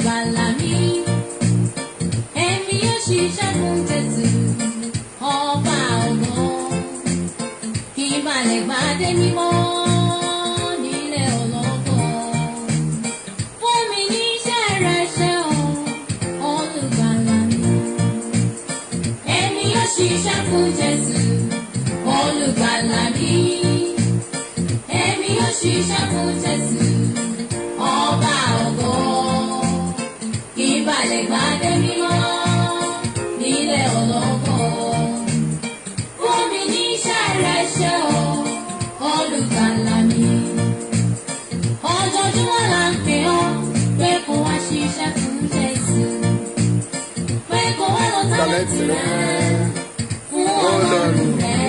olùgbàlà mi. Èmi yóò ṣiṣẹ́ fún Jésù, ọba ògo. Kí n bá lè gbádé mímọ́ nílé ológo. Fún mi ní iṣẹ́ ìránṣẹ́ o, olùgbàlà mi. Èmi yóò ṣiṣẹ́ fún Jésù, olùgbàlà mi. Èmi yóò ṣiṣẹ́ fún Jésù, ọba ògo. Kí n bá lè gbádé mímọ́ nílé ológo. Fún mi ní iṣẹ́ ìránṣẹ́ o, olùgbàlà mi. Ojoojúmọ́ là ń pè ọ́ pé kó wá ṣiṣẹ́ fún Jésù, pé kó wá lọ tálẹ́ǹtì rẹ̀ fún Ọlọ́run rẹ̀.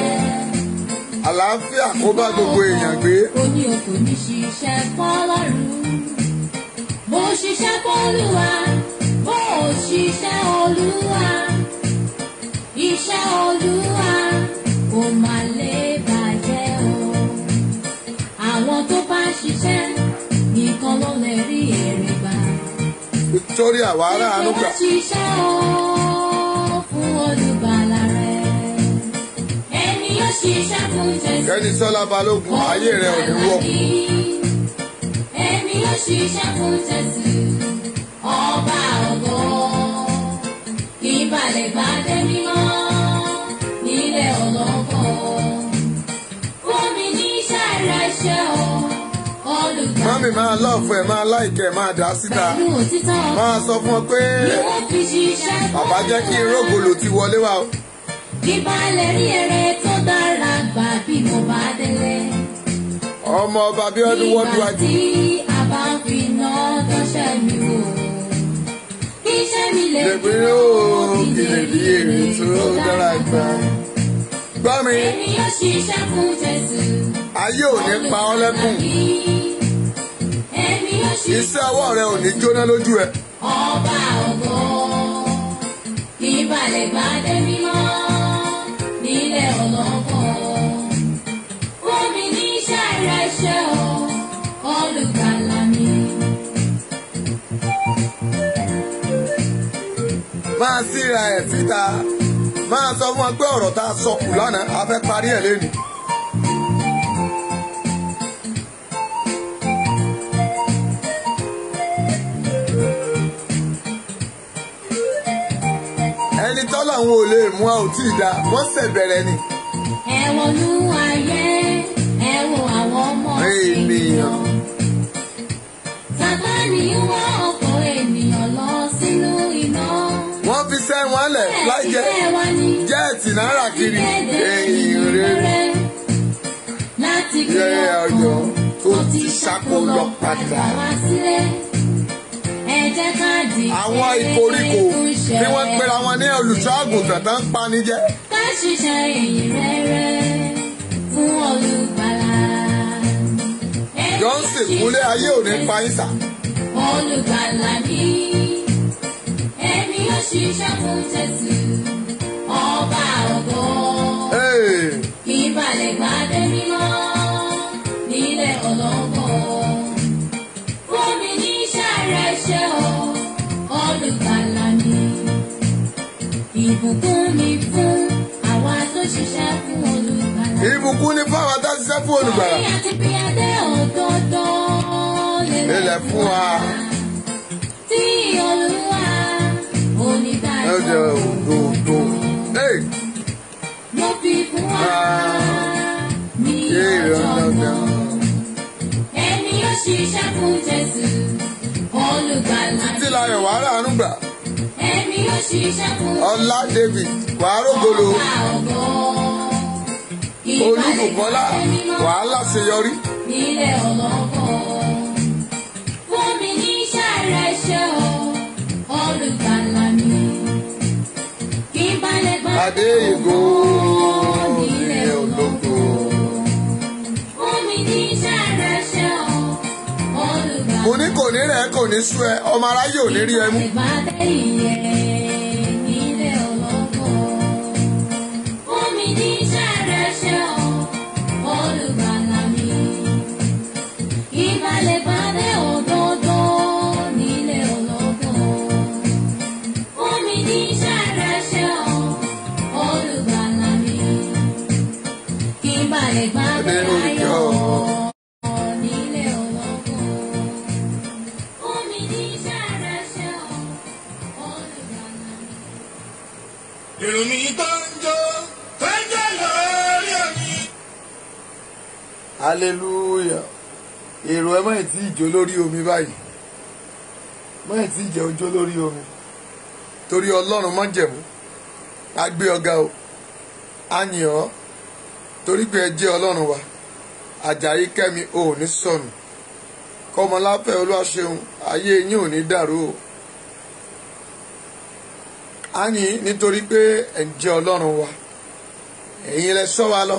Àlàáfíà kó bá gbogbo èèyàn gbé. Ó ní o kò ní ṣiṣẹ́ fọ́lọ́run. Bó ṣiṣẹ́ fọ́lúwa, bó ò ṣiṣẹ́ Olúwa. Iṣẹ́ Olúwa kò má lè bàjẹ́ o. Àwọn tó bá ṣiṣẹ́ nìkan ló lè rí èrè gbà. Victoria wàhálà àánú gbà. Ìjọba ṣiṣẹ́ o fún olùgbàlà rẹ̀. Èmi yóò ṣiṣẹ́ fún Jésù. Kẹ́ni Sọ́lá Balógun, ayé rẹ̀ ò ní wọ̀. Èmi yóò ṣiṣẹ́ fún Jésù, ọba ògo. Kí n bá lè gbádé mímọ́ nílé ológo. Fún mi ní iṣẹ́ ìránṣẹ́ o, olùgbàlà. Mọ́mì máa lọ́ọ̀fù ẹ̀, máa láìkẹ́, máa dá síta. Pẹ̀lú òtítọ́ Máa sọ fún ọ pé ni wọ́n fi ṣiṣẹ́ fún bàbá jẹ́ kí rógòlò ti wọlé wá o. kí bá lè rí èrè tó dára gbà bí mo bá délé. Ọmọ ọba Bíọ́dún Nígbà Wọ́dúwájú. tí a bá fi iná dánṣẹ́ mi wò, kí iṣẹ́ mi lè Lè pé ó kì lè rí èrè tó dára gbà. Gbọ́ mi, Èmi yóò ṣiṣẹ́ fún Jésù. ayé ò ní pa ọ́ lẹ́kùn. Èmi yóò ṣiṣẹ́ Iṣẹ́ ọwọ́ rẹ ò ní jóná lójú ẹ. ọba ògo. Kí n bá lè gbádé mímọ́ nílé ológo. Fún mi ní iṣẹ́ ìránṣẹ́ o, olùgbàlà mi. Máa síra ẹ̀ síta. Máa sọ fún ọ pé ọ̀rọ̀ tá a sọ kù lánàá, a fẹ́ parí ẹ̀ lẹ́nu. Ẹni tọ́lọ́run ò lè mú ọ ò tí ì dá, wọ́n ṣẹ̀ bẹ̀rẹ̀ ni. Ẹ wọnú ayé, ẹ wo àwọn ọmọ Ènìyàn. Sàtánì wọ́ ọ̀pọ̀ ènìyàn lọ sínú iná. Wọ́n fi sẹ́ wọn lẹ̀ láì jẹ́ Bẹ́ẹ̀ wá ní jẹ́ẹ̀tì náírà kiri. Ẹ̀yìn rere láti yẹ gbé ọjọ́ tó ọkàn ti ṣáko lọ padà. wá sílé. Ẹ jẹ́ ká dì Àwọn ìkoríko tí wọ́n pera wọn ní olùṣọ́ àgùntàn tó ń pani jẹ́. ká ṣiṣẹ́ ìyìn rere fún olùgbàlà. Johnson kúnlé ayé ò ní pa yín sà. Olùgbàlà mi, èmi yóò ṣiṣẹ́ fún Jésù, ọba ògo. Kí n bá lè gbádé mímọ́ nílé ológo. Fún mi ní iṣẹ́ ìránṣẹ́ o, olùgbàlà mi. Ìbùkún ni fún àwa tó ṣiṣẹ́ fún olùgbàlà. Ìbùkún ni fáwọn tá a ṣiṣẹ́ fún olùgbàlà. Orí àti bí adé òdodo Lélẹ̀ fún wa. tí Olúwa onídàájọ́ Ẹ̀jẹ̀ òdòdó. ló fi fún wa ní ọjọ́ náà. Èmi yóò ṣiṣẹ́ fún Jésù, olùgbàlà. Títí láyọ̀ wàhálà àánú gbà. Èmi yóò ṣiṣẹ́ fún Ọlá David wàá rógolo. ọba ògo. Olúbùkọ́lá wàhálà ṣe yọrí. Nílé ológo. Fún mi ní iṣẹ́ ìránṣẹ́ o, olùgbàlà mi. Kí n bá lè gbà Adé ìgò nílé ológo. Fún mi ní iṣẹ́ ìránṣẹ́ o, olùgbàlà. Mo ní kò ní rẹ̀ kò ní sú ẹ, ọmọ aráyé ò ní rí ẹ mú. Ìgbàdé ìyẹn nílé ológo. Fún mi ní iṣẹ́ ìránṣẹ́ o, olùgbàlà mi. Ìbálẹ̀ gbàdé òdodo nílé ológo. èrò mi tó ń jó lórí omi. Hallelujah. Èrò ẹ mọ̀ tí ìjó lórí omi báyìí. Mọ̀ tí ìjẹ́ ojó lórí omi. Torí Ọlọ́run májẹ̀mú. A gbé ọ̀gá o. A yìn ọ́. Torí pé ẹ jẹ́ Ọlọ́run wa. Àjàyí Kẹ́mi ò ní sọnù. Kọ́mọláfẹ́ Olúwaṣeun ayé yín ò ní dàrú o. A yìn nítorí pé ẹ jẹ́ Ọlọ́run wa. Ẹ̀yin lẹ ṣọ́ wa lọ.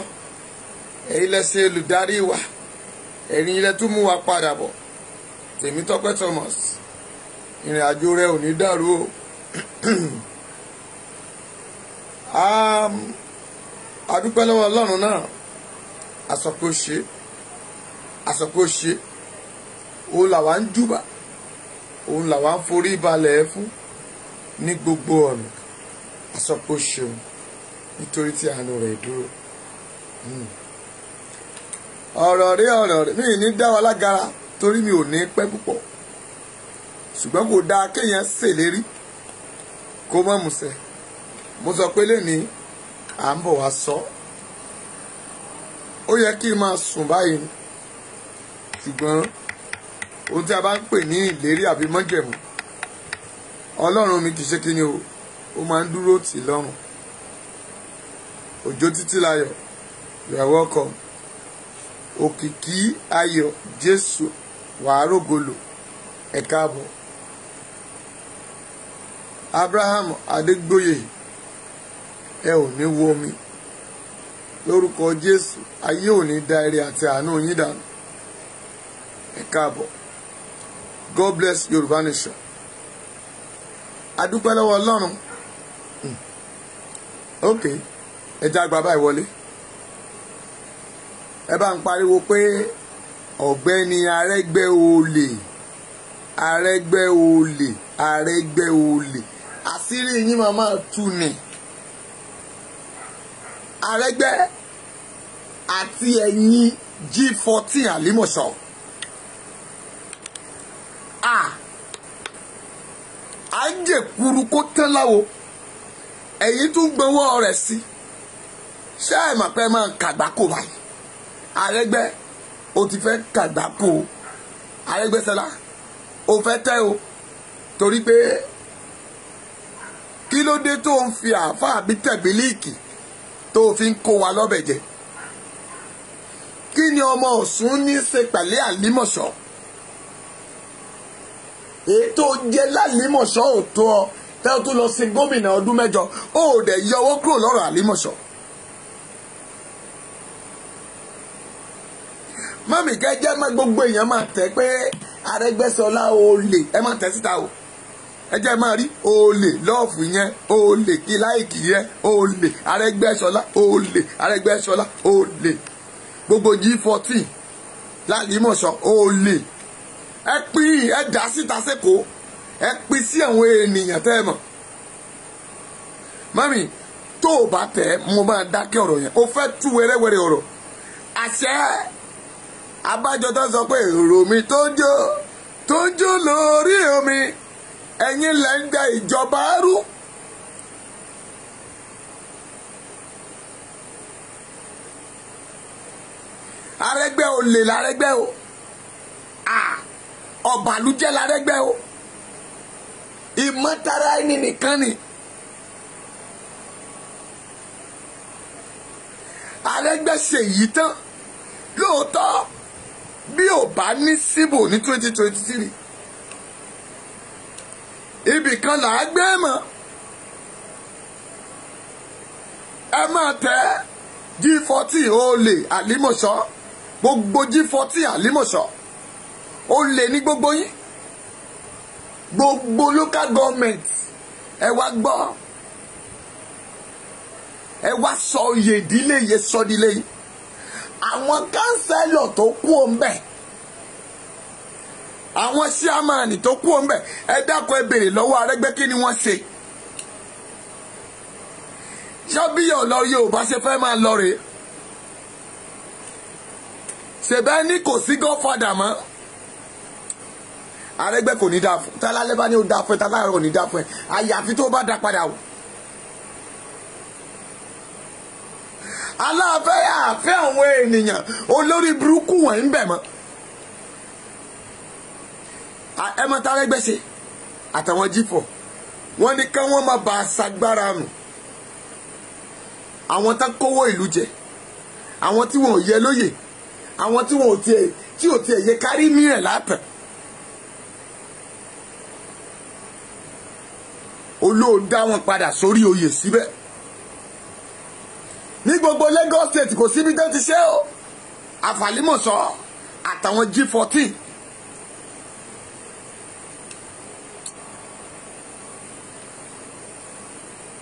Ẹ̀yin lẹ ṣe olùdarí wa. Ẹ̀yin lẹ tún mú wa padà bọ̀. Tèmítọ́pẹ́ Thomas. Ìrìn àjò rẹ ò ní dàrú o. A dúpẹ́ lọ́wọ́ Ọlọ́run náà. A sọ pé ó ṣe. A sọ pé ó ṣe. Òun làwa ń júbà. Òun làwa ń forí balẹ̀ fún ní gbogbo ọ̀nà. A sọ pé ó ṣeun nítorí tí àánú rẹ̀ dúró. Ọ̀rọ̀ rẹ̀ mi ní dá wa lágara torí mi ò ní pẹ́ púpọ̀. Ṣùgbọ́n kò dáa kéèyàn ṣèlérí kó má múṣẹ. Mo sọ pé lénìí à ń bọ̀ wá sọ. Ó yẹ kí n máa sùn báyìí ni. Ṣùgbọ́n ohun tí a bá ń pè ní ìlérí àbí májẹ̀mú, Ọlọ́run mi kì í ṣe kí ni o, ó máa ń dúró tì lọ́rùn. Òjó Títílayọ̀, you are welcome. Òkìkí Ayọ̀ Jésù wàá rògolo, ẹ káàbọ̀. Abraham Adégbóyè, ẹ ò ní wọ mi. Lórúkọ Jésù, ayé ò ní da ire àti àánú yín dànù. Ẹ káàbọ̀. God bless Yorùbá nation. A dúpẹ́ lọ́wọ́ Ọlọ́run. Ok, ẹ já gba báyìí wọlé. Ẹ bá ń pariwo pé ọ̀gbẹ́ni Arẹ́gbẹ́ olè, Arẹ́gbẹ́ olè, Arẹ́gbẹ́ olè. Àṣírí yín máa tú ni. Arẹ́gbẹ́ àti ẹ̀yin G14 Àlímọ̀ṣọ́. À ń jẹ kuru kó tán láwo. Ẹ̀yin tún gbọ́wọ́ rẹ̀ sí. Ṣé ẹ mọ̀ pé máa kàgbákò báyìí? Arẹ́gbẹ́ o ti fẹ́ kàgbákò. Arẹ́gbẹ́ṣọlá o fẹ́ tẹ́ o. Torí pé kí ló dé tó ń fi àáfàá bí tẹ̀bílíìkì tó fi ń kó wa lọ́bẹ̀ jẹ? Kí ni ọmọ Ọ̀ṣun ní í ṣe pẹ̀lú Àlímọ̀ṣọ́? Ètò jẹ́ l'Àlímọ̀ṣọ́ ò tó ọ tẹ́ ọ tó lọ sí gómìnà ọdún 8 ó dẹ̀ yọwọ́ kúrò lọ́rọ̀ Àlímọ̀ṣọ́. Mọ́mì kẹ́jẹ́ má gbogbo èèyàn máa tẹ̀ pé Arẹ́gbẹ́ṣọlá olè ẹ má tẹ̀ síta o. Ẹ jẹ́ máa rí olè lọ́ọ̀fù yẹn, olè kí láìkì yẹn, olè Arẹ́gbẹ́ṣọlá, olè Arẹ́gbẹ́ṣọlá, olè gbogbo G14 l'Àlímọ̀ṣọ́, olè. Ẹ pín ẹ dá síta sẹ́kọ̀ọ́, ẹ pín sí àwọn ènìyàn tẹ́ ẹ mọ̀. Mọ́mì tó o bá tẹ̀ mo máa dákẹ́ ọ̀rọ̀ yẹn, o fẹ́ tú wẹ́rẹ́wẹ́rẹ́ ọ̀rọ̀. Àṣẹ abájọ tó sọ pé èrò mi tó ń jó lórí omi, ẹ̀yin lẹ́ ń da ìjọba rú. Arẹ́gbẹ́ olè l'Arẹ́gbẹ́ o. Ọ̀bàlújẹ́ l'Arẹ́gbẹ́ o. Ìmọ̀tara ẹni nìkan ni. Arẹ́gbẹ́ ṣe yìí tán lóòótọ́ bí ò bá ní síbò ní 2023 ibì kan là á gbé mọ́. Ẹ máa tẹ G14 olè Àlímọ̀ṣọ́, gbogbo G14 Àlímọ̀ṣọ́ olè ní gbogbo yín, gbogbo local government ẹ wá gbọ́, ẹ wá sọ oyè ìdílé yẹ sọdílé yìí. Àwọn kánsẹ́lọ̀ tó kú ọ̀nbẹ, àwọn síámánì tó kú ọ̀nbẹ, ẹ dákun ẹ béèrè lọ́wọ́ Arẹ́gbẹ́ kí ni wọ́n ṣe. Ṣọ́bíyàn lọ Yorùbá ṣe fẹ́ máa lọ rèé. Ṣèbẹ́ ní kò sí godfather mọ́. Arẹ́gbẹ́ kò ní dáa fún. Tálálẹ́ bá ní ó dáa fún ẹ, tálálẹ́ kò ní dáa fún ẹ. Àyàfi tó bá dá padà wò. aláàfẹ́ àfẹ́ àwọn ènìyàn olórí burúkú wọ̀nyí ń bẹ̀ mọ́. ẹ mọ tá Arẹ́gbẹ́ ṣe àtàwọn G4 wọ́n ní ká wọ́n má ba aṣagbára nù. àwọn tá kówó ìlú jẹ, àwọn tí wọn ò yẹ lóyè, àwọn tí wọn ò tiẹ̀ yẹ kárí mìíràn látàn. olóòdá wọn padà sórí oyè síbẹ̀. ní gbogbo Lagos State kò síbi tó ti ṣe o, Àfàlímọ̀ṣọ́ àtàwọn G14.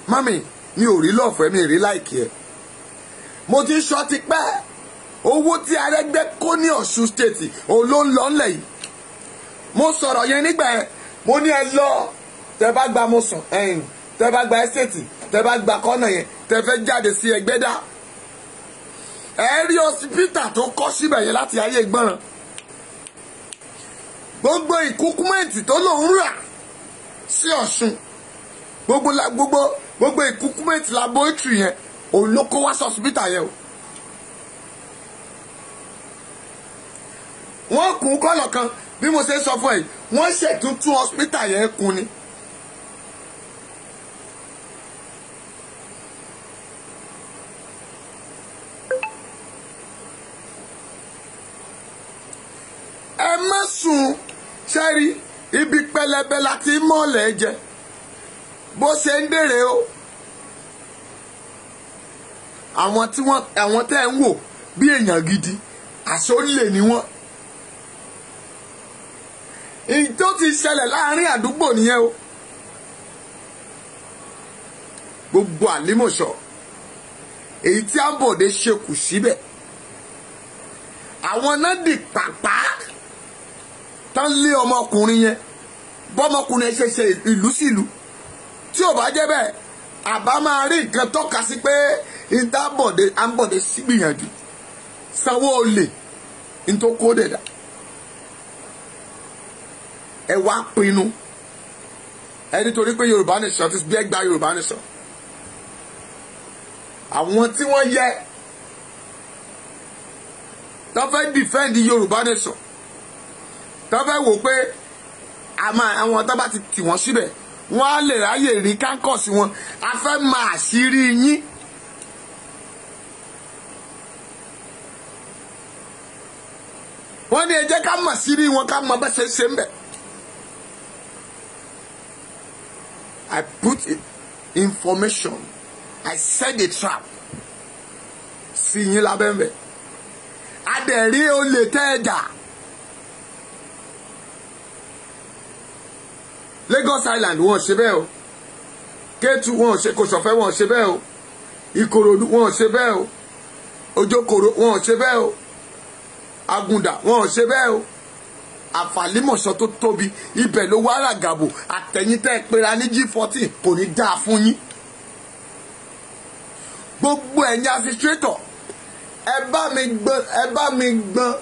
mami mi ò rí lọ́fẹ̀ẹ́ mi rí láìkí ẹ̀. mo ti sọ ti pẹ́ owó tí Arẹ́gbẹ́ kó ní Ọ̀ṣun State òun ló ń lọ ńlẹ̀ yìí. mo sọ̀rọ̀ yẹn nígbà yẹn mo ní ẹ lọ tẹ bá gba mo sàn ẹ̀yìn tẹ bá gba ẹ́sẹ̀tì tẹ bá gba kọ́nà yẹn tẹ fẹ́ jáde sí Ẹgbẹ́dá. ẹ rí ọsibítà tó kọ́ síbẹ̀ yẹn láti ayé gbọ́ràn. gbogbo ìkúkúmẹ́ǹtì tó lòún rà sí Ọ̀ṣun gbogbo ìkúkúmẹ́ǹtì laboratory yẹn òun ló kó wá sí ọsibítà yẹn o. wọ́n kún kọ́lọ̀ kan bí mo ṣe sọ fún ẹ wọ́n ṣètútù hospital yẹn kún ni. ẹ má sùn ṣẹ́rí ibi pẹlẹbẹ láti mọ́ọ̀lẹ̀ jẹ bó ṣe ń dèrè o. àwọn tẹ́ ń wò bí èèyàn gidi àṣọlẹ̀ ni wọ́n. èyí tó ti ṣẹlẹ̀ láàrin àdúgbò nìyẹn o. gbogbo Àlímọ̀ṣọ́ èyí tí Àbọ̀dé ṣe kù síbẹ̀ àwọn náà di pàpà tán lé ọmọkùnrin yẹn bọ́mọkùnrin yẹn ṣe ìlú sí ìlú. tí ò bá jẹ́ bẹ́ẹ̀ àbá máa rí nǹkan tọ́ka sí pé Àbọ̀dé sí gbìyànjú sanwó olè nítorí kó dẹ̀dà. ẹ wá pinnu ẹ nítorí pé Yorùbá Nation ti bí ẹgbàá Yorùbá Nation. àwọn tí wọ́n yẹ tó fẹ́ defend Yorùbá Nation tó fẹ́ wò pé àwọn tó bá ti tì wọ́n síbẹ̀ wọ́n á lè ráyè rí kánkọ̀sí wọn. a fẹ́ máa àṣírí yín. wọ́n ní ẹ jẹ́ ká mọ̀ sírí wọn ká mọ̀ bá ṣe ṣe ń bẹ̀. I put information, I set a trap. sí yín lábẹ́ ń bẹ̀. adẹ̀rí olè tẹ́ ẹ̀jà. Lagos Island wọn ò ṣe bẹ́ẹ̀ o. Kétu wọn ò ṣe Kòsọ̀fẹ́ wọn ò ṣe bẹ́ẹ̀ o. Ìkòròdú wọn ò ṣe bẹ́ẹ̀ o. Òjòkòrò wọn ò ṣe bẹ́ẹ̀ o. Àgùndà wọn ò ṣe bẹ́ẹ̀ o. Àfàlímọ̀ṣọ́ tó tóbi ibẹ̀ ló wá ràgàbò àtẹ̀yìn tẹ́ ẹ pera ní G14 kò ní dáa fún yín. Gbogbo ẹ̀yin administrator ẹ bá mi gbọ́n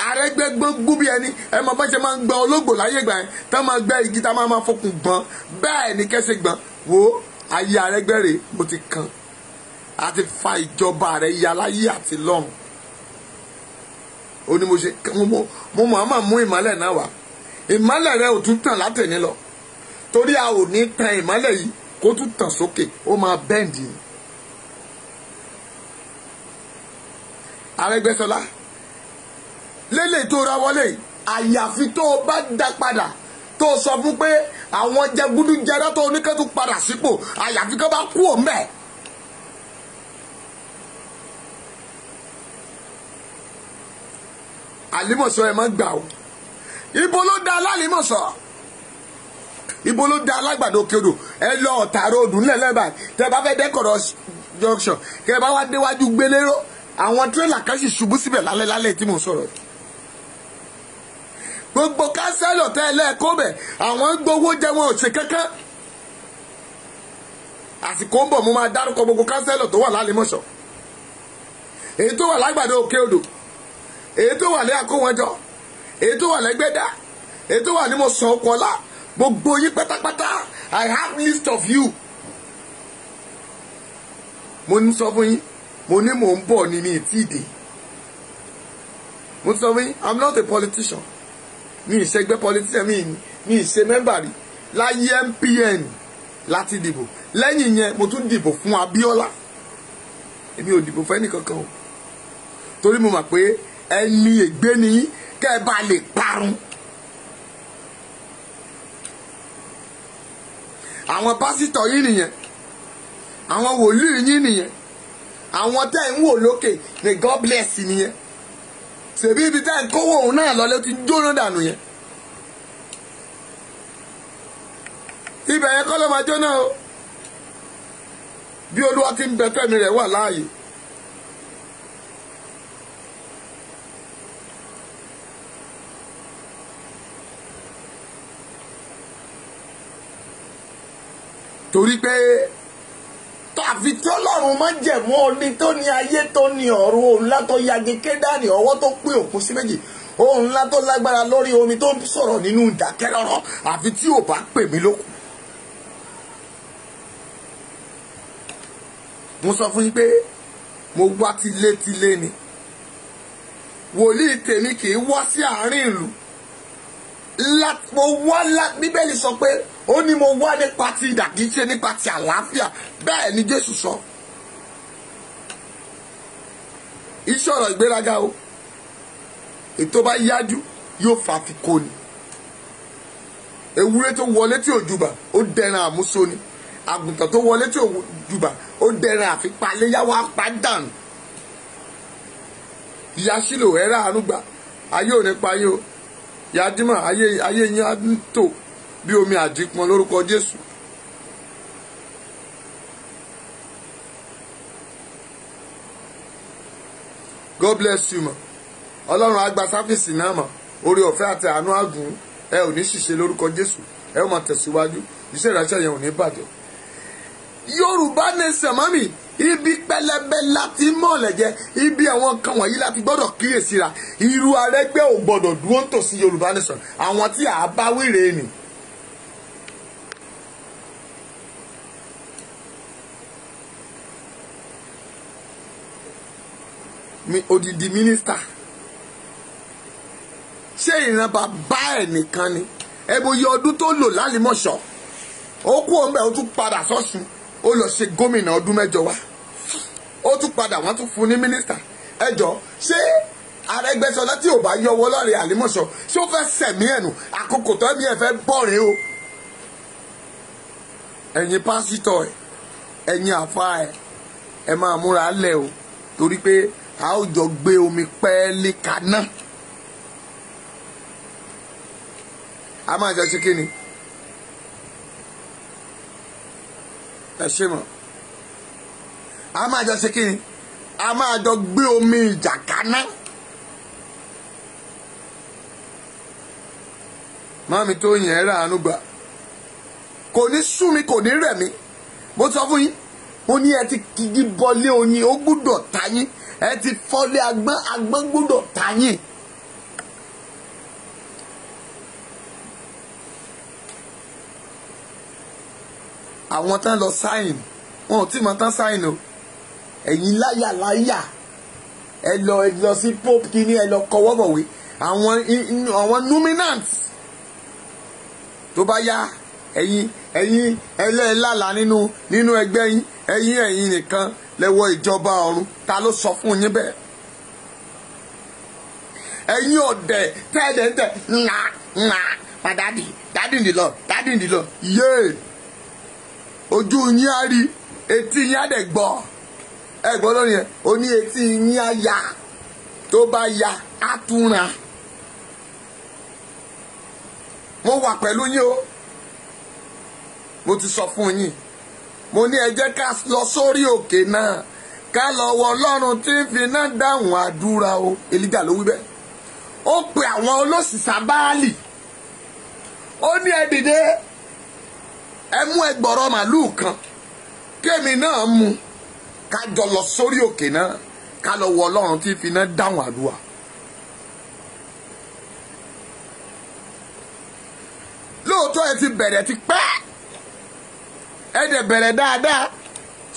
Arẹ́gbẹ́ gbọ́n bí ẹni ẹ mọ bá ṣe máa ń gbọ́n ológbò láyé ìgbà yẹn tá máa gbẹ́ igi tá máa fokùn gbọ́n bẹ́ẹ̀ ni kẹ́sẹ̀ gbọ́n wo ayé Arẹ́gbẹ́ rè mo ti kàn àti fa ìjọba rẹ̀ ya láyé àti lọ́run. Ó ní mo ṣe mo máa mú ìmọ́lẹ̀ náà wá. Ìmọ́lẹ̀ rẹ̀ ò tún tàn látẹ̀ní lọ torí a ò ní tan ìmọ́lẹ̀ yìí kó tún tàn sókè ó máa bẹ́ǹdì ni. Arẹ́gbẹ́ṣọlá lélẹ̀ tó ra wọlé àyàfi tó o bá dá padà tó o sọ fún pé àwọn jẹgúdújẹrá tó oníkẹ́tù padà sípò àyàfi kó bá kú òun bẹ́ẹ̀. Àlímọ̀ṣọ́ ẹ má gbà o. Ibo ló da alálímọ̀ṣọ́ ibo ló da alágbàdo kédo ẹ lọ Ọ̀tà ròdù ńlẹ̀ lẹ́bàá tẹ bá fẹ́ dẹ́kọ̀rọ̀ junction kẹ bá wá déwájú gbélérò àwọn tírélà kan sì ṣubú síbẹ̀ lálẹ́ tí mò ń sọ̀rọ̀. Gbogbo kánsẹ́lọ̀ tẹ́ ẹ lẹ́ẹ̀kọ́ bẹ̀ àwọn gbowó jẹ wọn ò ṣe kankan. Àsìkò ń bọ̀ mo máa dárúkọ gbogbo kánsẹ́lọ̀ tó wà lálímọ̀ṣọ́ èyí tó wà lágbàdo òkè odò èyí tó wà ní Àkówọnjọ èyí tó wà lẹ́gbẹ́dá èyí tó wà ní mo sàn ọkọ̀ọ́lá gbogbo yín pátápátá I have list of you. Mo ní sọ fún yín mo ní mò ń bọ̀ ní mi tí ì dé. mo sọ fún yín I'm not a politician, mi ì ṣẹgbẹ́ politician, mi ì ṣe mẹ́mbà rí. Láyé MPN láti dìbò, lẹ́yìn yẹn mo tún dìbò fún Abíọ́lá. Èmi ò dìbò fún ẹnì kankan o, torí mo mọ̀ pé ẹni ègbé ni yín kẹ́ ẹ bá lè parun. Àwọn pásítọ̀ yín nìyẹn, àwọn wòlíì yín nìyẹn, àwọn tẹ́ ń wò lókè ní God bless nìyẹn. Ṣèbí ibi tẹ́ ń kówó òun náà lọ ló ti jóná dànù yẹn. Ibẹ̀ yẹn kọ́ ló máa jóná o, bí Olúwa ti ń bẹ tẹ́mi rẹ̀ wà láàyè. Torí pé tàbí tí Ọlọ́run máa jẹ̀mú oní tó ní ayé tó ní ọ̀run, òun ńlá tó yagi Kédárì, ọwọ́ tó pín òkun sí méjì, òun ńlá tó lágbára lórí omi tó sọ̀rọ̀ nínú ìdákẹ́rọ́rọ́, àfi tí ò bá pè mí lókun. Mo sọ fún yín pé mo wá tilétilé ni. Wòlíì tèmi kì í wá sí àárín ìlú. Mo wá Bíbélì sọ pé ó ní mo wá nípa ti idà kì í ṣe nípa ti àlàáfíà. Bẹ́ẹ̀ ni Jésù sọ. Iṣẹ́ ọ̀rọ̀ ìgbéraga o. Ètò bá yájú yóò fà fi kó ni. Ewúrẹ́ tó wọlé tí ò júbà ó dẹran àmúso ni. Àgùntàn tó wọlé tí ò júbà ó dẹran àfipáléyàwó apádànù. Ìyá Ṣílò ẹ̀rá àánú gbà, ayé ò ní pa yín o. Ìyá Dímọ̀ ayé yín á tò bí omi àjípọn lórúkọ Jésù. God bless you mọ̀. Ọlọ́run á gba sáfìsì náà mọ̀. Oore ọ̀fẹ́ àti àánú àgùn ẹ ò ní ṣìṣe lórúkọ Jésù. Ẹ ó máa tẹ̀síwájú. Iṣẹ́ ìránṣẹ́ yẹn ò ní bàjẹ́. Yorùbá nation mami, ibi pẹlẹbẹ láti mọ̀lẹ̀ jẹ́, ibi àwọn kan wọ̀nyí láti gbọ́dọ̀ kíyèsíra. Irú Arẹ́gbẹ́ ò gbọ́dọ̀ dúró nítòsí Yorùbá nation. Àwọn tí a bá wíre nì. Odidi mínísítà. Ṣé ìran bàbá ẹ̀ nìkan ni? Ẹ bo iye ọdún tó lò lálìmọ̀ṣọ́. Ó kú òun bẹ́ẹ̀ ó tún padà sọ́sùn. Ó lọ ṣe gómìnà ọdún 8 wá. Ó tún padà wọ́n tún fún ní mínísítà. Ẹ jọ ṣé Arẹ́gbẹ́ṣọlá tí ò bá yọwọ́ lọ́rẹ̀ àlìmọ̀ṣọ́ ṣé ó fẹ́ sẹ̀mí ẹ̀nù àkókò tó ẹ̀mí ẹ̀ fẹ́ bọ̀rẹ̀ o. Ẹ̀yin pásítọ̀ ẹ̀, ẹ̀yin àfa ẹ̀, ẹ máa múra lẹ̀ o, torí pé a ó jọ gbé omi pẹ́ẹ́lí kaná. A máa jọ ṣe kí ni? Ẹ ṣe mọ̀. A máa jọ ṣe kí ni? A máa jọ gbé omi ìjà kaná. Màmí tó yẹn rà ánú gbà. Kò ní sú mi, kò ní rẹ̀ mí. Mo sọ fún yín, mo ní ẹ ti kìí bọlé oyin, ó gbúdọ̀ ta yín. Ẹ ti fọ́lé agbọ́n, agbọ́n gbúdọ̀ ta yín. Àwọn tán lọ sáìn, wọn ò tí mọ tán sáìn o. Ẹ̀yin láyà ẹ lọ sí pope kìíní, ẹ lọ kọwọ́ bọ̀wé. Àwọn nominants tó bá yá ẹ̀yin ẹlẹ́ẹ̀lá nínú ẹgbẹ́ yín, ẹ̀yin nìkan lẹ́wọ́ ìjọba ọ̀run. Ta ló sọ fún yín bẹ́ẹ̀? Ẹ̀yin ọ̀dẹ̀ tẹ́ẹ̀dẹ̀ ńlá my daddy in the Lord yéé. Ojú yín á rí, etí yín á dẹ̀ gbọ́. Ẹ gbọ́ lórí yẹn, ó ní etí yín á yá, tó bá yá á túnra. Mo wà pẹ̀lú yín o. Mo ti sọ fún yín. Mo ní ẹ jẹ́ ká lọ sórí òkè náà, ká lọ wọ Ọlọ́run tí ń fi iná dáhùn àdúrà o. Èlíjà ló wí bẹ́ẹ̀. Ó pe àwọn olóṣìṣà Báálì. Ó ní ẹ dìde, ẹ mú ẹgbọ̀rọ̀ màlúù kan, kémi náà mú, ká jọ lọ sórí òkè náà, ká lọ wọ Ọlọ́run tí ń fi iná dáhùn àdúrà. Lóòótọ́ ẹ ti bẹ̀rẹ̀ ti pẹ́, ẹ dẹ̀ bẹ̀rẹ̀ dáadáa,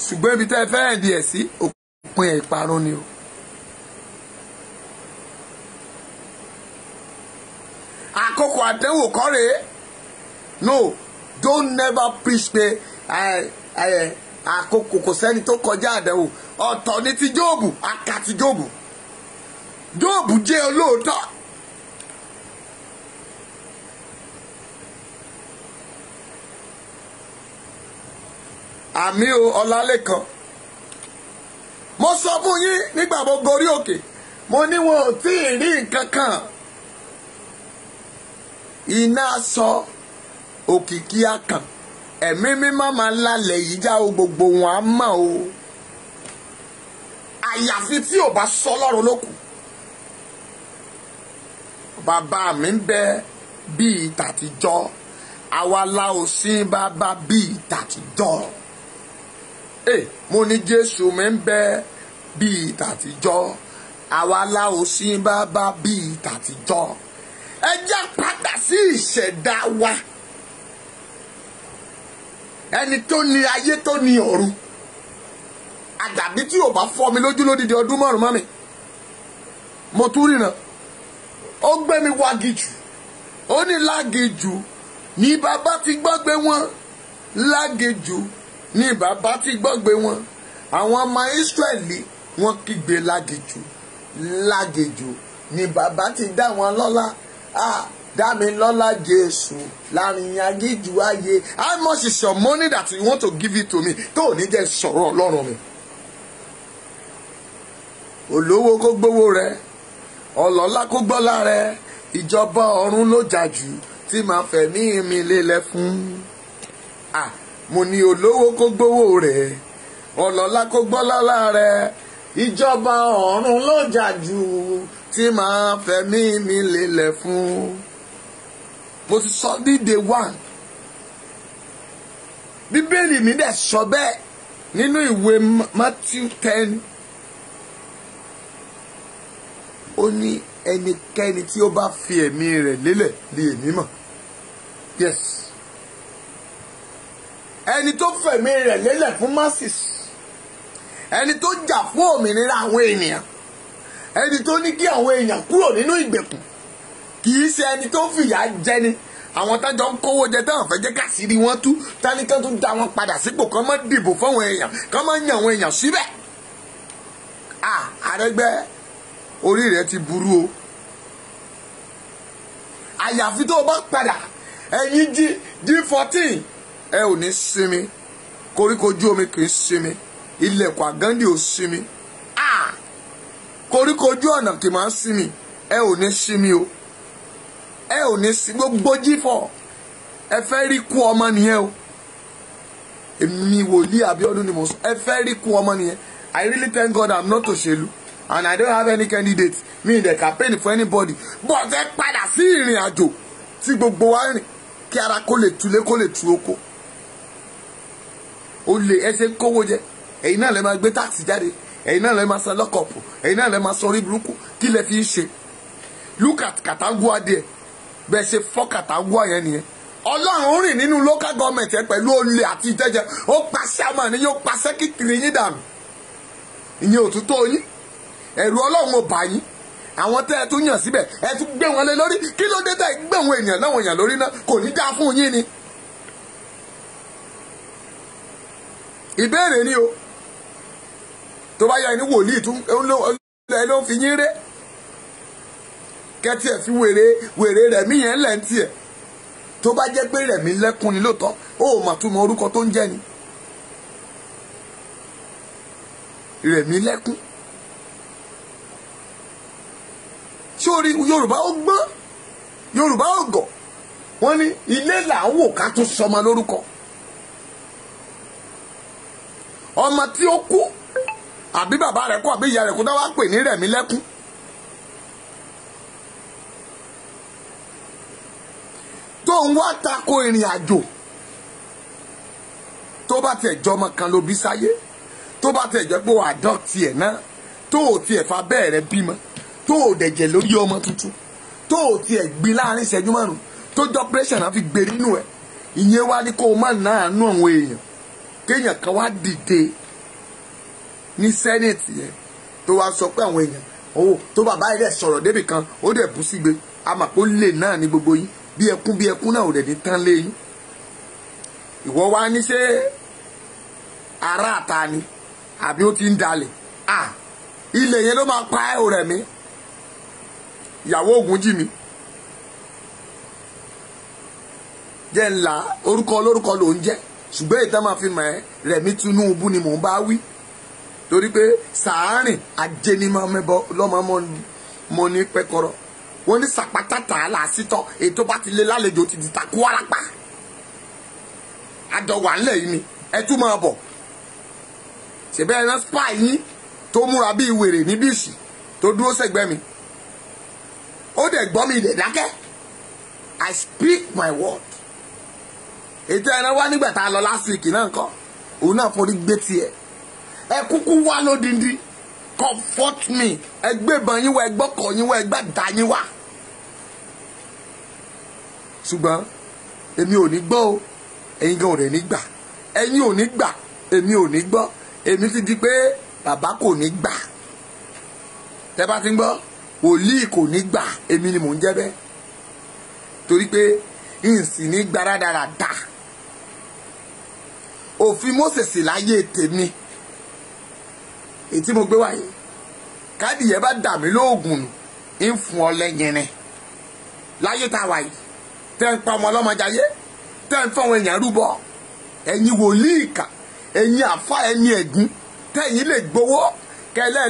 ṣùgbọ́n ibi tẹ́ ẹ fẹ́ ẹ̀dì ẹ̀ sí òpin ẹ̀ ìparun ni o. Àkókò àdánwò kọ́ rèé. No, don't never preach pé àkókò kò sẹ́ni tó kọjá àdánwò. Ọ̀tọ̀ ni ti Jóòbù, aka ti Jóòbù. Jóòbù jẹ́ olóòótọ́. Àmì o Ọlálékan. Mo sọ fún yín nígbà mo gorí òkè. Mo ní wọn ò tí ì rí nǹkan kan. Iná sọ òkìkí akàn. Ẹ̀mí mímọ́ máa lálẹ́ yìí já o, gbogbo wọn á mọ̀ o. Àyàfi tí ò bá sọ lọ́run lókù. Bàbá mi ń bẹ bíi tàtijọ́. Àwa la ò sin bàbá bíi tàtijọ́. Mo ní Jésù mi ń bẹ bíi tàtijọ́. Àwa la ò sin bàbá bíi tàtijọ́. Ẹ jẹ́ padà sí ìṣẹ̀dá wa. Ẹni tó ní ayé tó ní ọ̀run. Àdàbí tí ò bá fọ́ mi lójú lódìdí ọdún márùn-ún mọ́ mi. Mo tún ríran. Ó gbé mi wá gijù. Ó ní lágejù ní bàbá ti gbọ́gbé wọn. Lágejù ní bàbá ti gbọ́gbé wọn. Àwọn ọmọ Ísírẹ́lì wọ́n kígbe lágejù. Lágejù ní bàbá ti dá wọn lọ́lá. Dá mi lọ́lá Jésù láàrin agíjù ayé. How much is your money that you want to give it to me? Tó ò ní jẹ́ sọ̀rọ̀ Ọlọ́run mi. Olówó kó gbówó rẹ̀. Ọlọ́lá kó gbọ́lá rẹ̀. Ìjọba ọ̀run ló jà jù tí màá fẹ̀mí mi lélẹ̀ fún. Mo ní olówó kó gbówó rẹ̀. Ọlọ́lá kó gbọ́lá rẹ̀. Ìjọba ọ̀run ló jà jù tí màá fẹ̀mí mi lélẹ̀ fún. Mo ti sọ ní day one. Bíbélì mi dẹ̀ sọ bẹ́ẹ̀ nínú ìwé Matthew 10. Ó ní ẹnikẹ́ni tí ó bá fi ẹ̀mí rẹ̀ lélẹ̀ lé èmi mọ̀. Yes. Ẹni tó fẹ̀mí rẹ̀ lélẹ̀ fún masses. Ẹni tó jà fún òmìnira àwọn ènìyàn. Ẹni tó ní kí àwọn èèyàn kúrò nínú ìgbèkùn. Kì í ṣe ẹni tó fìyà jẹni. Àwọn tájọ ń kówó jẹ táwọn fẹ́ jẹ́ káṣírí wọn tú. Táníkà tún dá wọn padà sípò kán má dìbò fáwọn èèyàn. Kán má yan àwọn èèyàn síbẹ̀. Arẹ́gbẹ́ orí rẹ̀ ti burú o. Àyàfi tó o bá padà ẹ̀yin G14 ẹ ò ní sinmi. Koríko ojú omi kì í sinmi. Ilẹ̀kùn àgándì ò sinmi. Koríko ojú ọ̀nà kì máa ń sinmi. Ẹ ò ní sinmi o. Ẹ ò ní sinmi. Gbogbo G4 ẹ fẹ́ rí kú ọmọ nìyẹn o. Èmi wòlíì Abíọ́dún ni mo sọ. Ẹ fẹ́ rí kú ọmọ nìyẹn. I really thank God I'm not òṣèlú and I don't have any candidate. Me in the campaign for anybody. But ẹ padà sí ìrìn àjò tí gbogbo wa rìn kí ara kó lè tulé kó lè tu oko. O lè ẹ ṣe kówó jẹ. Ẹ̀yin náà lè máa gbé táàsì jáde. Ẹ̀yin náà lè máa san lọ́kọ̀ọ̀pù. Ẹ̀yin náà lè máa sọ orí burúkú. Kí lẹ fi ń ṣe? Look at Katangua there. Bẹ́ẹ̀ ṣe fọ́ Katangua yẹn nìyẹn. Ọlọ́run rìn nínú local government ẹ pẹ̀lú olè àti ìtẹ́jẹ. Ó pa chairman ni yóò pa secretary yín dànù. Ìyẹn òtútọ́ yín. Ẹ̀rù Ọlọ́run ò bá yín. Àwọn tẹ́ ẹ tún yàn síbẹ̀ ẹ tún gbé wọn lé lórí. Kí ló dé tẹ́ ẹ gbé àwọn èèyàn láwọn èèyàn lórí náà? Kò ní dáa fún yín ni. Ìbéèrè ni o. Tó bá yá ẹni wòlíì tún ẹ ló ń fi yín ré. Kẹ́tì ẹ̀ fi wèrè Rẹ̀mí yẹn lẹ̀ ń tiẹ̀. Tó bá jẹ́ pé Rẹ̀mí lẹ́kùn ni lóòótọ́ ó mà tún mọ orúkọ tó ń jẹ́ ni. Rẹ̀mí lẹ́kùn. Sórí Yorùbá ó gbọ́n Yorùbá ó gọ̀. Wọ́n ní ilé là ń wò ká tún sọmọ lórúkọ. Ọmọ tí ó kú àbí bàbá rẹ̀ kú àbí ìyá rẹ̀ kú tó wá pè ní Rẹ̀mí lẹ́kùn. Tó ń wá tako ìrìn àjò. Tó bá tiẹ̀ jọ ọmọ kan ló bí sáyé. Tó bá tiẹ̀ jẹ́ pé ó adopt ẹ̀ náà. Tó ò tiẹ̀ fa bẹ́ẹ̀ rẹ bímọ. Tó ò dẹ̀jẹ̀ lórí ọmọ tuntun. Tó ò tiẹ̀ gbin láàrin ìṣẹ́jú márùn-ún. Tó jọ operation náà fi gbé nínú ẹ̀. Ìyẹn wá ní kó o má náà nú àwọn èèyàn. Kéèyàn kan wá dìde. ní sẹ́nẹ̀tì yẹn tó wá sọ pé àwọn èèyàn tó bàbá yìí dẹ̀ sọ̀rọ̀ débì kan ó dẹ̀ bú sígbe àmàpó lè náà ní gbogbo yín bí ẹkún náà ò dẹ̀ ní tán lé yín ìwọ wá ní ṣé ará àta ni àbí ó ti ń dalẹ̀ ilẹ̀ yẹn ló máa pa ẹ́ ò rẹ̀ mí ìyàwó Ògúnjìmí jẹ́ ńlá orúkọ olórúkọ ló ń jẹ́ ṣùgbọ́n ìtàn máa fi mọ̀ ẹ́ Rẹ̀mí Tinubu ni mò ń bá wí torí pé sàárìn ajẹnimọ mẹbọ lọmọ mọ ní pẹkọrọ wọn ní sàpátàtà làásìtọ èyí tó bá ti lé lálejò ti di takú wárápá àjọwà ńlẹ̀ yìí ni ẹ tún máa bọ̀ ṣèbẹ ẹran spa yín tó múra bíi wèrè ní bíìsì tó dúró sẹ́gbẹ̀ mi ó dẹ̀ gbọ́ mi dẹ̀ dákẹ́ I speak my word ètò ẹran wá nígbà tá a lọ last week náà nǹkan òun náà forí gbé tiẹ̀ ẹ kúkú wá lódindi comfort me ẹ gbébọn yín wá ẹ gbọ́kọ̀ yín wá ẹ gbàdá yín wá ṣùgbọ́n èmi ò ní gbọ́ o ẹ̀yin gan ò rẹ̀ ní gbà ẹ̀yin ò ní gbà èmi ò ní gbọ́ èmi ti di pé bàbá kò ní gbà tẹ́ bá ti ń gbọ́ wòlíì kò ní gbà èmi ni mò ń jẹ́ bẹ́ẹ̀ torí pé ìsìn ní gbáradàradà òfin Mósè láyé tèmi èyí tí mo gbé wáyé káàdì yẹn bá dà mí lóògùn ń fún ọ lẹ́yìn ni láyé tá a wà yìí tẹ́ ń pa ọmọ ọlọ́mọdé tẹ́ ń fọwọ́ èèyàn rúbọ ẹ̀yin wòlíì ìkà ẹ̀yin àfa ẹ̀yin ẹ̀gún tẹ́yìn lè gbowó kẹlẹ́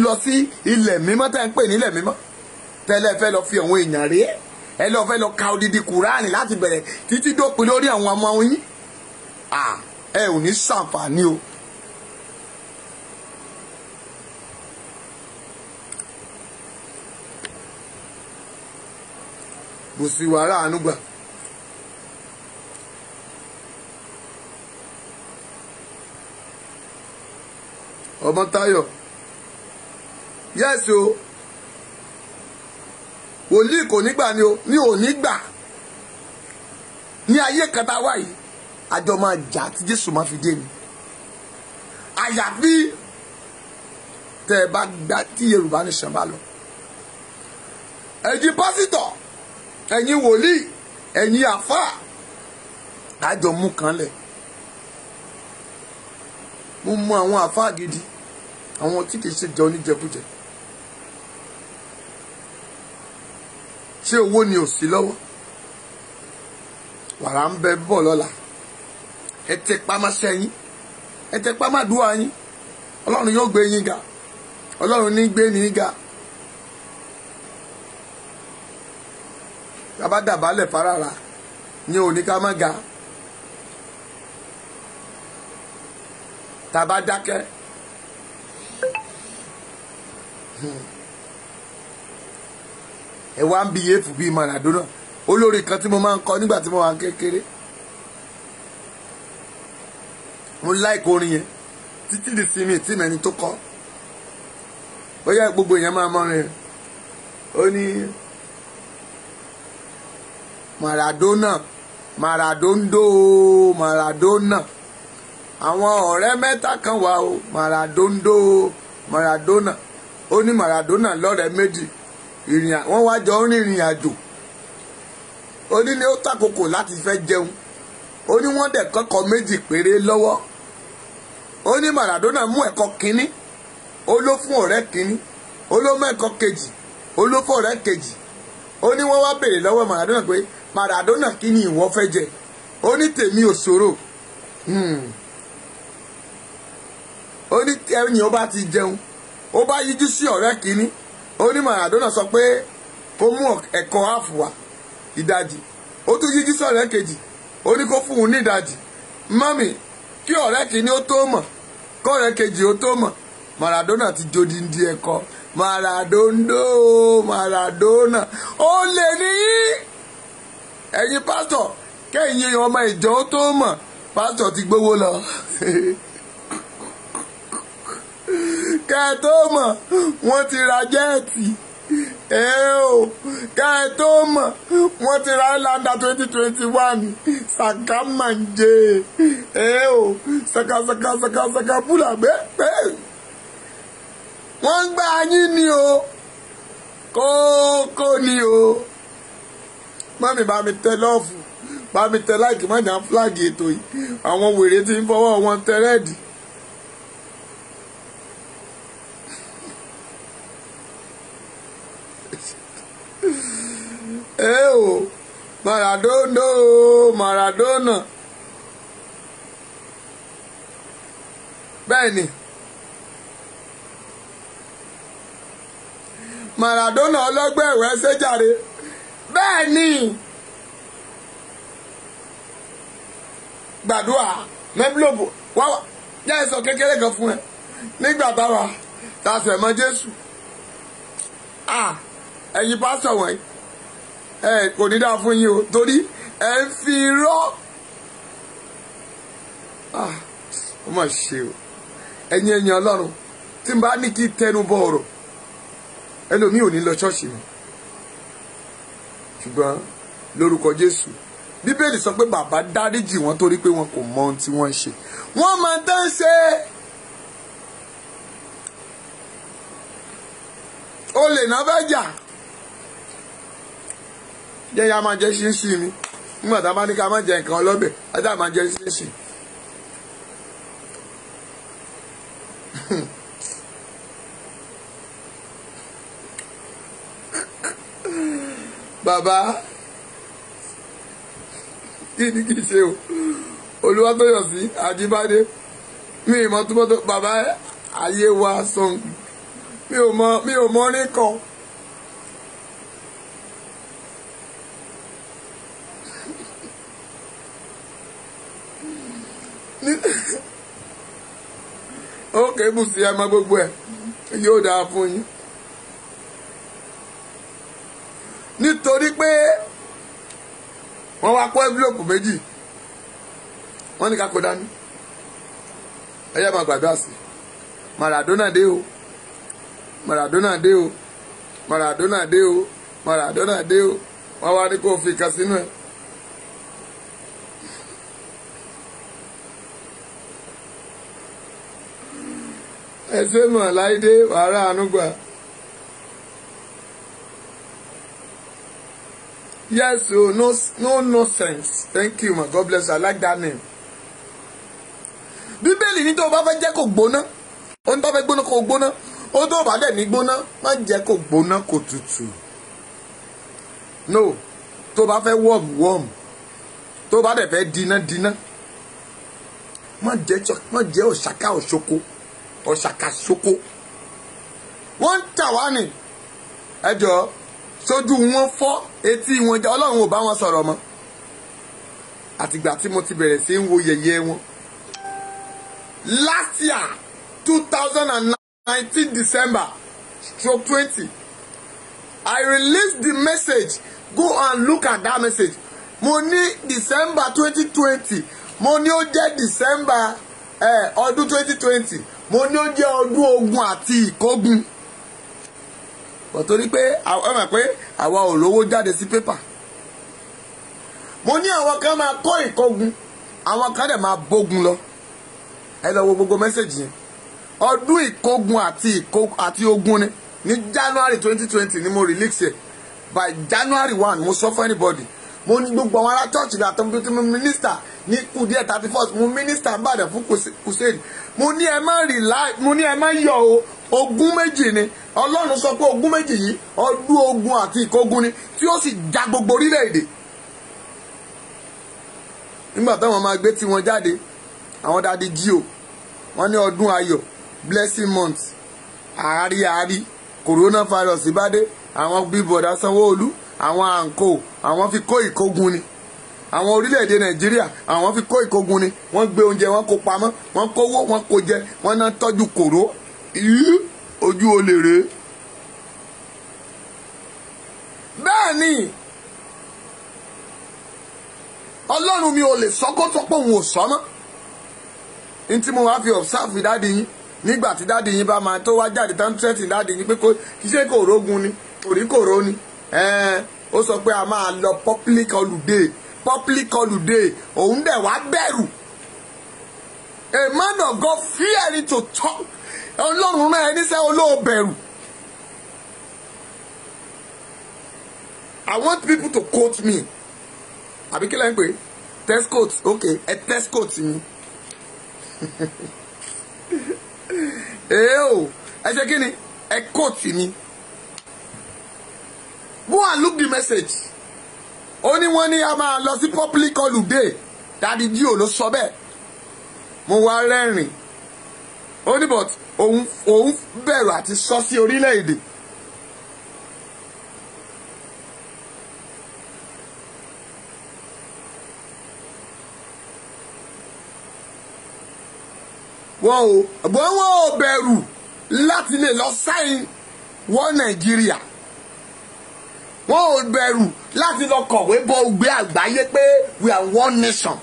lọ sí ilẹ̀ mímọ́ tẹ́ ń pè ní ilẹ̀ mímọ́ tẹ́lẹ̀ fẹ́ lọ fi àwọn èèyàn rí ẹ lọ fẹ́ lọ ka odidi kùránì láti bẹ̀rẹ̀ títí dópin lórí àwọn ọmọ yín ẹ ò ní ṣàǹfààní o. bó sì wàrà àánú gbà Ọmọ́táyọ̀ yẹ́sì o wòlíì kò ní gbà ni o ní ò ní gbà ní ayé kẹta wáyé àjọ máa jà tí Jésù máa fi dé ni àyàfi tẹ́ ẹ bá gbà tí Yorùbá nation bá lọ ẹ̀yin pásítọ̀ ẹ̀yin wòlíì ẹ̀yin àfáà àjọ mú kan lẹ̀ mo mọ àwọn àfáà gidi àwọn tí kìí ṣe jẹ oníjẹkújẹ ṣé owó ni ò sí lọ́wọ́ wàrà ń bẹ bọ̀ lọ́la ẹ tẹ pamọ́ṣẹ́ yín ẹ tẹ pamọ́dúwà yín Ọlọ́run yóò gbé yín ga Ọlọ́run ní gbé ní ga tàbá dàbálẹ̀ farara ní òní ká má ga tàbá dákẹ́ ẹ wá ń bi yéèfù bíi Maradona olórí kan tí mo máa ń kọ nígbà tí mo wà kékeré mo láìkó orin yẹn títí di sinmi tí mẹni tó kọ bóyá gbogbo èèyàn máa mọrin ó ní Maradona Maradondo Maradona àwọn ọ̀rẹ́ mẹ́ta kan wà o Maradondo Maradona ó ní Maradona lọ́rẹ̀ẹ́ méjì wọ́n wá jọ ń rìnrìn àjò ó ní ní ó tàkókò láti fẹ́ jẹun ó ní wọ́n dẹ̀ kọ́kọ́ méjì péré lọ́wọ́ ó ní Maradona mú ẹ̀kọ́ kínní ó ló fún ọ̀rẹ́ kínní ó ló mú ẹ̀kọ́ kejì ó ló fún ọ̀rẹ́ kejì ó ní wọ́n wá béèrè lọ́wọ́ Maradona pé Maradona kí ni ìwọ fẹ́ jẹ ó ní tèmi ò ṣòro ó ní ẹ̀yìn ó bá ti jẹun ó bá yíjú sí ọ̀rẹ́ kínní ó ní Maradona sọ pé kó mú ẹ̀kọ́ áàfù wá ìdajì ó tún yíjú sí ọ̀rẹ́ kejì ó ní kó fún un ní ìdajì mọ́mì kí ọ̀rẹ́ kìíní ó tó mọ̀ kọ́rẹ́ kejì ó tó mọ̀ Maradona ti jodindi ẹ̀kọ́ Maradona ó lè níyí ẹ̀yin pásítọ̀ kẹ́yìn ọmọ ìjọ ó tó mọ̀ pásítọ̀ ti gbówó lọ kẹ́ ẹ tó mọ̀ wọ́n ti ra jẹ́ẹ̀tì ká ẹ tó mọ̀ wọ́n ti ra Highlander 2021 sàkámàǹjẹ sàkàsàkàsàkàsàkà búlà bẹ́ẹ̀ wọ́n ń gbá yín ni o kókó ni o mọ́mí bá mi tẹ lọ́ọ̀fù bá mi tẹ láìkì má jà fúláàgì ètò yìí àwọn wèrè tí ń fọwọ́ wọn tẹ rẹ́ẹ̀dì. Maradona bẹ́ẹ̀ ni Maradona ọlọ́gbẹ́ ẹ̀wẹ́ ṣèjàre bẹ́ẹ̀ ni gbàdúrà mẹ́bílòbò wá jẹ́ ìsọ kékeré kan fún ẹ nígbà táwa tá a sẹ̀ mọ́ Jésù ẹ̀yin pásítọ̀ wọ̀nyí kò ní dáa fún yín o torí ẹ ń fi irọ́ ó mà ṣe o ẹ̀yin èèyàn Ọlọ́run tí n bá ní kí tẹnu bọ ọ̀rọ̀ ẹlòmíì ò ní lọ ṣọ́ọ̀ṣì mọ́ ṣùgbọ́n lórúkọ Jésù Bíbélì sọ pé bàbá dáríjì wọn torí pé wọn kò mọ ohun tí wọ́n ń ṣe wọ́n máa tán ṣe olè náà fẹ́ jà jẹ́ ya máa jẹ́ ṣínṣìn ni nígbà tá a bá ní ká má jẹ nǹkan ọlọ́bẹ̀ ajá máa jẹ́ ṣínṣìn. bàbá kí ni kì í ṣe o Olúwatóyọ̀sí Àjíbádé mi ì mọ túbọ̀tò bàbá ayé wa sọ̀n mi ò mọ orin kan. ókè bùsì ẹ mọ gbogbo ẹ yóò dáa fún yín nítorí pé wọ́n wá kó ẹ́fílòpù méjì wọ́n ní ká kó dání ẹyẹ máa gbàdúrà sí Maradona dé o Maradona dé o Maradona dé o Maradona dé o wọ́n wá ní kó fi kan sínú ẹ̀. ẹsẹ̀ mọ̀ láìdé wàrà ànúgbà. Yes, o no nonsense. Thank you, ma. God bless you. I like that name. Bíbélì ní tó o bá fẹ́ jẹ́ kó gbóná. Ó ní tó fẹ́ gbóná kó gbóná. Ó tó bá dẹ̀ ní gbóná. Má jẹ́ kó gbóná kó tutù. No. Tó o bá fẹ́ warm. Tó o bá dẹ̀ fẹ́ dínà. Má jẹ́ òṣàká òṣoko. Òṣàká ṣoko. Wọ́n ń tà wá ní. Ẹ jọ̀ọ́. Sójú wọn fọ́ etí wọn jẹ́ Ọlọ́run ò bá wọn sọ̀rọ̀ mọ́ àtìgbà tí mo ti bẹ̀rẹ̀ sí ń wo yẹ̀yẹ́ wọn. Last year 2019 December 20, I released the message. Go and look at that message. Mo ní December 2020 mo ní ó jẹ́ December ọdún 2020 mo ní ó jẹ́ ọdún ogun àti ìkógun. Torí pé àwọn mọ̀ pé àwa ò lówó jáde sí pépà. Mo ní àwọn kan máa kó ìkógun àwọn kan dẹ̀ máa bógun lọ. Ẹ lọ wo gbogbo mẹ́sẹ̀jì yẹn. Ọdún ìkógun àti ogun ni ní January 2020 ni mo release ẹ̀. By January 1 mo sọ fún anybody. Mo ní gbogbo àwọn ará church ní àtọ́jú tí mo minister ní kùdíẹ̀ 31st mo minister Ìbàdàn fún crusade. Mo ní ẹ má yọ̀ o. Ogun méjì ni Ọlọ́run sọ pé ogun méjì yìí ọdún ogun àti ìkógun ni tí ó sì já gbogbo orílẹ̀-èdè. Nígbà táwọn máa gbé tí wọn jáde àwọn dáadé jí o wọ́n ní ọdún ayọ̀ blessing month àárí coronavirus bá dé àwọn bíbọ̀dá Sanwó-Olú àwọn àǹkó àwọn fi kó ìkógun ni àwọn orílẹ̀-èdè Nàìjíríà àwọn fi kó ìkógun ni wọ́n gbé oúnjẹ wọn kó pamọ́ wọ́n kówó wọn kó jẹ wọ́n náà tọ́jú kòró ojú olè rèé. Bẹ́ẹ̀ ni Ọlọ́run mi ò lè sọ́kọ́ pé òun ò sọ mọ́. Ní tí mo wá fi observe dáàdi yín nígbà tí dáàdi yín bá máa tó wá jáde tán tẹ́tì dáàdi yín pé kì í ṣe kò rógun ni kòríkòró ni ó sọ pé a máa lọ public holiday òun dẹ̀ wá bẹ̀rù. A man of God fearing to talk. Ọlọ́run náà ẹni sẹ́ olóòbẹ̀rù. I want people to quote me. Àbí kí lẹ́yìn pé test quote okay ẹ test quote mi. Ẹ ṣe kí ni ẹ quote mi. Go and look the message. Ó ní wọ́n ní a máa lọ sí public holiday. Daddy Dio ló sọ bẹ́ẹ̀. Mo wá rẹ́rìn. Ó ní but òun bẹ̀rù àti sọ sí orílẹ̀-èdè. Wọ́n ò bẹ̀rù láti lè lọ sáyìn wọ Nàìjíríà. Wọ́n ò bẹ̀rù láti lọ kọ̀wé bọ ògbé àgbáyé pé we are one nation.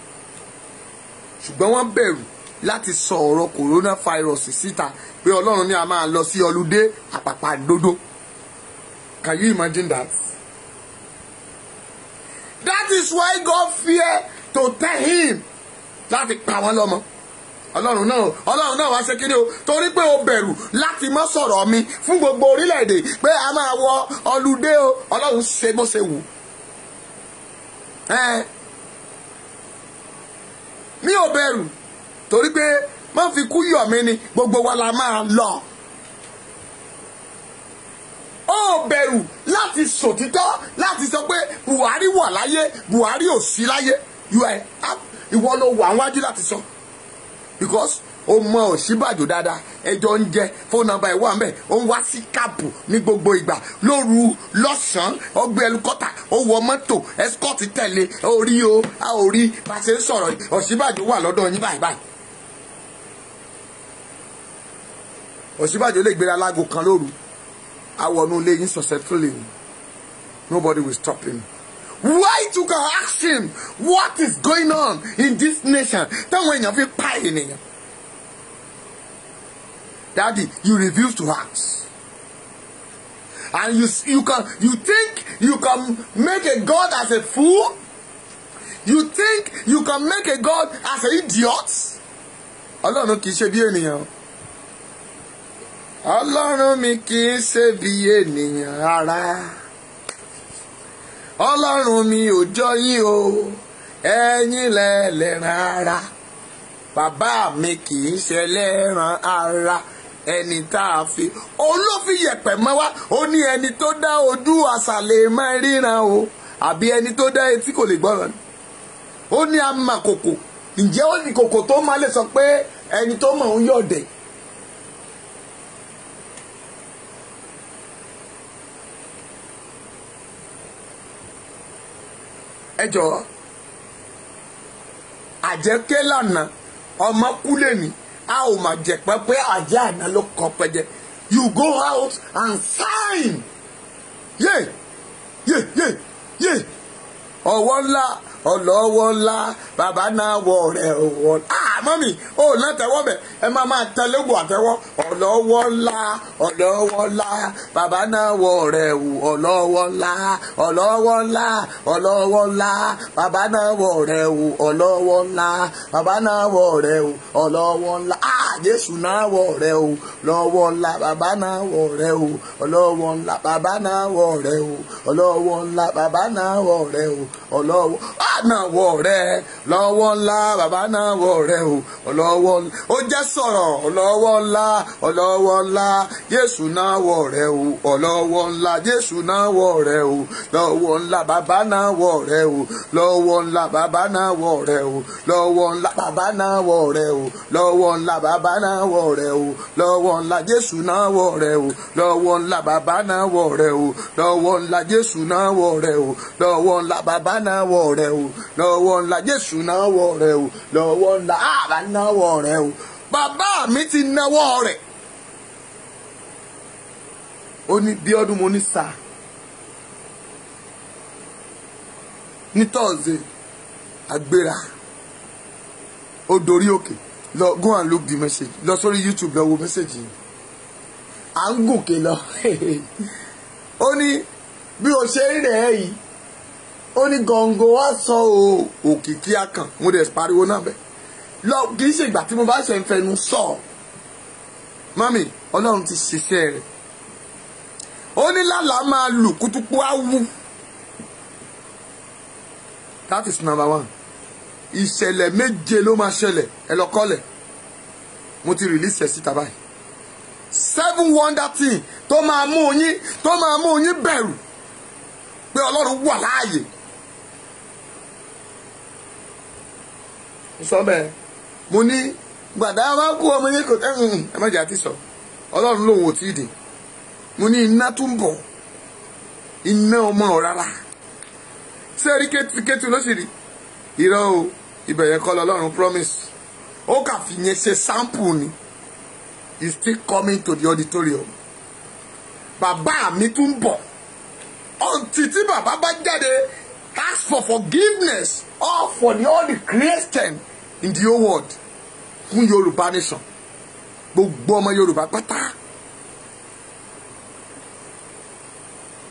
Ṣùgbọ́n wọ́n bẹ̀rù láti sọ ọ̀rọ̀ coronavirus síta pé Ọlọ́run ní a máa lọ sí ọlúdé àpàpàǹdodo. Can you imagine that? That is why God fear to tell him láti pa wọ́n lọ́mọ. Ọlọ́run náà wá ṣe kíni o torí pé o bẹ̀rù láti má sọ̀rọ̀ mi fún gbogbo orílẹ̀-èdè pé a máa wọ ọlúdé o. Ọlọ́run ṣe bó ṣe wù. Mi ò bẹ̀rù torí pé má fi kú yọ̀ mí ni gbogbo wa la máa lọ. Ó bẹ̀rù láti sòtítọ́ láti sọ pé Buhari wà láyé Buhari ò sí láyé ìwọ ló wà wájú láti sọ. Because ó mọ Ọ̀ṣínbàjò dáadáa ẹjọ́ ń jẹ fóònù nọ́mbà ẹ̀ wà ńbẹ̀ ó ń wá sí káàpù ní gbogbo ìgbà lóru lọ́sàn-án ọgbẹ́ ẹlukọ́tà ó wọ mọ́tò ẹ́síkọ́ọ̀tì tẹ̀lé orí o a ò rí bá a ṣe ń sọ̀rọ̀ Ọ̀ṣínbàjò wà lọ́dọ̀ yín báyìí. Ọ̀ṣínbàjò lè gbéra láago kan lóru àwọnú ilé yín successfully nobody will stop him. Why to go ask him what is going on in this nation? Táwọn èèyàn fi pa ènìyàn. Daddy, you refuse to ask. And you think you can make a God as a fool? You think you can make a God as an idiot? Ọlọ́run kì í ṣe bí ènìyàn. Ọlọ́run mi kì í ṣe bí ènìyàn rárá. Ọlọ́run mi ò jọ yín o, ẹ̀yin lẹ́lẹ́ran ara. Bàbá mi kì í ṣe lẹ́ran ara, ẹni tá a fi. Olófin yẹ̀pẹ̀ mọ́ wá, ó ní ẹni tó dá ojú àṣàlẹ̀ máa ríran o, àbí ẹni tó dá etí kò lè gbọ́ràn. Ó ní amakòkò, ǹjẹ́ ó ní kòkò tó máa lè sọ pé ẹni tó mọ̀ ń yọ̀dẹ̀. Ẹ jọ̀ọ́ àjẹké lànà ọmọ kúlẹ̀ ní a ò mà jẹ̀pẹ́ pé àjẹ́ àná ló kọ́ pẹ́jẹ́. You go out and sign. Ọwọ́ ńlá ọlọ́wọ́ ńlá bàbá náà wọ rẹ̀ wọ. Mọ́mì ó náà tẹ́wọ́ bẹ̀ ẹ máa tẹ́lẹ́gbò àtẹ́wọ́. Ọlọ́wọ́ ńlá bàbá náà wọ rẹ̀ wọ. Ọlọ́wọ́ ńlá bàbá náà wọ rẹ̀ wọ. Ọlọ́wọ́ ńlá bàbá náà wọ rẹ̀ wọ. Ọlọ́wọ́ ńlá Jésù náà wọ rẹ̀ wọ. Lọ́wọ́ ńlá bàbá náà wọ rẹ̀ wọ. Ọlọ́wọ́ ńlá bàbá náà wọ rẹ̀ wọ. Ọlọ́wọ́ ńlá bàbá náà wọ rẹ̀ wọ. Ọlọ́wọ́ náà wọ rẹ̀ lọ́wọ́ ńlá bàbá náà wọ rẹ̀ o. Ọlọ́wọ́ ńlá ó jẹ́ sọ̀rọ̀ ọlọ́wọ́ ńlá Jésù náà wọ rẹ̀ o. Ọlọ́wọ́ ńlá Jésù náà wọ rẹ̀ o. Lọ́wọ́ ńlá bàbá náà wọ rẹ̀ o. Lọ́wọ́ ńlá bàbá náà wọ rẹ̀ o. Lọ́wọ́ ńlá bàbá náà wọ rẹ̀ o. Lọ́wọ́ ńlá bàbá náà wọ rẹ̀ o. Lọ́wọ́ ńlá Jésù náà wọ rẹ̀ o. Lọ́wọ́ ńlá bàbá náà wọ rẹ̀ o. Lọ́wọ́ ńlá Jésù náà wọ rẹ̀ o. Lọ́wọ́ ńlá bàbá náà wọ rẹ̀ o. Lọ́wọ́ ńlá Jésù náà wọ rẹ̀ o. Lọ́wọ́ ńlá àbá náà wọ rẹ̀ o. Bàbá mi ti náwó rẹ̀. Ó ní bí ọdún mo ní sáà ní Thursday agbéra ó dorí òkè lọ go and look the message lọ sórí YouTube lọ wo message yìí à ń gòkè lọ ó ó ní bí o ṣe ń rẹ̀ ẹ́ yìí ó ní gọ̀ǹgọ̀ wá sọ òkìkí akàn mo dẹ̀ pariwo náà bẹ́ẹ̀ lọ kì í ṣe ìgbà tí mo bá ṣe ń fẹnu sọ mami ọlọ́run ti ṣiṣẹ́ rẹ̀ ó ní lálàá máa lù kútúkú á wú that is number one ìṣẹ̀lẹ̀ méje ló máa ṣẹlẹ̀ ẹ lọ kọ́lẹ̀ mo ti release ẹ̀ síta báyìí 7 wonder thing tó máa mú yín bẹ̀rù pé ọlọ́run wà láàyè sọ bẹ́ẹ̀ mo ní gbàdá máa kú ọmọ yẹn kò ẹ má jà ti sọ ọlọ́run lòun ò tí ì dé mo ní iná tún bọ̀ iná ọmọ rárá ṣé rí kétu ló sì rí irọ́ o ibẹ̀ yẹn kọ́ lọ́lọ́run promise ó kà fi yẹn ṣe sample ni is still coming to the auditorium bàbá mi tún bọ̀ until tí bàbá bá jáde ask for forgiveness all for all the Christians in the whole world fún Yorùbá nation gbogbo ọmọ Yorùbá pátá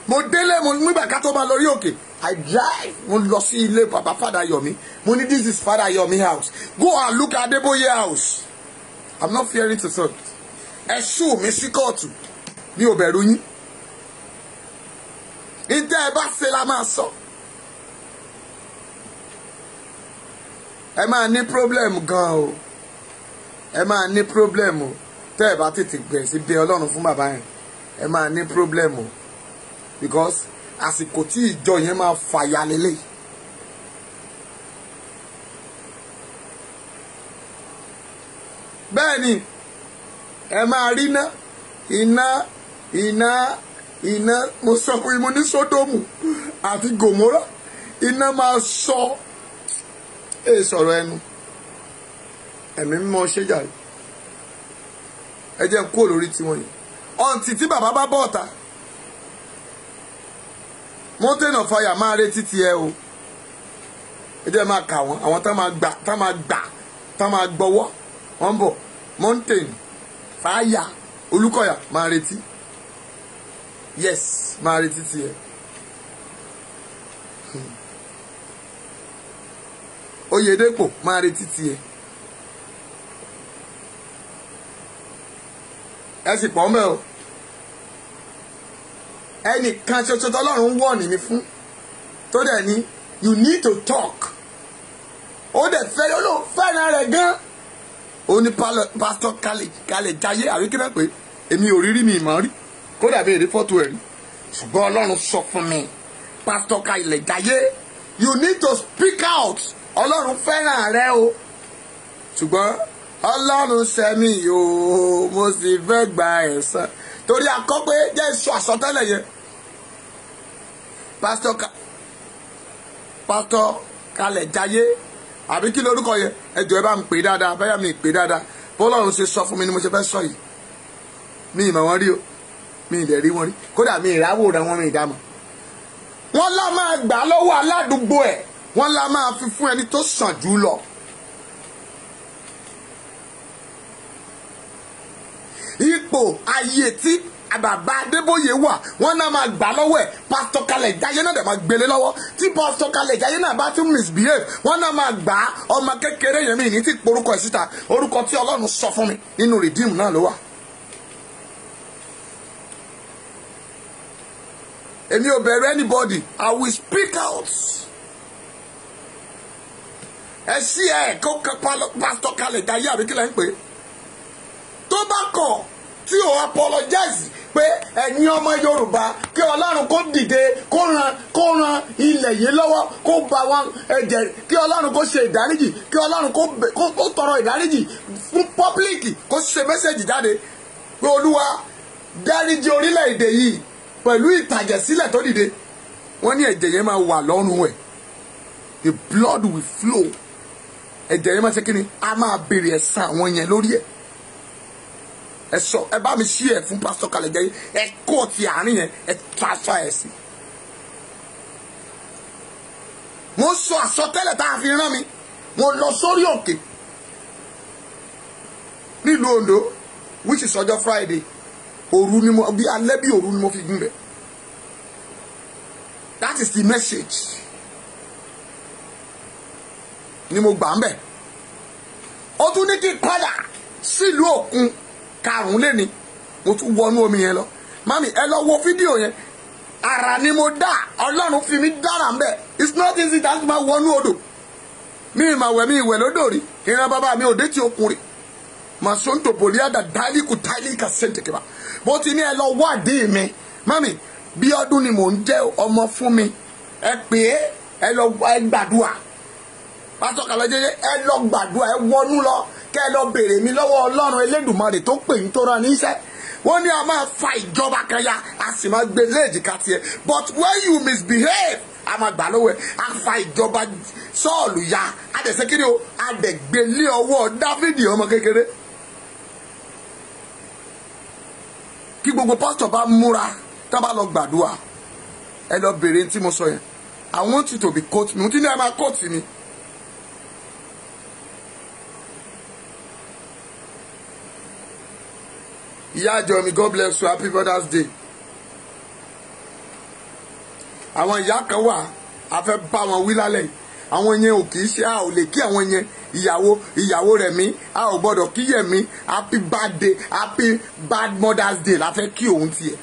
mo délé mo nígbà ká tó máa lọ rí òkè I drive mo lọ sí ilé bàbá Father Yomi mo ní this is Father Yomi house go and look at Adeboye house I'm not fearing to talk ẹ ṣú mi sí kóòtù mi ò bẹ̀rù yín ìtẹ́ ẹ bá ṣe la máa sọ ẹ máa ní problem gan o ẹ máa ní problem o tẹ́ ẹ bá tètè gbẹ̀ sí bẹ̀ Ọlọ́run fún bàbá yẹn ẹ máa ní problem o because àsìkò tí ìjọ yẹn máa fàyà lélẹ̀ bẹ́ẹ̀ ni ẹ máa rí iná mo sọ fún yín mo ní Sódómù àti Gòmórà iná máa sọ sọ̀rọ̀ ẹnu ẹ̀mí mímọ́ ṣe jàre ẹ jẹ́ kó lórí tiwọn yìí ọ̀ǹtì tí bàbá bá bọ̀ ọ̀tá mountain of fire máa retí tiẹ̀ o ẹ jẹ́ máa kà wọ́n àwọn tá máa gbọ́wọ́ wọ́n bọ̀ mountain fire Olúkọ̀yà máa retí yes máa retí tiẹ̀ Oyèdèpọ̀ máa retí tiẹ̀ ẹ sì pọ̀ mẹ́ o ẹnìkan ṣoṣo tọ́lọ́run wọ̀ ní mi fún tó dẹ̀ ní you need to talk ó dẹ̀ fẹ́ràn rẹ̀ gan ó ní pásítọ̀ Kalẹ̀ Jayé àríkínà pé èmi ò rí mi ìmọ̀ rí kódà bí èrè fọ́tò ẹ̀ rí ṣùgbọ́n Ọlọ́run sọ fún mi pásítọ̀ Kalẹ̀ Jayé you need to speak out Ọlọ́run fẹ́ràn rẹ o ṣùgbọ́n Ọlọ́run sẹ́mi o mo sì fẹ́ gba ẹ̀san torí akọ́ pé jẹ́ sọ àsọtẹ́lẹ̀ yẹn pásítọ̀ Kalẹ̀ Jayé àbí kí lórúkọ yẹn ẹjọ́ ẹ bá ń pè dáadáa bẹ́ẹ̀ mi pè dáadáa bọ́lọ́run ṣe sọ fún mi ni mo ṣe fẹ́ sọ yìí mi ìmọ̀ wọn rí o mi ìdẹ̀ rí wọn rí kódà mi ìráwòrán wọn mi ìdámọ̀ wọ́n lá máa gbà lọ́wọ́ aládùúgbò ẹ̀ wọ́n lá máa fi fún ẹni tó sàn jù lọ. ipò ayé tí bàbá Adébóyè wà wọ́n náà máa gbà lọ́wọ́ ẹ̀ pásítọ̀ Kalẹ̀ Jayé náà dẹ̀ máa gbélé lọ́wọ́ tí pásítọ̀ Kalẹ̀ Jayé náà bá tún misbehave wọ́n náà máa gbà ọmọ kékeré yẹn mi ní tí porúkọ ẹ̀ síta orúkọ tí Ọlọ́run sọ fún mi nínú Redeem náà ló wà. èmi ò bẹ̀rù anybody I will speak out. ẹ sí ẹ kó pásítọ̀ Kalẹ̀ Jayé àbí kí lẹ́ ń pè é tó bá kọ̀ tí o apologize pé ẹ̀yin ọmọ Yorùbá kí Ọlọ́run kó dìde kó ran ilẹ̀ yìí lọ́wọ́ kó bá wọn ẹ̀jẹ̀ kí Ọlọ́run kó ṣe ìdáríjì kí Ọlọ́run kó tọrọ ìdáríjì fún public kó ṣe mẹ́sẹ̀jì jáde pé Olúwa dáríjì orílẹ̀-èdè yìí pẹ̀lú ìtàjẹ̀sílẹ̀ tó dìde wọ́n ní ẹ̀jẹ̀ yẹn máa wà lọ́rùn ẹ̀ the blood will flow ẹ̀jẹ̀ yẹn máa ṣe kí ni a máa béèrè ẹ̀san àwọn yẹn lórí ẹ̀ ẹ sọ ẹ bá mi ṣí ẹ fún pásítọ̀ Kalẹ̀ Jayé ẹ kó ti àárín yẹn ẹ transfer ẹ sí. mo sọ àsọtẹ́lẹ̀ tá a fi rán mi mo lọ sórí òkè nílùú Ondo which is ọjọ́ Friday òru ni mo bí alẹ́ bí òru ni mo fi gún bẹ̀ That is the message. Ni mo gbà ń bẹ̀. Ó tún ní kí n padà sílùú òkun karùn-ún lé ní. Mo tún wọnú omi yẹn lọ. Mami, ẹ lọ wo fídíò yẹn. Ara ni mo dá. Ọlọ́run fi mi dára ń bẹ̀. It's not easy láti máa wọnú odò. Mi ìwẹ̀ lódò rí. Ìran bàbá mi ò dé tí okun rí. Masonto Boliada Dali Kutali Kasentekeba. Bó ti ní ẹ lọ wádìí mi. Mami, bí ọdún ni mò ń jẹ́ ọmọ fún mi. Ẹ pè é, ẹ lọ gbàdúrà. Pásítọ̀ Kàlọ́jẹ́ ẹ lọ gbàdúrà, ẹ wọnú lọ. Kẹ́ ẹ lọ béèrè mi lọ́wọ́ Ọlọ́run Elédùmarè tó pè yín tó rán ní iṣẹ́. Wọ́n ní a máa fa ìjọba kan ya, a sì máa gbé léèjìká tiẹ̀. But when you misbehave, a máa gbà lọ́wọ́ ẹ̀. A fa ìjọba Sọ́ọ̀lù ya. A dẹ̀ ṣe kí ni o? A dẹ̀ gbé lé ọwọ́ Dáfídì ọmọ kékeré. Kí gbogbo pásítọ̀ bá múra, tá bá lọ gbàdúrà, ẹ lọ béèrè tí mo sọ yẹn. I want you to be coach me. Mo ti ní ẹ máa coach mi. Ìyá àjọ mi, God bless you, happy Father's Day. Àwọn ìyá kan wà, a fẹ́ bá wọn wí lálẹ́ yìí. Àwọn yẹn ò kì í ṣe, a ò lè kí àwọn yẹn ìyàwó rẹ̀ mí, a ò gbọ́dọ̀ kí yẹ̀ mí, happy birthday, happy bad Mother's Day la fẹ́ kí òun tiẹ̀.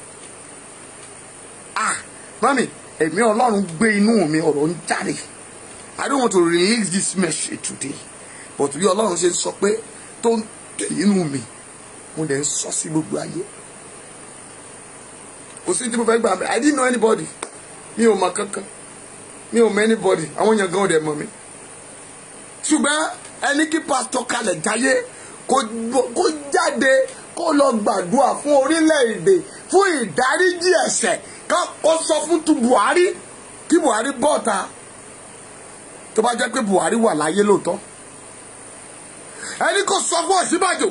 Mami, ẹ̀mí Ọlọ́run gbé inú mi, ọ̀rọ̀ ń jáde. I don't want to release this message today, but bí Ọlọ́run ṣe sọ pé tó ń tẹ̀ inú mi, mo dẹ̀ ń sọ sí gbogbo ayé. Kò sí tí mo fẹ́ gbà mí, I didn't know anybody. Mi ò mọ̀ kankan. Mi ò mọ̀ anybody. Àwọn èèyàn gan ò dẹ̀ mọ̀ mi. Ṣùgbọ́n ẹni kí pásítọ̀ Kalẹ̀ Jayé kó jáde kó lọ gbàdúrà fún orílẹ̀-èdè fún ìdáríjì ẹ̀ṣẹ̀ kó sọ fún tu Buhari kí Buhari bọ́ta tó bá jẹ́ pé Buhari wà láyé lóòótọ́. Ẹni kó sọ fún Ọ̀ṣínbàjò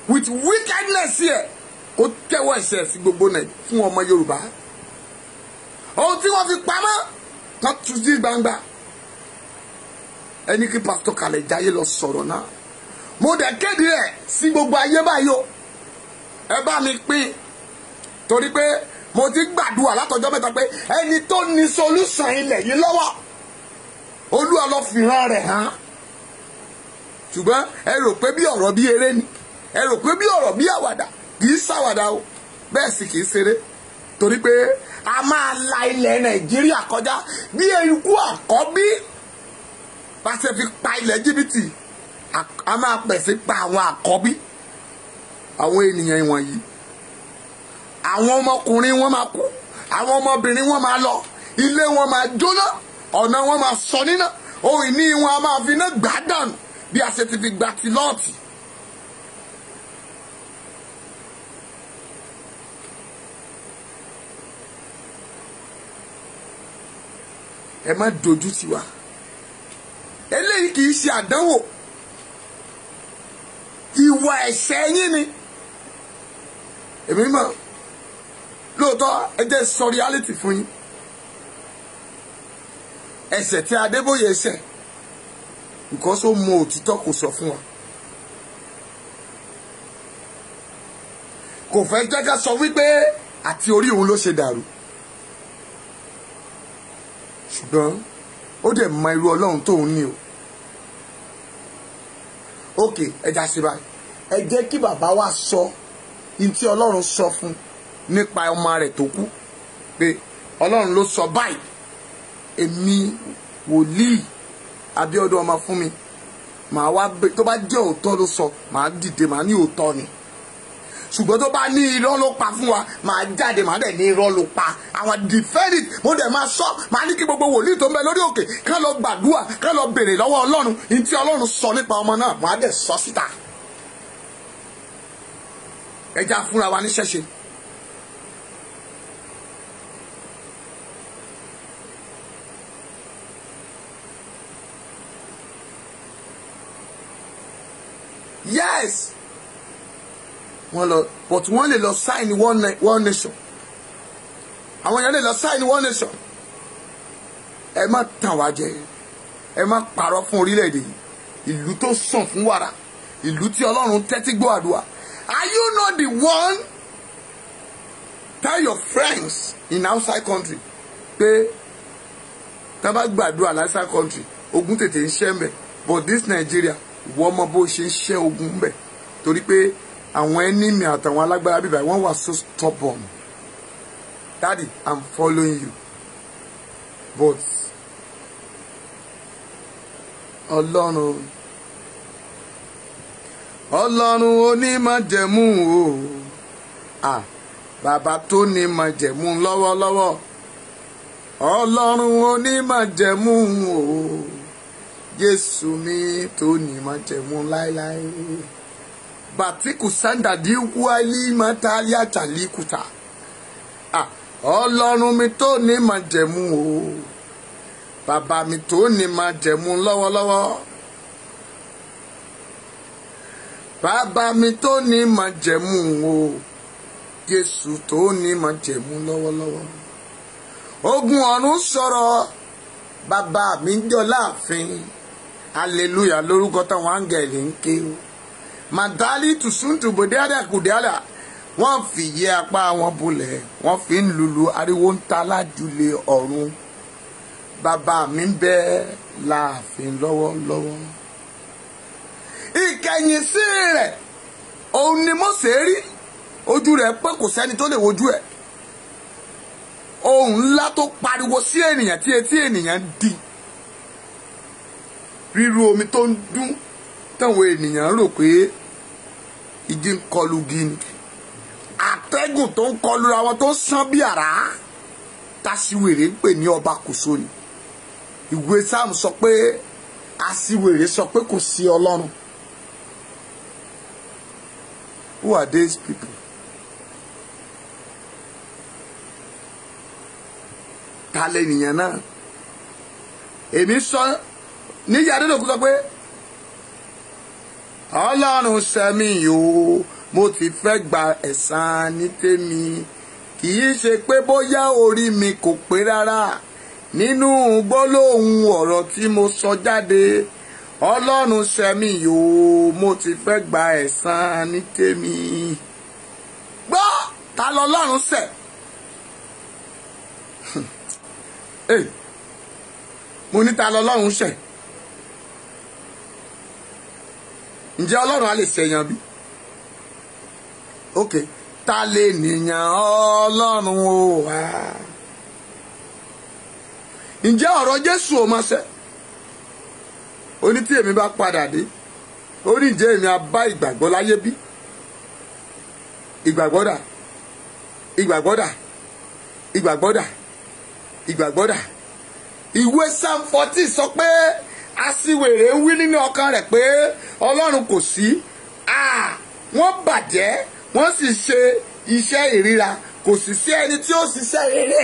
with wickedness here kó tẹ́wọ́ ẹ̀ṣẹ̀ sí gbogbo náà fún ọmọ Yorùbá. Ohun tí wọ́n fi pamọ́ wọ́n tú sí gbangba. Ẹni kí pásítọ̀ Kalẹ̀ Jayé lọ sọ̀rọ̀ náà. Mo dẹ̀ kéde ẹ̀ sí gbogbo ayé báyìí o. Ẹ bá mi pín. Torí pé mo ti gbàdúrà látọjọ́ mẹ́ta pé ẹni tó ní solution ilẹ̀ yìí lọ́wọ́. Olúwa lọ fi hàn rẹ̀ hàn. Ṣùgbọ́n ẹ rò pé bí ọ̀rọ̀ bí eré ni. Ẹ rò pé bí ọ̀rọ̀ bí àwàdà. Kì í ṣàwàdà o. Bẹ́ẹ̀ sì kì í ṣeré. Torí pé a máa la ilẹ̀ Nàìjíríà kọjá bí eruku àkọ́bí. Pàṣẹ fi pa ilẹ̀ Íjíbítì. A máa pèsè pa àwọn àkọ́bí. Àwọn ènìyàn ìwọ̀nyí. Àwọn ọmọkùnrin wọn máa kú. Àwọn ọmọbìnrin wọn máa lọ. Ilé wọn máa jóná. Ọ̀nà wọn máa sọ níná. Ohun ìní wọn a máa fi iná gbà dànù bí a ṣe ti fi gbà ti Lọ́ọ̀tì. Ẹ má dojú tì wá. Eléyìí kì í ṣe àdánwò. Ìwà ẹ̀ṣẹ̀ yín ni. Èmi mọ̀ lóòótọ́ ẹ jẹ́ sọ reality fún yín. Ẹ̀ṣẹ̀ tí Adébóyè ṣẹ̀ because ó mọ òtítọ́ kò sọ fún wa. Kò fẹ́ jẹ́ ká sọ wípé àti orí òun ló ṣe dàrú. Ṣùgbọ́n ó dẹ̀ mọ irú Ọlọ́run tóun ní o. Ok, ẹja ṣe báyìí. Ẹ jẹ́ kí bàbá wa sọ ní tí Ọlọ́run sọ fún nípa ọmọ rẹ̀ tó kú. Pé Ọlọ́run ló sọ báyìí. Èmi wòlíì Abíọ́dún ọmọ fún mi. Màá wá tó bá jẹ́ òótọ́ ló sọ, màá dìde, màá ní òótọ́ ni. Ṣùgbọ́n tó bá ní irọ́ ló pa fún wa, màá jáde, màá dẹ̀ ní irọ́ ló pa. Àwọn defend it, mo dẹ̀ máa sọ, màá ní kí gbogbo wòlíì tó ń bẹ lórí òkè ká lọ gbàdúrà, ká lọ béèrè lọ́wọ́ Ọlọ́run ní tí Ọlọ́run sọ nípa ọmọ náà, màá dẹ̀ sọ síta. Ẹ já fúnra wa ní ṣẹ́ṣe. Yes. But wọ́n lè lọ sign one nation. Àwọn èèyàn lè lọ sign one nation. Ẹ má tàn wá jẹ. Ẹ má parọ́ fún orílẹ̀-èdè yìí. Ìlú tó sàn fún wàrà. Ìlú tí Ọlọ́run tẹ́tí gbọ́ àdúrà. Are you not the one Tell your friends in outside country pé tá bá gbàdúrà outside country ogun tètè ń ṣẹ́ mbẹ̀, but this Nigeria wọ́n mọ bó ṣe ń ṣẹ́ ogun mbẹ̀ torí pé àwọn enemy àtàwọn alágbára bíbá wọ́n wà so stubborn. Daddy, I'm following you, but Ọlọ́run onímájẹ̀mú o, bàbá tó ní májẹ̀mú lọ́wọ́lọ́wọ́, Ọlọ́run onímájẹ̀mú o, Jésù mi tó ní májẹ̀mú láéláé. Bàtíkù sándà dí wáyé mátálíà tàlíkùtà. Ọlọ́run mi tó ní májẹ̀mú o, bàbá mi tó ní májẹ̀mú lọ́wọ́lọ́wọ́, bàbá mi tó ní májẹ̀mú o, Jésù tó ní májẹ̀mú lọ́wọ́lọ́wọ́. Ogun ọ̀run sọ̀rọ̀, bàbá mi ń jọ láàfin, hallelujah lórúkọ táwọn áńgẹ̀lì ń ké o. Màdálí tùsùntù bòdíàdà kùdíàdà, wọ́n fi yẹ apá wọn bolẹ̀, wọ́n fi ń lulu ariwo ń ta lájúlé ọ̀run. Bàbá mi ń bẹ láàfin lọ́wọ́lọ́wọ́. Ìkẹyìn sí rẹ̀ òun ni Mósè rí, ojú rẹ̀ pé kò sẹ́ni tó lè wojú ẹ̀. Ohùn ńlá tó pariwo sí ènìyàn tí etí ènìyàn di, ríru omi tó ń dún táwọn ènìyàn rò pé igi ń kọlu igi ni, àtẹ́gùn tó ń kọlu ra wọn tó sán bí àrá, táṣíwèrè ń pè ní ọba kòso ni. Ìwé Sáàmù sọ pé aṣíwèrè sọ pé kò sí Ọlọ́run. Who are these people? Ta lènìyàn náà? Èmi sọ ní Adélòkú sọ pé Ọlọ́run sẹ́mi o, mo ti fẹ́ gba ẹ̀san ní tèmi, kì í ṣe pé bóyá orí mi kò pé rárá nínú gbólóhùn ọ̀rọ̀ tí mo sọ jáde. Ọlọ́run sẹ́mi o, mo ti fẹ́ gba ẹ̀san ní tèmi. Gbọ́, ta lọ́lọ́run ṣẹ̀? Mo ní ta lọ́lọ́run ṣẹ̀? Ǹjẹ́ Ọlọ́run á lè ṣẹ̀yàn bí? Ok, ta lè nìyàn Ọlọ́run o wá? Ǹjẹ́ ọ̀rọ̀ Jésù ò máa ṣẹ? Ó ní tí èmi bá padà dé, ó ní ǹjẹ́ èmi á bá ìgbàgbọ́ láyé bí? Ìgbàgbọ́ dà, ìgbàgbọ́ dà, ìgbàgbọ́ dà, ìgbàgbọ́ dà. Ìwé Psalm 40 sọ pé aṣiwèrè ń wí nínú ọkàn rẹ̀ pé Ọlọ́run kò sí. Wọ́n bàjẹ́, wọ́n sì ṣe iṣẹ́ ìríra, kò sì sí ẹni tí ó ṣiṣẹ́ rere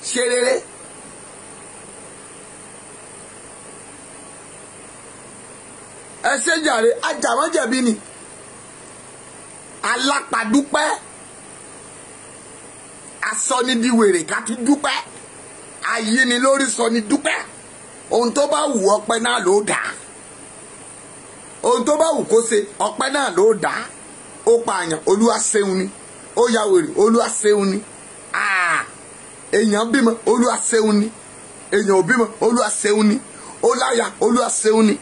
ṣe rere. Ẹ ṣe jàre, ajàmọ́jẹ̀bi ni, alápàdúpẹ́, asọ́nidíwèrè ká tún dúpẹ́, ayéni lórí sọ ni dúpẹ́. Ohun tó bá wù ọpẹ́ náà ló dá, ohun tó bá wù kó ṣe ọpẹ́ náà ló dá. Ó pààyàn, Olúwa ṣeun ni. Ó ya wèrè, Olúwa ṣeun ni. Èèyàn bímọ, Olúwa ṣeun ni. Èèyàn ò bímọ, Olúwa ṣeun ni. Ó láya, Olúwa ṣeun ni.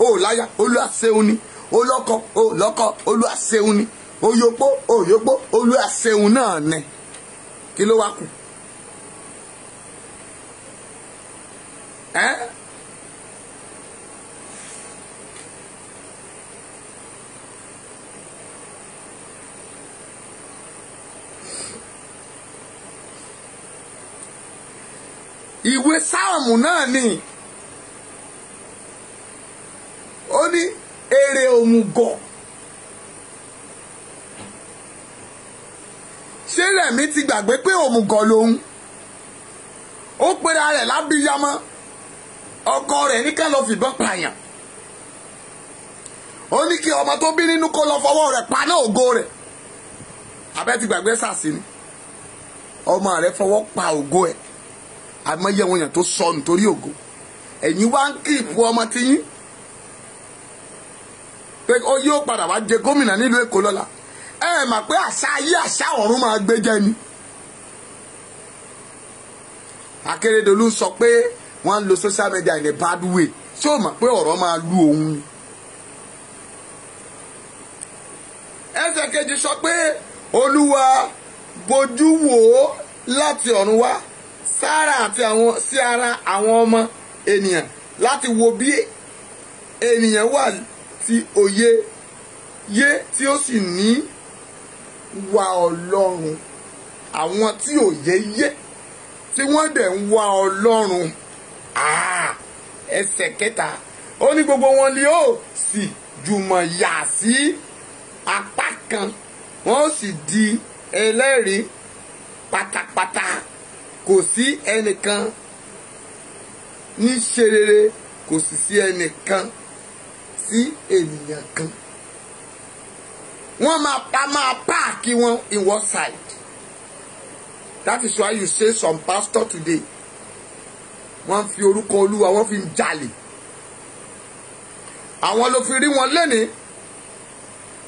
Ó láya, Olúwa ṣeun ni. Ó lọ́kọ, ó lọ́kọ, Olúwa ṣeun ni. Ó yopó, ó yopó, Olúwa ṣeun náà ni. Kí ló wá kù? Ìwé Sáàmù náà ni ó ní èrè òmùgọ̀. Ṣé Rẹ̀mí ti gbàgbé pé òmùgọ̀ lòun? Ó pera rẹ̀ lábíyamọ, ọkọ rẹ̀ ní ká lọ fìbọn pààyàn. Ó ní kí ọmọ tó bí nínú kó lọ fọwọ́ rẹ̀ paná ògo rẹ̀. Abẹ́ ti gbàgbé sàsí ni ọmọ rẹ̀ fọwọ́ pa ògo ẹ̀. Àmọ́yẹ wọn yàn tó sọ nítorí ògo. Ẹ̀yin wá ń kíìpù ọmọ tí yín pé ó yóò padà wá jẹ gómìnà nílùú Èkó lọ́la. Ẹ mà pé àṣà ayé àṣà ọ̀run máa gbé jẹ ni. Akérédolú sọ pé wọ́n ń lo social media in a bad way ṣé o mọ̀ pé ọ̀rọ̀ máa lu òun ni. ẹsẹ̀ kejì sọ pé Olúwa bójú wò ó láti ọ̀run wá sára àti sí ara àwọn ọmọ ènìyàn láti wo bí ènìyàn wà tí òye yé tí ó sì ní wà Ọlọ́run. Àwọn tí òye yé tí wọ́n dẹ̀ ń wá Ọlọ́run. Ẹsẹ̀ kẹta ó ní gbogbo wọn ni ó sì jùmọ̀ yà sí apá kan wọ́n ó sì di ẹlẹ́rìí pátápátá kò sí ẹnìkan ní ṣe rere kò sì sí ẹnìkan sí ènìyàn kan. Wọ́n máa páàkì wọn in one side. That is why you say some pastor today wọ́n fi orúkọ Olúwa wọ́n fi ń jalè. Àwọn ló fi rí wọn lẹ́ni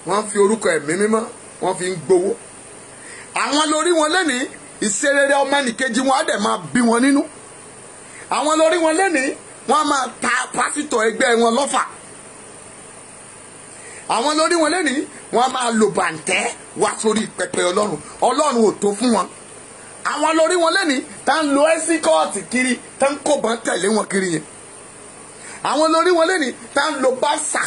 wọ́n fi orúkọ ẹ̀mí mímọ́ wọ́n fi ń gbowó. Àwọn ló rí wọn lẹ́ni ìṣerere ọmọ ẹnìkejì wọn á dẹ̀ máa bí wọn nínú. Àwọn ló rí wọn lẹ́ni wọ́n á máa ta pásítọ̀ ẹgbẹ́ wọn lọ́fà. Àwọn ló rí wọn lẹ́ni wọ́n á máa lò bàǹtẹ́ wá sórí pẹpẹ Ọlọ́run. Ọlọ́run ò tó fún wọn. Àwọn lórí wọn lẹ́ni tá ń lo ẹ́síkọ́ọ̀tì kiri tá ń kó bọ́n tẹ̀lé wọn kiri yẹn. Àwọn lórí wọn lẹ́ni tá ń lo báṣà.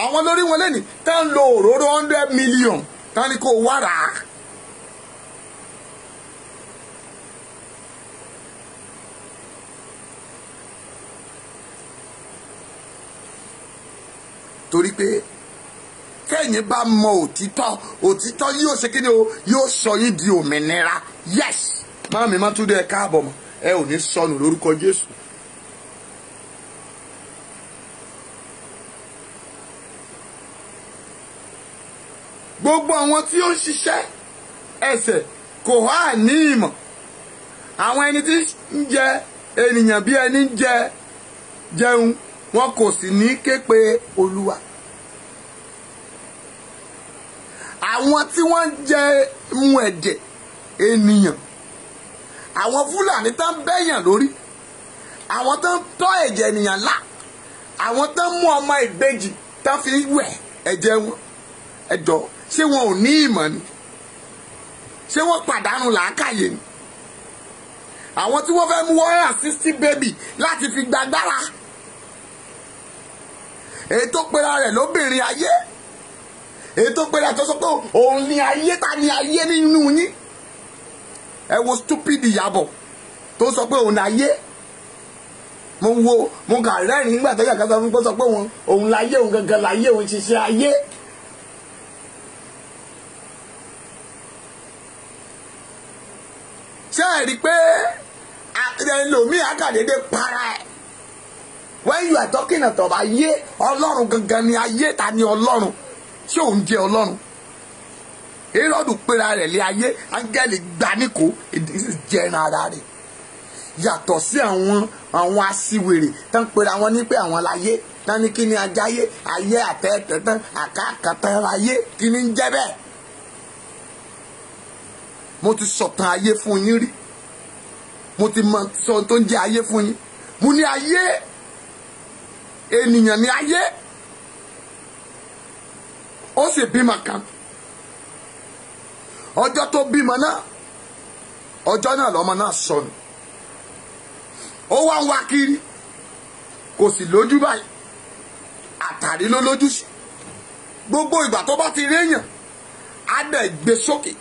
Àwọn lórí wọn lẹ́ni tá ń lo òróró 100 million tá ní kó wá rà á. Torí pé kẹ́yìn bá mọ òtítọ́ òtítọ́ yóò ṣe kí ni o yóò sọ yín di òmìnira. Yes. Máàmí Mátúndé ẹ káàbọ̀ mọ́ ẹ ò ní sọnù lórúkọ Jésù. Gbogbo àwọn tí ó ń ṣiṣẹ́ ẹsẹ̀ kò wá ní ìmọ̀. Àwọn ẹni tí ń jẹ ènìyàn bí ẹni ń jẹun wọn kò sì ní ké pe Olúwa. Àwọn tí wọ́n ń jẹ mu ẹ̀jẹ̀ ènìyàn, àwọn Fúlàní tán bẹ́yàn lórí, àwọn tán tọ́ ẹ̀jẹ̀ ènìyàn lá, àwọn tán mú ọmọ ìbejì tán fi wẹ̀ ẹ̀jẹ̀ wọn. Ẹjọ́ ṣé wọn ò ní ìmọ̀ ni? Ṣé wọ́n pàdánù làákàyè ni? Àwọn tí wọ́n fẹ́ mú 160 baby láti fi gbàgbára. Èyí tó pera rẹ̀ lóbìnrin ayé. Èyí tó pera tó sọ pé òun ni ayé, ta ni ayé nínú yín? Ẹ wo stupid Ìyábọ̀ tó sọ pé òun láyé. Mo kà rẹ́rìn nígbà tó yàgá sọ pé òun láyé, òun gangan láyé, òun ṣiṣẹ́ ayé. Ṣé ẹ rí pé ẹlòmíì àkàdédé para ẹ̀? When you are talking about ayé, Ọlọ́run gangan ni ayé, ta ni Ọlọ́run? Ṣé òun jẹ́ Ọlọ́run? Hérọ́dù pera rẹ̀ lé ayé, áńgẹ́lì gbaníkò jẹran ara rẹ̀. Yàtọ̀ sí àwọn aṣiwèrè tán pera wọn ní pé àwọn láyé, tán ní kí ni ajáyé, ayé àtẹ̀tẹ̀ tán àkàkàtàn ayé, kí ni ń jẹ́ bẹ́ẹ̀? Mo ti sọ̀tàn ayé fún yín rí. Mo ti mọ sọ tó ń jẹ́ ayé fún yín. Mo ní ayé, ènìyàn ní ayé. Ó sì bímọ kan. Ọjọ́ tó bímọ náà, ọjọ́ náà lọ́mọ náà sọnù. Ó wá ń wá kiri, kò sì lójú báyìí. Àtàrí ló lójú sí. Gbogbo ìgbà tó bá ti réyàn, á dẹ̀ gbé sókè.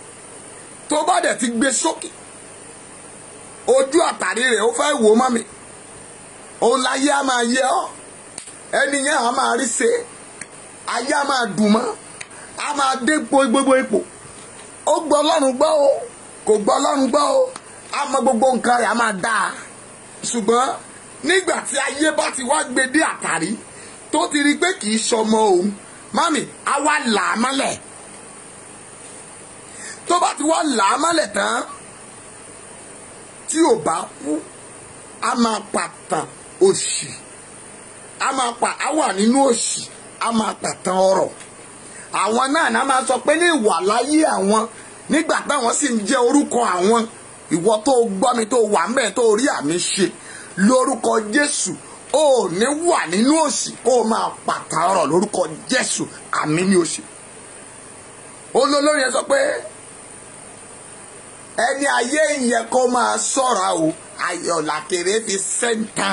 Tó bá dẹ̀ ti gbé sókè, ojú àtàrí rẹ̀ ó fẹ́ wò mọ́ mi. Òun láyé á máa yẹ ọ́. Ẹni yẹn á máa rí ṣe. Ayé á máa dùn mọ́. Á máa dé gbogbo ipò. Ó gbọ́ Ọlọ́run gbọ́ o, kò gbọ́ Ọlọ́run gbọ́ o. Á mọ gbogbo nǹkan rẹ̀ á máa dáa. Ṣùgbọ́n nígbà tí ayé bá ti wá gbé dé àtàrí tó ti rí pé kì í ṣọmọ òun, mami á wá là á mọ́lẹ̀. Tó bá ti wá là á mọ́lẹ̀ tán, tí ò bá kú, á máa pàtàn òṣì. Á wà nínú òṣì, á máa pàtàn ọrọ̀. Àwọn náà máa sọ pé ní ìwà láyé àwọn nígbà táwọn sì ń jẹ́ orúkọ àwọn ìwọ tó gbọ́ mi tó wà ń bẹ̀ tó rí àmì ṣe lórúkọ Jésù ó ní wà nínú òṣì kó máa pàtà ọ̀rọ̀ lórúkọ Jésù àmì ní òṣì. olólórí yẹn sọ pé ẹni ayé yẹ kó máa ṣọ́ra o ayọ̀ làkèrè fi sẹ́ńtà.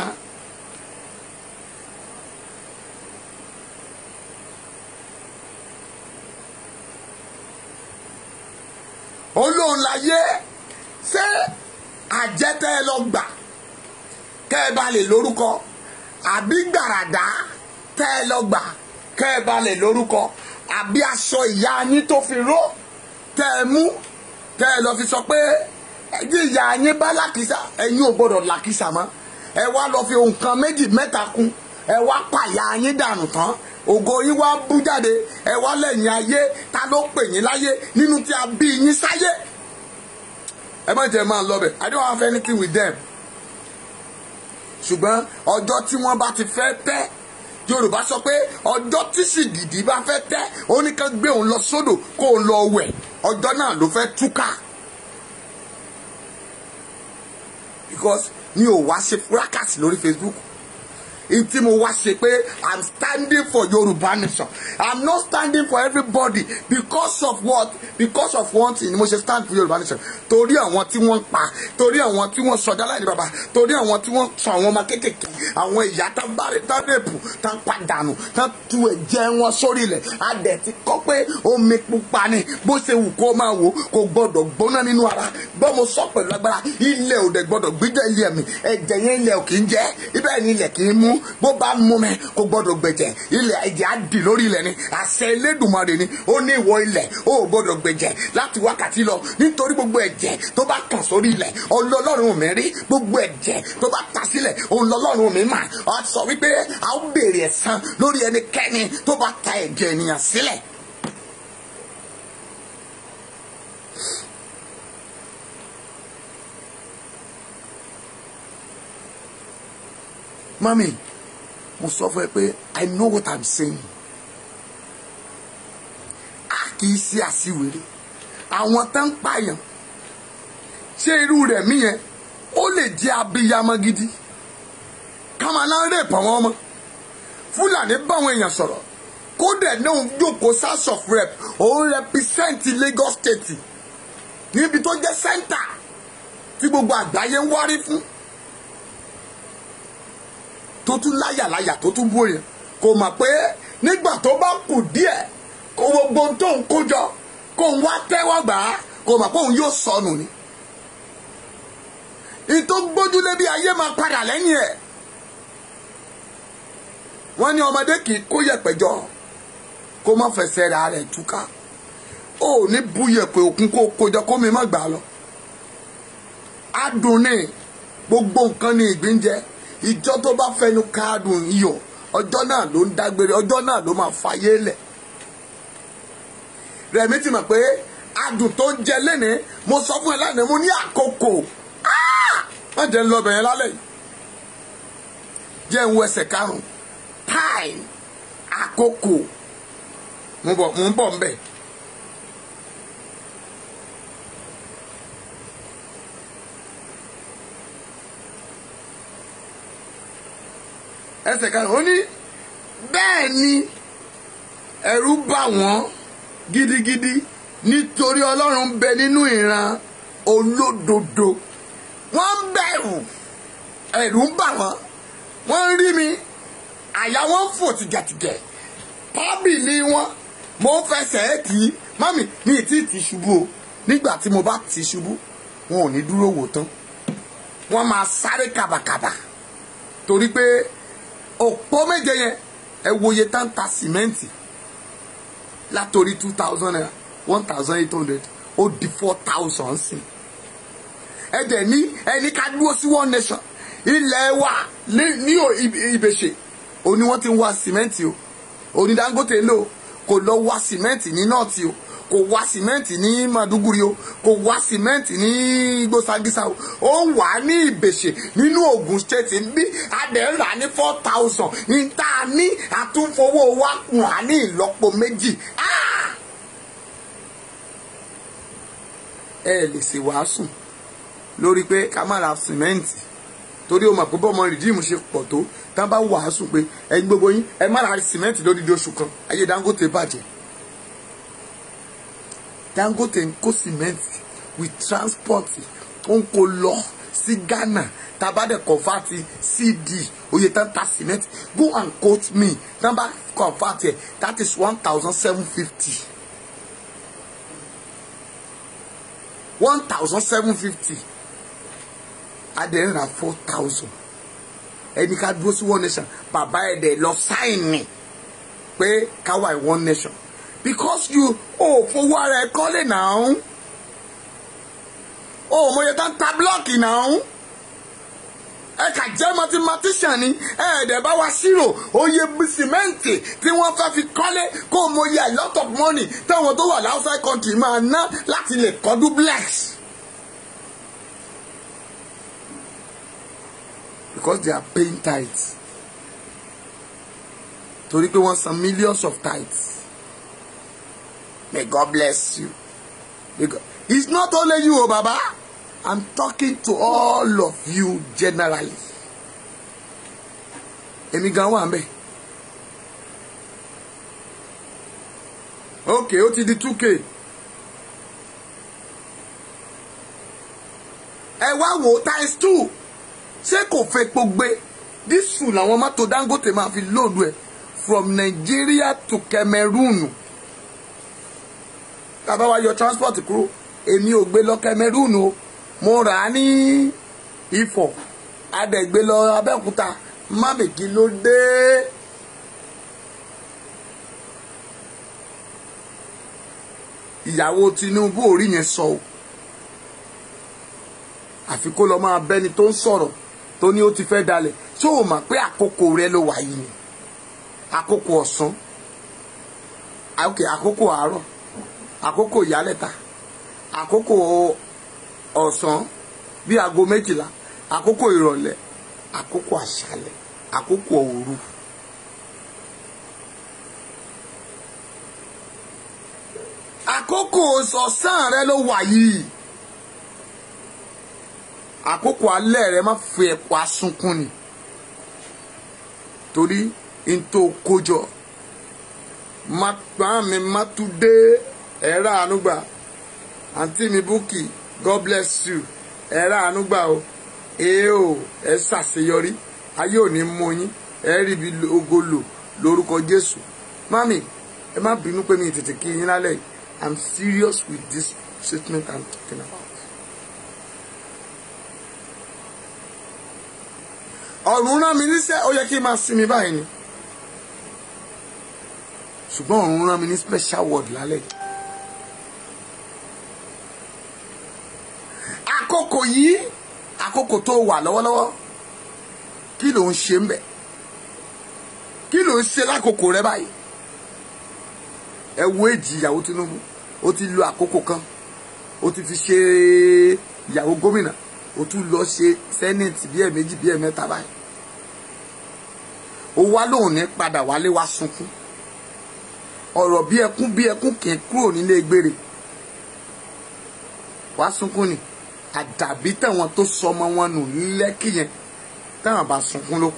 olóhùn láyé ṣé àjẹtẹ́ ẹ lọ gbà kẹ́ ẹ bá lè lórúkọ àbí gbàràdá tẹ́ ẹ lọ gbà kẹ́ ẹ bá lè lórúkọ àbí aṣọ ìyá yín tó fi ró tẹ́ ẹ mú tẹ́ ẹ lọ fi sọ pé ẹjí ìyá yín bá làkìsà ẹ̀yin ò gbọ́dọ̀ làkìsà mọ́ ẹ wá lọ fi nǹkan méjì mẹ́ta kún ẹ wá pàyà yín dànù tán ògo yín wá bú jáde ẹ wá lẹ́yìn ayé ta ló pè yín láyé nínú tí a bí yín sáyé. ẹ má jẹ́ máa lọ bẹ̀ I don't have anything with them. ṣùgbọ́n ọjọ́ tí wọ́n bá ti fẹ́ tẹ́ Yorùbá sọ pé ọjọ́ tí sìgìdì bá fẹ́ tẹ́ ó ní kán gbé òun lọ sódò kó o lọ wẹ̀ ọjọ́ náà ló fẹ́ túká. because mi ò wá ṣe fracas lórí Facebook ìtí mo wá ṣe pé I'm standing for Yorùbá nation I'm not standing for everybody because of what because of one thing ni mo ṣe stand for Yorùbá nation torí àwọn tí wọ́n pa torí àwọn tí wọ́n sọdá láì ní bàbá torí àwọn tí wọ́n sọ àwọn ọmọ kéékèèké àwọn ìyá tán bárẹ̀ tán rèpù tán padànù tán tu ẹ̀jẹ̀ wọn sórí ilẹ̀ adẹ̀ ti kọ́ pé omi pupa ni bó ṣe wù kó máa wò kò gbọ́dọ̀ gbóná nínú ara bọ́ mo sọ pẹ̀lú agbára ilẹ̀ ò dẹ̀ gbọ́dọ̀ gbígbẹ́ ilẹ̀ mi ẹ̀jẹ̀ yẹn ilẹ̀ ò kì í jẹ́ ibẹ̀ ni ilẹ̀ kì í mú bó bá mú mi kò gbọ́dọ̀ gbẹ̀jẹ̀ ilẹ̀ ẹ̀jẹ̀ á dì lórí ilẹ̀ ni àṣẹ Elédùmarè ni ó ní ìwọ ilẹ̀ ó gbọ́dọ̀ gbẹ̀jẹ̀ láti wákàtí lọ nítorí gbogbo ẹ̀jẹ̀ tó bá kàn sórí ilẹ̀ Ọlọ́run mi rí gbogbo ẹ̀jẹ̀ tó bá ta sílẹ̀ Ọlọ́run mi mà á sọ wípé a ó béèrè ẹ̀san lórí ẹnikẹ́ni tó bá ta ẹ̀jẹ̀ ènìyàn sílẹ̀. Mami, mo sọ fún ẹ pé I know what I'm saying. A kì í ṣe àṣìwèrè àwọn tó ń pààyàn ṣé irú rẹ̀ mí yẹn ó lè jẹ́ abiyamọ gidi kàmáná rèpù àwọn ọmọ Fúlàní báwọn èèyàn sọ̀rọ̀ kódà náà jókòó House of Rep òun represent Lagos State níbi tó jẹ́ center tí gbogbo àgbáyé ń wárí fún tó tún láyàláyà tó tún bóyá kò mọ̀ pé nígbà tó bá kù díẹ̀ kó gbogbo tó ń kójọ kó ń wá tẹ́wọ́ gbà á kò mọ̀ pé òun yóò sọnù ni. ìtò gbójúlé bí ayé máa padà lẹ́yìn ẹ̀. wọ́n ní ọmọdé kì í kó yẹ̀pẹ̀ jọ kó má fẹsẹ̀ ra rẹ̀ túká ó ní bú yẹ̀pẹ̀ òkun kó kójọ kó mi má gbà lọ. adùn ní gbogbo nǹkan ní ìgbín jẹ ìjọ tó bá fẹnu káàdùn iyọ̀ ọjọ́ náà ló ń dágbére ọjọ́ náà ló máa fàyè lẹ̀. Rẹ̀mí ti mọ̀ pé adùn tó ń jẹ lẹ́nìí mo sọ fún ẹ lánàá mo ní àkókò má jẹ́ ń lọ bẹ̀yẹn lálẹ́ yìí jẹ́ ń wọ ẹsẹ̀ karùn-ún time àkókò mo ń bọ̀ ń bẹ̀. ẹsẹ̀ kan ó ní bẹ́ẹ̀ ni ẹ̀rù bà wọ́n gidigidi nítorí Ọlọ́run ń bẹ nínú ìran olódodo wọ́n ń bẹ̀rù ẹ̀rù ń bà wọ́n wọ́n ń rí mi àyà wọn ń fò tìgẹ̀tìgẹ̀ tábìlì wọn mo ń fẹsẹ̀ tì í mami mi ì tí ì ti ṣubú o nígbà tí mo bá ti ṣubú wọn ò ní dúró wò tán wọ́n máa sáré kàbàkàbà torí pé òpó méje yẹn ẹ wòye táǹtà sìmẹ́ǹtì látòrí 2,000 naira 1,800 ó di 4,000 sí. ẹ dẹ̀ ní ẹni ká dúró sí one nation ilẹ̀ wa ní ìbèṣe òní wọ́n ti ń wá sìmẹ́ǹtì o òní Dangote lò kò lọ wá sìmẹ́ǹtì ní nọ́ọ̀tì o kò wá sìmẹ́ǹtì ní Maduguri o kò wá sìmẹ́ǹtì ní Igbó-Sagisa o ó wà ní ìbèṣe nínú Ògùn state bí adẹ̀ ń rà ní 4,000 ní tá a ní àtúnfowó wa rà ní ìlọ́po méjì. ẹ lè ṣe wàásù lórí pé ká má ra sìmẹ́ǹtì torí o mọ̀ pé bọ́mọ rìdíìmù ṣe pọ̀ tó tán bá wàásù pé ẹ̀yin gbogbo yín ẹ má ra sìmẹ́ǹtì lódidi oṣù kan ayé Dangote bàjẹ́. Dangote ń kó sìmẹ́ǹtì with transport ó ń kó lọ sí Ghana tabadẹ kọfàtì CD oye tán ta sìmẹ́ǹtì go and quote me tán bá kọfàtì ẹ̀ that is 1,750. 1,750 adẹ̀ ń ra 4,000 ẹni ká dúró sí One Nation bàbá ẹ̀ dẹ̀ lọ sáìnì pé káwa ẹ̀ One Nation because you fowó ara ẹ̀ kọ́lé náà mọ̀yẹ́ tán ta blọ́ọ̀kì náà ẹ kà jẹ́ mathematician ni ẹ̀ẹ́dẹ̀ bá wa ṣírò oye sìmẹ́ǹtì tí wọ́n fẹ́ fi kọ́lé kó mọ̀yẹ́ a lot of money táwọn tó wà outside country máa ná láti lè kọ́ duplex. Because they are paying tithes. Torí pé wọ́n san millions of tithes. May God bless you. Because it's not only you, oh Baba. I'm talking to all of you generally. Èmi gan wà ńbẹ̀. Okay, ó ti di 2K. Ẹ wá wò ×2. Ṣé kò fẹ́ epo gbé? Dísù làwọn mọ́tò Dangote máa fi lóòdù ẹ̀ from Nigeria to Cameroon. Tàbá wa yọ transport kúrò, èmi ò gbé lọ Cameroon o. Mo rà á ní Ifọ̀, adẹ̀gbé lọ Abẹ́òkúta, mábèkí ló dé. Ìyàwó Tinubu orí yẹn sọ o. Àfi kó lọ máa bẹ́ni tó ń sọ̀rọ̀ tó ní ó ti fẹ́ dalẹ̀ tó o mọ̀ pé àkókò rẹ ló wà yìí ni àkókò ọ̀sán àkókò àárọ̀ àkókò ìyálẹ̀ta àkókò ọ̀sán bí aago 12 àkókò ìrọ̀lẹ́ àkókò àṣálẹ́ àkókò òru. Àkókò ọ̀sán rẹ ló wà yìí. Àkókò alẹ́ rẹ má fi ẹ̀pọ̀ asunkún ni torí n tó kójọ mi má tún dé ẹ̀rọ ànúgbà àǹtí mi Bukky God bless you ẹ̀rọ ànúgbà o ẹ ṣàṣeyọrí ayé ò ní mú yín ẹ rí bí ogolo lórúkọ Jésù. Mami ẹ má bínú pé mi tètè kí yín lálẹ́ yìí. I'm serious with this statement I'm talking about. Ọ̀run rán mi níṣẹ́ ó yẹ kí n máa sinmi báyìí ni ṣùgbọ́n ọ̀run rán mi ní special word lálẹ́. Àkókò yìí àkókò tó wà lọ́wọ́lọ́wọ́ kí ló ń ṣe ń bẹ̀? Kí ló ń ṣe lákòókò rẹ báyìí? Ẹ wo èjì ìyàwó Tinubu ó ti lo àkókò kan ó ti fi ṣe ìyàwó gómìnà ó tún lọ ṣe senate bí ẹ̀ẹ̀mejì bí ẹ̀ẹ̀mẹ́ta báyìí. Ó wá lóhùn ní padà wálé wá sunkún ọ̀rọ̀ bí ẹkún kì í kúrò nílé gbére wá sunkún ni àdàbí táwọn tó sọmọ wọn nù Lẹ́kì yẹn táwọn bá sunkún ló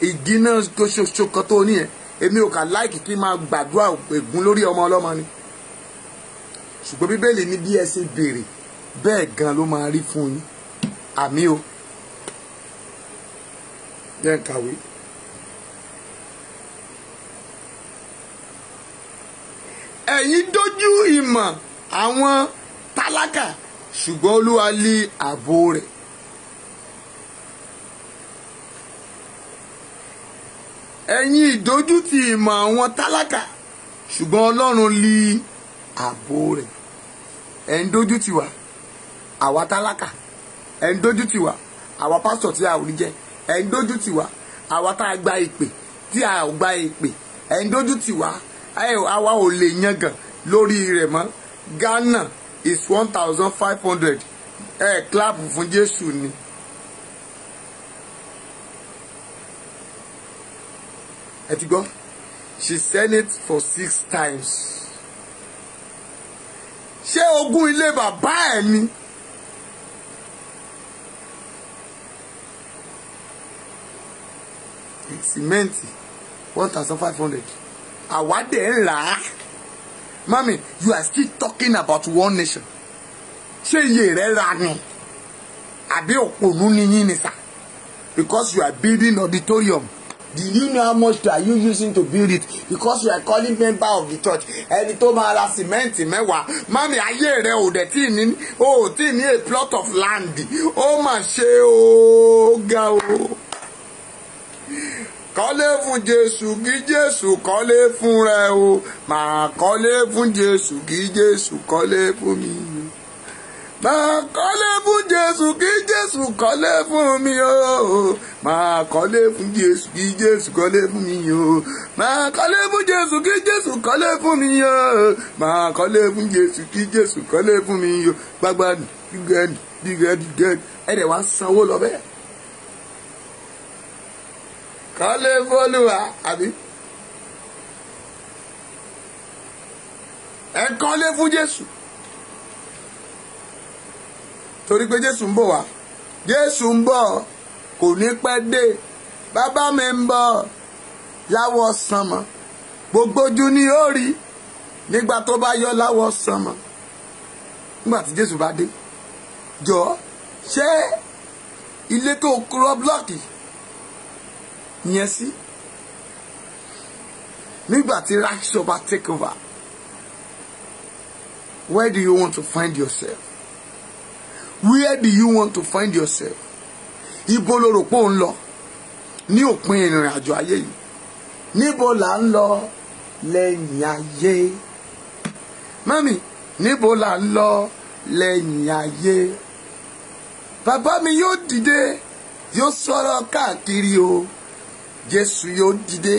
ìdí náà tó ṣoṣo kan tó ní yẹn èmi ò kà láìkì kí n máa gbàdúrà ègún lórí ọmọ ọlọ́mọ ni ṣùgbọ́n Bíbélì ní bí ẹ ṣe béèrè bẹ́ẹ̀ gan ló máa rí fún yín àmì o jẹ́ kàwé. Ẹ̀yin dójú ìmọ̀ àwọn tálákà ṣùgbọ́n Olúwa lé ààbò rẹ̀. Ẹ̀yin ìdójútì ìmọ̀ àwọn tálákà ṣùgbọ́n Ọlọ́run lé ààbò rẹ̀. Ẹ̀ ń dójútì wa àwa tálákà ẹ̀ ń dójútì wa àwa pásítọ̀ tí a ò rí jẹ ẹ̀ ń dójútì wa àwa tá a gba ìpè tí a ò gba ìpè ẹ̀ ń dójútì wa àwa ò lè yangàn lórí rẹ̀ mọ́. Ghana is 1,500 clap fún Jésù ni. Ẹ ti gbọ́ she said it for 6 times. Ṣé ogún ilé bàbá ẹ̀ ni sìmẹ́ǹtì 1,500 àwádẹ́ ń rà á. Mami, you are still talking about one nation. Ṣé iye rẹ̀ ra ni? Àbí òpònú ni yín ni sà? Because you are building auditorium. Did you know how much are you using to build it? Because you are calling member of the church. Ẹni tó máa ra sìmẹ́ǹtì mẹ́wàá. Mami, ayé rẹ̀ ò dẹ̀ tí ní o ò tí ní a plot of land. Ó mà ṣe o ga o. Kọ́lé fún Jésù kí Jésù kọ́lé fún rẹ o. Màá kọ́lé fún Jésù kí Jésù kọ́lé fún mi. Màá kọ́lé fún Jésù kí Jésù kọ́lé fún mi o. Màá kọ́lé fún Jésù kí Jésù kọ́lé fún mi o. Màá kọ́lé fún Jésù kí Jésù kọ́lé fún mi o. Màá kọ́lé fún Jésù kí Jésù kọ́lé fún mi o. Gbàgbà dìgẹ́dì ẹ̀dẹ̀ wá sanwó lọ bẹ́ẹ̀. Kọ́lé f'Olúwa àbí? Ẹ kọ́lé fún Jésù. Torí pé Jésù ń bọ̀ wá. Jésù ń bọ̀ kò ní pẹ́ dé. Bàbá mi ń bọ̀ láwọ̀ sánmọ̀. Gbogbo ojú ni ó rí nígbà tó bá yọ láwọ̀ sánmọ̀. Nígbà tí Jésù bá dé. Jọ ṣé ilé tó kúrò blọ́ọ̀kì yẹn sí? Nígbà tí rapture bá take over, where do you want to find yourself? Where do you want to find yourself? Ibo lo rò pé ò ń lọ ní òpin ìrìn àjò ayé yìí? Níbo là ń lọ lẹ́yìn ayé? Mami, níbo là ń lọ lẹ́yìn ayé? Bàbá mi yóò dìde, yóò sọ̀rọ̀ káàkiri o. Jésù yóò dìde,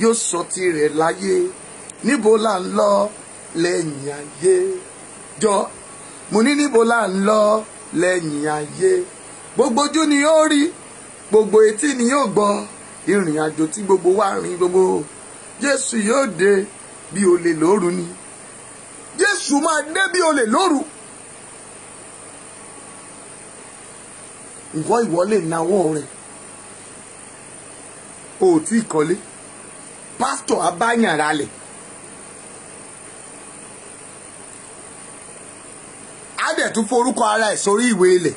yóò sọ tirẹ̀ láyé. Níbo là ń lọ lẹ́yìn ayé? Jọ, mo ní níbo là ń lọ lẹ́yìn ayé? Gbogbo ojú ni yóò rí, gbogbo etí ni yóò gbọ́ ìrìn àjò tí gbogbo wa rìn gbogbo. Jésù yóò dé bí olè lóru ni. Jésù máa dé bí olè lóru. Ìwọ lè nawọ́ rẹ̀. O ò tí ì kọ́lé. Pásítọ̀ abáyàn ralẹ̀. Á dẹ̀ tún forúkọ ara ẹ̀ sórí ìwé ilẹ̀.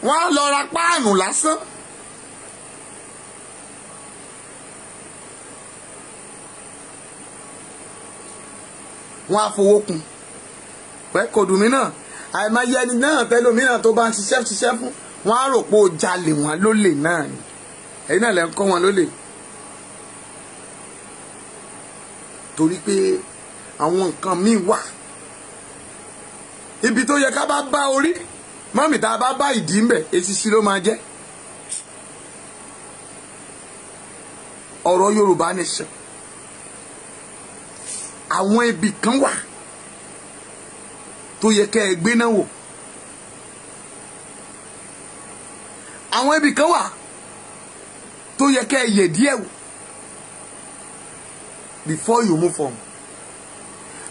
Wọ́n á lọ ra páànù lásán. Wọ́n á fowó kun. Pẹ́ kò dùn mí náà. Àìmáyé ẹni náà tẹ́lómìíràn tó bá ń ṣiṣẹ́ fún. Wọ́n á rò pé ó jalè wọ́n lólè náà ni. Ẹ̀yin náà lẹ́ ń kọ́ wọn lólè. Torí pé àwọn nǹkan míì wà. Ibi tó yẹ ká bá bá orí. Mọ́mì tá a bá bá ìdí ńbẹ̀, eṣinṣin ló máa jẹ́. Ọ̀rọ̀ Yorùbá nation. Àwọn ibì kan wà tó yẹ kẹ́ ẹ gbé náà wò. Àwọn ibì kan wà tó yẹ kẹ́ ẹ yẹ̀ díẹ̀ wò before you move on.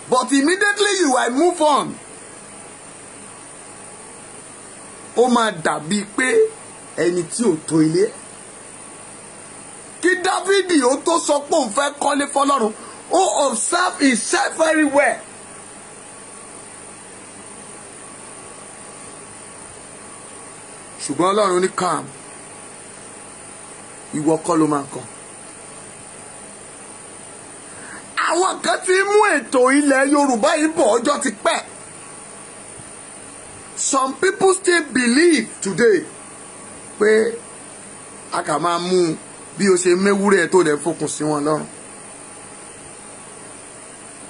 But immediately you will move on. Ó máa dàbí pé ẹni tí ò tó ilé. Kí Dáfídì ó tó sọ pé òun fẹ́ kọ́lé fọ́lọ́run, ó observe himself very well. Ṣùgbọ́n Ọlọ́run ní calm. Ìwọ kọ́ ló máa kọ́. Àwọn kan ti mú ètò ilẹ̀ Yorùbá yìí bọ̀ ọjọ́ ti pẹ́. Some people still believe today pé a kà máa mú bí o ṣe méwúrẹ́ tó dẹ̀ fokùn sí wọn lọ́rùn.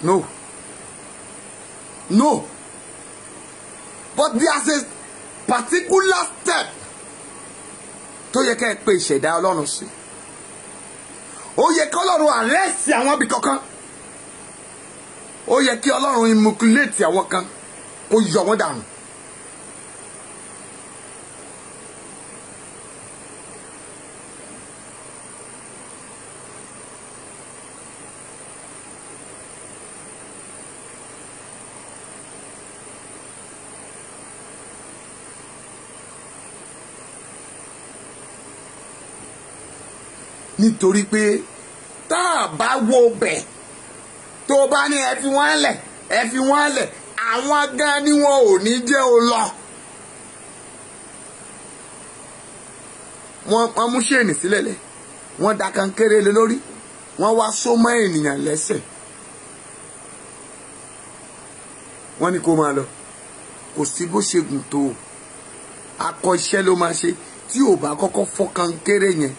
No. No. But there's a particular step tó yẹ ká ẹ pé ìṣẹ̀dá Ọlọ́run sí. Ó yẹ kí Ọlọ́run arrest àwọn ibì kankan. Ó yẹ kí Ọlọ́run immaculate àwọn kan kó yọ wọ́n dànù. nítorí pé tá a bá wo bẹ̀ tó bá ní ẹ fi wọ́n lẹ̀ ẹ fi wọ́n lẹ̀ àwọn gan ni wọn ò ní jẹ́ o lọ. wọ́n mú ṣéènì sílẹ̀ lẹ̀ wọ́n da kankéré lé lórí wọ́n wá so mọ́ ènìyàn lẹ́sẹ̀ wọ́n ní kó máa lọ kò sí bó ṣe gùn tó akọ iṣẹ́ ló máa ṣe tí ò bá kọ́kọ́ fọ́ kankéré yẹn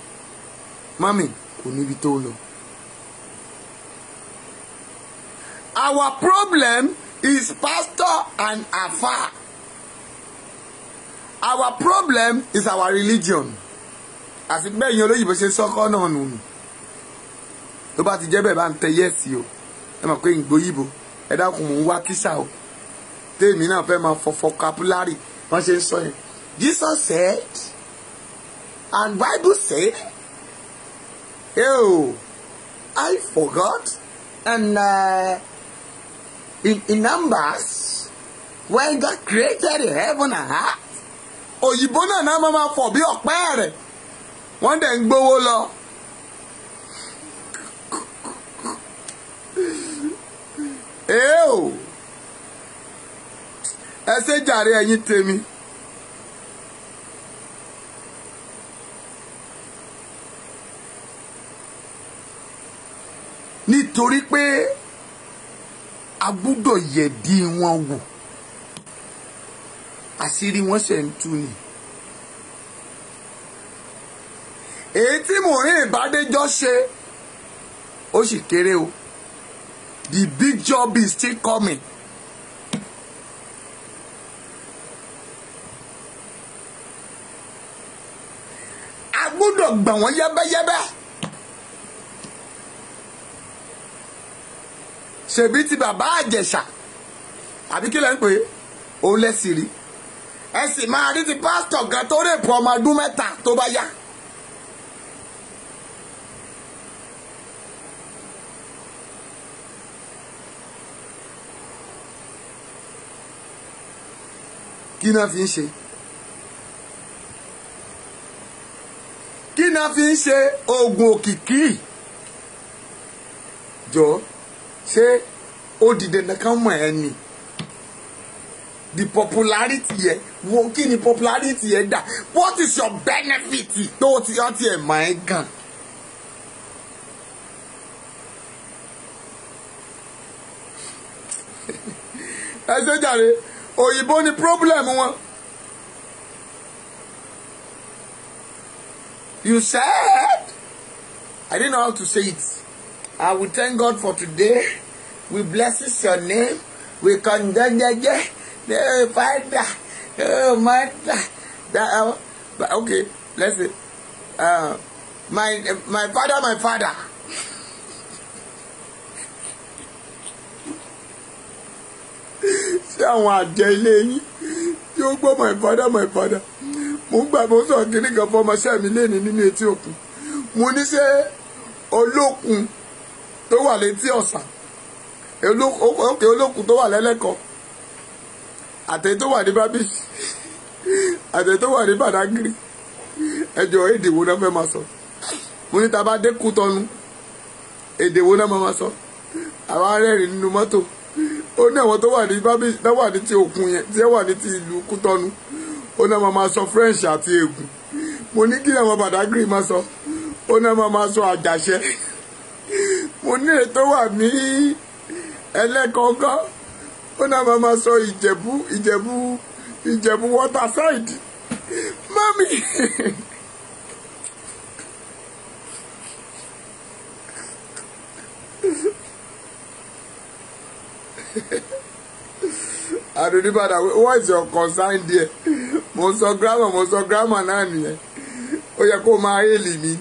mami kò níbi tó lọ. Our problem is pastor and afa. Our problem is our religion. Àti bẹ́ẹ̀ yẹn olóyìnbó ṣe sọ́kọ́ náà nù. Tó bá ti jẹ́ bẹ́ẹ̀ bá ń tẹ yẹ́sì o. Ẹ mọ̀ pé ìgbóyìnbó ẹ dákun mò ń wá kísà o. Tèmi náà fẹ́ máa fọ vocabulary wọ́n ṣe ń sọ yẹn. Jesus said and Bible said, oh, I forgot. And in Numbers, when God created the heaven and earth, òyìnbó náà náà máa fọ̀ bí ọ̀pẹ́ rẹ̀ wọ́n dẹ̀ ń gbowó lọ. Ẹ ṣe jàre ẹ̀yin tèmi. Nítorí pé a gbúdọ̀ yẹ̀dí wọn wò àṣírí wọn ṣe ń tú ni. Èyí tí Mòrín Ìbádéjọ́ ṣe ó sì kéré o. The big job is still coming. A gbúdọ̀ gbà wọ́n yẹ́bẹ́yẹ́bẹ́. Ṣèbí ti bàbá Àjẹ̀ṣà àbí kí lẹ́ ń pè é òun lẹ́sìn rí ẹ sì máa rí ti pásítọ̀ gan tó rèpọ̀ ọmọ ọdún 3 tó bá yá. Kí náà fi ń ṣe? Kí náà fi ń ṣe oògùn òkìkí? Jọ ṣé ó dìde nìkan mọ̀ ẹ́ ni? The popularity yẹ wo kí ni popularity yẹ dà? What is your benefit tó ti ọtí ẹ̀ mọ̀ ẹ́ gan? Ẹ ṣe jàre òyìnbó ni problem wọn. You said I didn't know how to say it. I will thank God for today. We bless your name. We condemn the Father, Mother. Okay, let's say, my father. Ṣé àwọn àjẹ ilé yín tí ó gbọ́ my father. Mo ń gbà mo sọ kíní kan fọmọṣẹ́ mi léni nínú etí òkun. Mo ní ṣe olókun tó wà létí ọ̀sà òkè olókun tó wà lẹ́lẹ́kọ̀ọ́ àtẹ tó wà ní bábíṣì àtẹ tó wà ní Bàdágìrì ẹjọ́ èdè wo náà fẹ́ máa sọ. Mo ní tá bá dé Kútọ́nù èdè wo náà máa sọ. Àwọn arẹ́rìn nínú mọ́tò ó ní àwọn tó wà ní bábíṣì tó wà ní ti òkun yẹn tí wà ní ti ìlú Kútọ́nù ó náà máa sọ French àti ègùn. Mo ní kí àwọn Bàdágìrì máa sọ ó náà máa sọ àjàṣẹ́. Mo ní ètò wà ní ẹlẹ́kọ̀ọ́kọ́ ó náà máa sọ ìjẹ̀bú waterside. Mami Adonibada, what is your concern there? Mo sọ grammar náà nìyẹn. Ó yẹ kó máa hélì mi.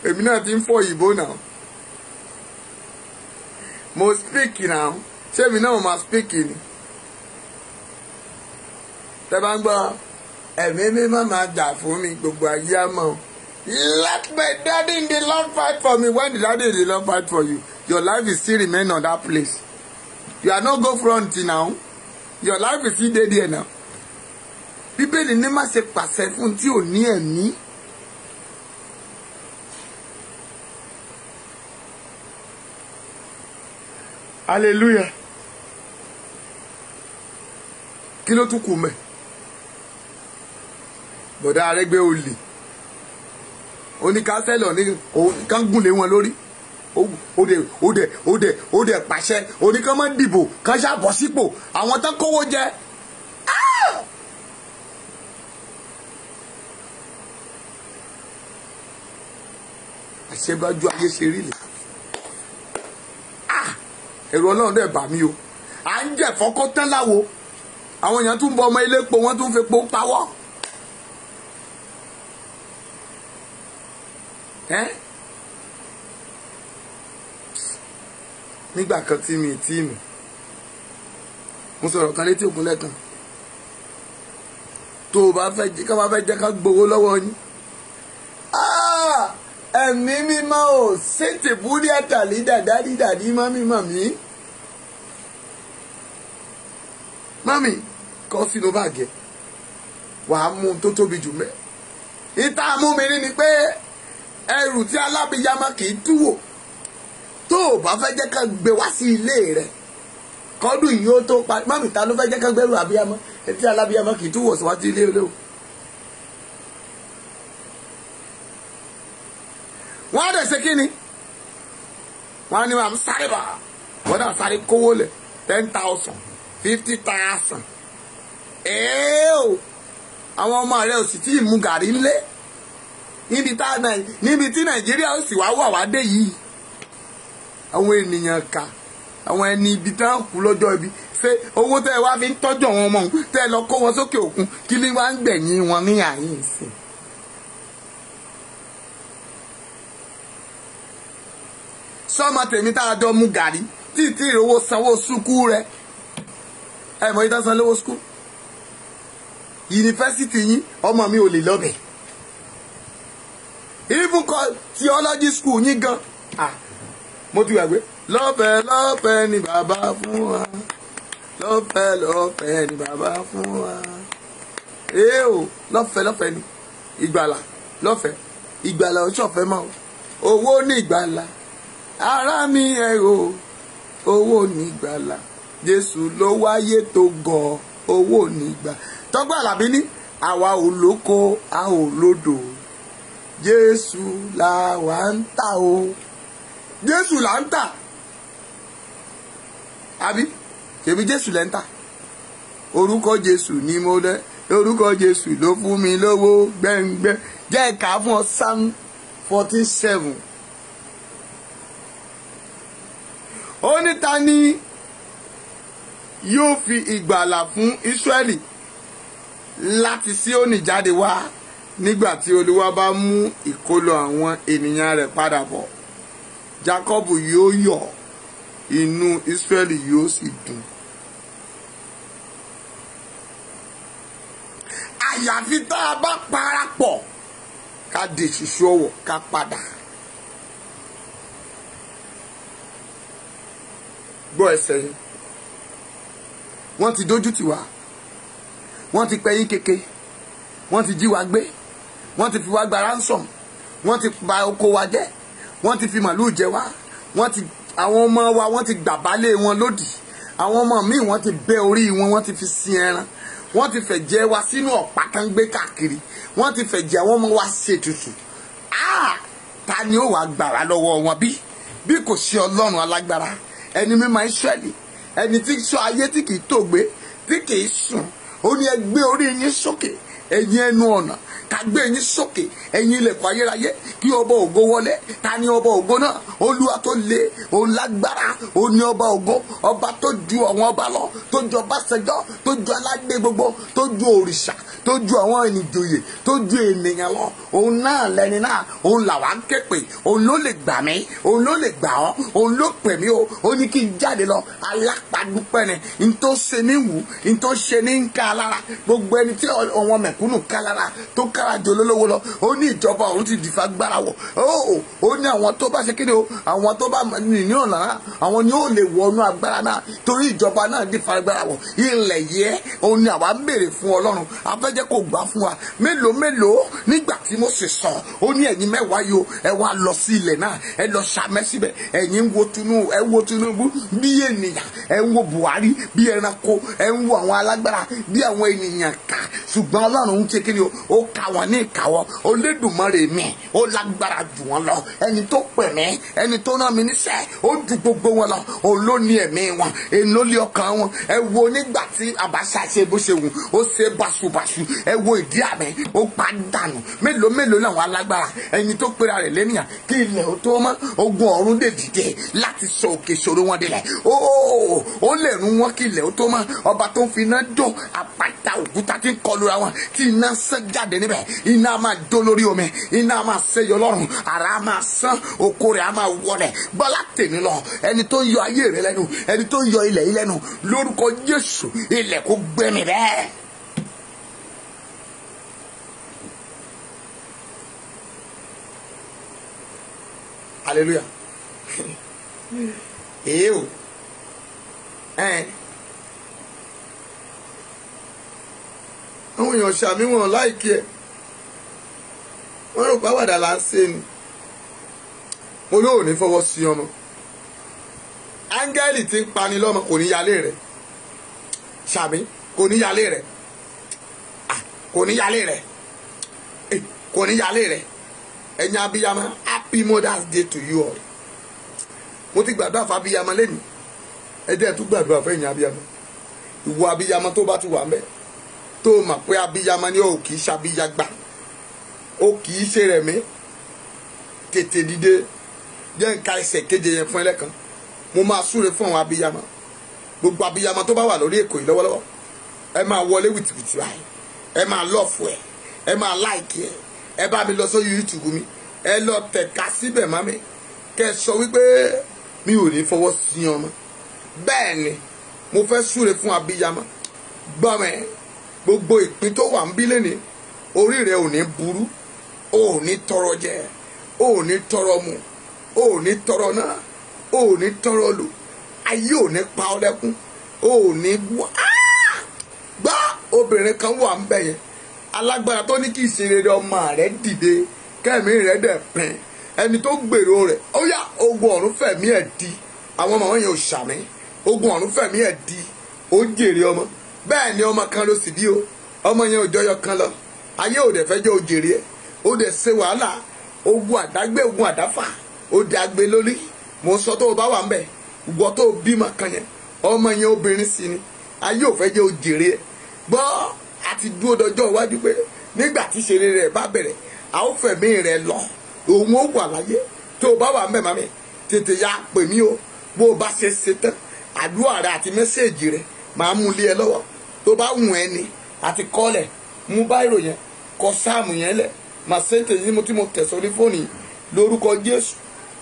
Èmi náà ti ń fọ ìbò náà. Mo speak now. Ṣé èmi náà máa speak ni? Tẹ́ bá ń gbọ́ ẹ̀mí mi máa jà fún mi gbogbo ayé àmọ́. Let my daddy in the Lord fight for me. When the daddy in the Lord fight for you, your life is still remain on that place. You are not go front now. Your life is still there now. Bíbélì ní má ṣe pàṣẹ fún tí ò ní ẹ̀mí. hallelujah. Kí ló tún kù mẹ́? Bọ̀dá Arẹ́gbẹ́ olè oníkásẹ́lọ̀ ní kán gúnlé wọn lórí ó dẹ̀ pàṣẹ oníkán máa dìbò kán ṣàbọ̀ sípò àwọn tán kówó jẹ. Àṣebájú ayé ṣe rí lè ẹ̀rù Ọlọ́run dẹ̀ bà mí o. À ń jẹ́ fọ́kọ́ tán láwo àwọn èèyàn tún bọ ọmọ ilé po wọ́n tún fi po pawọ́. Nígbà kan tí mi mo sọ̀rọ̀ kan létí òkun lẹ́kan tó o bá fẹ́ jẹ́ ká gbowó lọ́wọ́ yín ẹ̀mí mímọ́ ò ṣètè búrí àtàlí dàdí mọ́mí kọ́ sínú báàgì wàá mú un tó tóbi jù mẹ́. Ìta amúmirí ni pé ẹrù tí alábìyamọ kì í túwò tó o bá fẹ́ jẹ́ ká gbé wá sí ilé rẹ̀ kọ́dún yìí ó tó parí. Mọ́mí ta ló fẹ́ jẹ́ ká gbẹ́rù àbíyamọ tí alábìyamọ kì í túwò síwájú ilé olówó. Wọ́n á dẹ̀ ṣe kí ni? Wọ́n á ní wàá sáré bá wọ́n dà sáré kówó lẹ̀ 10,000 50,000. Àwọn ọmọ rẹ̀ ò sì tí ì mu gàrí ńlé níbi tí Nàìjíríà ó sì wá wà dé yìí. Àwọn ènìyàn kà àwọn ẹni ibi tí wọ́n kú lọ́jọ́ ibi ṣé owó tẹ́ ẹ wá fi ń tọ́jú àwọn ọmọ òun tẹ́ ẹ lọ kó wọn sókè òkun kí ni wọ́n á ń gbẹ̀yìn wọn ní àyín ìsìn. Sọ́mọ tèmi tá a jọ mu gàrí tí ìrówó sanwó sùkú rẹ̀ mọ̀ yìí tán san lówó sùkú. Yunifásitì yín ọmọ mi ò lè lọ́bẹ̀. Even theology school yín gan mo ti gbàgbé lọ́fẹ̀ẹ́ ni bàbá fún wa lọ́fẹ̀ẹ́ ni bàbá fún wa. Lọ́fẹ̀ẹ́ ni ìgbàlà lọ́fẹ̀ẹ́ ìgbàlà ọ̀ṣọ́fẹ́ mọ́ owó ní ìgbàlà ara mi owó ní ìgbàlà Jésù ló wáyé tó gọ̀ owó ní ìgbà. Tọ́gbà Àlàbí ní àwa ò lóko a ò lódò Jésù là wà ń tà o. Jésù là ń tà àbí ṣebí Jésù lẹ́ ń tà. Orúkọ Jésù ni mo lẹ́ orúkọ Jésù ló fún mi lówó gbẹ́ngbẹ́ jẹ́ ẹ̀ka fún ọ Psalm 47. Ó ní ta ni yóò fi ìgbàlà fún Ísírẹ́lì láti Síónì jáde wá nígbà tí Olúwa bá mú ìkólọ àwọn ènìyàn rẹ̀ padà bọ̀. Jákọ́bù yóò yọ̀ inú Ísírẹ́lì yóò sì dùn. Àyàfi tá a bá parapọ̀ ká dé ṣíṣú ọwọ́ ká padà. Gbọ́ ẹsẹ̀ yìí. Wọ́n ti dójú tì wá. Wọ́n ti pẹ́yìn kéke. Wọ́n ti jí wa gbé. Wọ́n ti fi wá gba ransom. Wọ́n ti bà oko wa jẹ́. Wọ́n ti fi màlúù jẹ wá. Àwọn ọmọ wa wọ́n ti gbàbálé wọn lódì. Àwọn ọmọ míì wọ́n ti bẹ́ orí wọn, wọ́n ti fi sin ẹran. Wọ́n ti fẹ̀jẹ̀ wa sínú ọ̀pá kan gbé káàkiri. Wọ́n ti fẹ̀jẹ̀ àwọn ọmọ wa ṣètùtù. Ta ni ó wàá gbà wá lọ́wọ́ wọn bí kò sí Ọlọ́run alágbára ẹni mímọ́ Ísírẹ́lì ẹni tí sọ ayé tí kìí tògbé tí kìí sùn. Ó ní ẹ gbé orí yín sókè ẹ̀yin ẹnu ọ̀nà ká gbé yín sókè ẹ̀yin ilẹ̀kùn ayérayé kí ọba ògo wọlé. Ta ni ọba ògo náà? Olúwa tó le òun lágbára òun ni ọba ògo, ọba tó ju àwọn ọba lọ, tó ju Ọbásanjọ́, tó ju aládé gbogbo, tó ju òrìṣà, tó ju àwọn ìjòyè, tó ju ènìyàn lọ. Òun náà lẹni náà, òun làwa ń ké pè, òun ló lè gbà mí, òun ló lè gbà ọ́, òun ló pè mí o. Ó ní kí n jáde lọ alápàdúpẹ́ ni n tó ṣe ní wù n tó ṣe ní ń ká lára. Gbogbo ẹni tí ọ̀wọ́n mẹ̀kúnnù ká lára tó ká agbára jù olólówó lọ. Ó ní ìjọba ọ̀run ti dìfà agbára wọ̀. Ó ní àwọn tó bá ṣe kéde o, àwọn tó bá ní ọ̀nà àwọn ni ó lè wọnú agbára náà torí ìjọba náà dìfà agbára wọ̀. Ilẹ̀ yẹ òun ni àwa ń béèrè fún Ọlọ́run. A fẹ́ jẹ́ kó gbà fún wa. Mélòó nígbà tí Mósè sọ, ó ní ẹ̀yin mẹ́wàá yìí o, ẹ wá lọ sí ilẹ̀ náà, ẹ lọ ṣàmẹ́ síbẹ̀. Ẹ̀yin wo Tinubu bí ènìyàn, ẹ ń wo Buhari bí ẹranko, ẹ ń wo àwọn alágbára bí àwọn ènìyàn ká. Ṣùgbọ́n Ọlọ́run ń ṣe kí ni o, ó ka wọn ní ìkáwọ́. Olódùmarè mi, ó lágbára jù wọn lọ. Ẹni tó pè mí, ẹni tó rán mi níṣẹ́, ó ju gbogbo wọn lọ. Òun ló ní ẹ̀mí wọn, èèyàn ló lé ọkàn wọn. Ẹ wo nígbà tí Abacha ṣe bó ṣe wù, ó ṣe báṣubàṣu. Ẹ wo Ìdí Àmín, ó pa dànù. Mélòó làwọn alágbára, ẹni tó pera rẹ̀ lẹ́nìyàn kí ilẹ̀ ó tó mọ́, ogun ọ̀run lè dìde láti sọ òkè ṣòro wọn délẹ̀. Ó lè rún wọn kí ilẹ̀ ó tó mọ́. Ọba tó ń fi iná jó àpáta òkúta tí ń kọlura wọn, tí iná sán jáde níbẹ̀. Iná máa jó lórí omi, iná máa ṣẹ́yọ lọ́rùn, àrá máa sán, oko rẹ̀ á máa wọlẹ̀. Bọ́lá tèmi lọ, ẹni tó yọ ayé rẹ̀ lẹ́nu, ẹni tó yọ ilẹ̀ yìí lẹ́nu, lórúkọ Jésù, ilẹ̀ kó gbẹ̀mí bẹ́ẹ̀. Hallelujah. Ew. Àwọn èèyàn ṣàmì wọn láìkí ẹ. Wọ́n rò pàwàdà là ń ṣe ni. Mo lóò ní fọwọ́ sí ọmọ. Áńgẹ́lì tí ń pani lọ́mọ kò ní yálé rẹ̀. Ṣàmì kò ní yálé rẹ̀. Kò ní yálé rẹ̀. Kò ní yálé rẹ̀. Ẹ̀yin abiyamọ, happy Mother's Day to you all. Mo ti gbàdúrà fún abiyamọ lẹ́nu. Ẹ jẹ́ tún gbàdúrà fún ẹ̀yin abiyamọ. Ìwọ abiyamọ tó bá ti wà ńbẹ̀, tó mọ̀ pé abiyamọ ni ó kì í ṣàbíyagbà, ó kì í ṣe rẹ̀ mí. Tètè dìde, jẹ́ nǹka ẹsẹ̀ kéje yẹn fún ẹlẹ́kan. Mo máa súre fún àwọn abiyamọ. Gbogbo abiyamọ tó bá wà lórí èkó yìí lọ́wọ́lọ́wọ́, ẹ máa wọlé wìtìwìtì báyìí, ẹ máa lọ́ọ̀fù ẹ̀, ẹ máa láìkì ẹ̀. Ẹ bá mi lọ sórí YouTube mi, ẹ lọ tẹ̀ka síbẹ̀ mami, kẹ́ sọ wípé mi ò ní fọwọ́ sí ọmọ. Bẹ́ẹ̀ ni mo fẹ́ súre fún abiyamọ. Gbọ́ mi, gbogbo ìpín tó wà ń bí lẹ́ni, orí rẹ̀ ò ní burú, ò ní tọrọ jẹ, ò ní tọrọ mu, ò ní tọrọ náà, ò ní tọrọ lò, ayé ò ní pa ọ́ lẹ́kún, ò ní gbọ́. Obìnrin kan wà ń bẹ̀ yẹn, alágbára tó ní kí ìṣerere ọmọ rẹ̀ dìde, kẹ́mi rẹ̀ dẹ̀ pin, ẹni tó gbèrò rẹ̀, ó yá ogun ọ̀run fẹ̀mí ẹ̀ di. Àwọn ọmọ yẹn ò ṣàmì, ogun ọ̀run fẹ̀mí ẹ̀ di, ó jèrè ọmọ. Bẹ́ẹ̀ ni ọmọ kan ló sì bí o, ọmọ yẹn ò jọyọ kan lọ, ayé ò dẹ̀ fẹ́ jẹ́ òjèrè ẹ̀, ó dẹ̀ ṣe wàhálà, ogun àdágbé ogun àdáfà, ó dẹ̀ agbe lórí. Mo sọ tó o bá wà ń bẹ̀, ìwọ tó o bímọ kan yẹn, ọmọ yẹn obìnrin sí ni, ayé ò fẹ́ jẹ́ òjèrè ẹ̀. Gbọ́ àti dúró dọjọ́ iwájú pé nígbà tí ìṣeré rẹ̀ bá bẹ̀rẹ̀, a ó fẹ̀mí rẹ̀ lọ, òun ó wà láyé. Tó o bá wà ń bẹ̀ mami, tètè ya pè mí o, bó o bá ṣe tán, àdúrà rẹ àti mẹ́sẹ̀gì rẹ máa mú lé ẹ lọ́wọ́. Tó bá wùn ẹ́ ni àti kọ́lẹ̀, mú báírò yẹn, kọ sáàmù yẹn lẹ̀, máa ṣe ń tèyí tí mo tẹ̀ sórí fóònù yìí lórúkọ Jésù.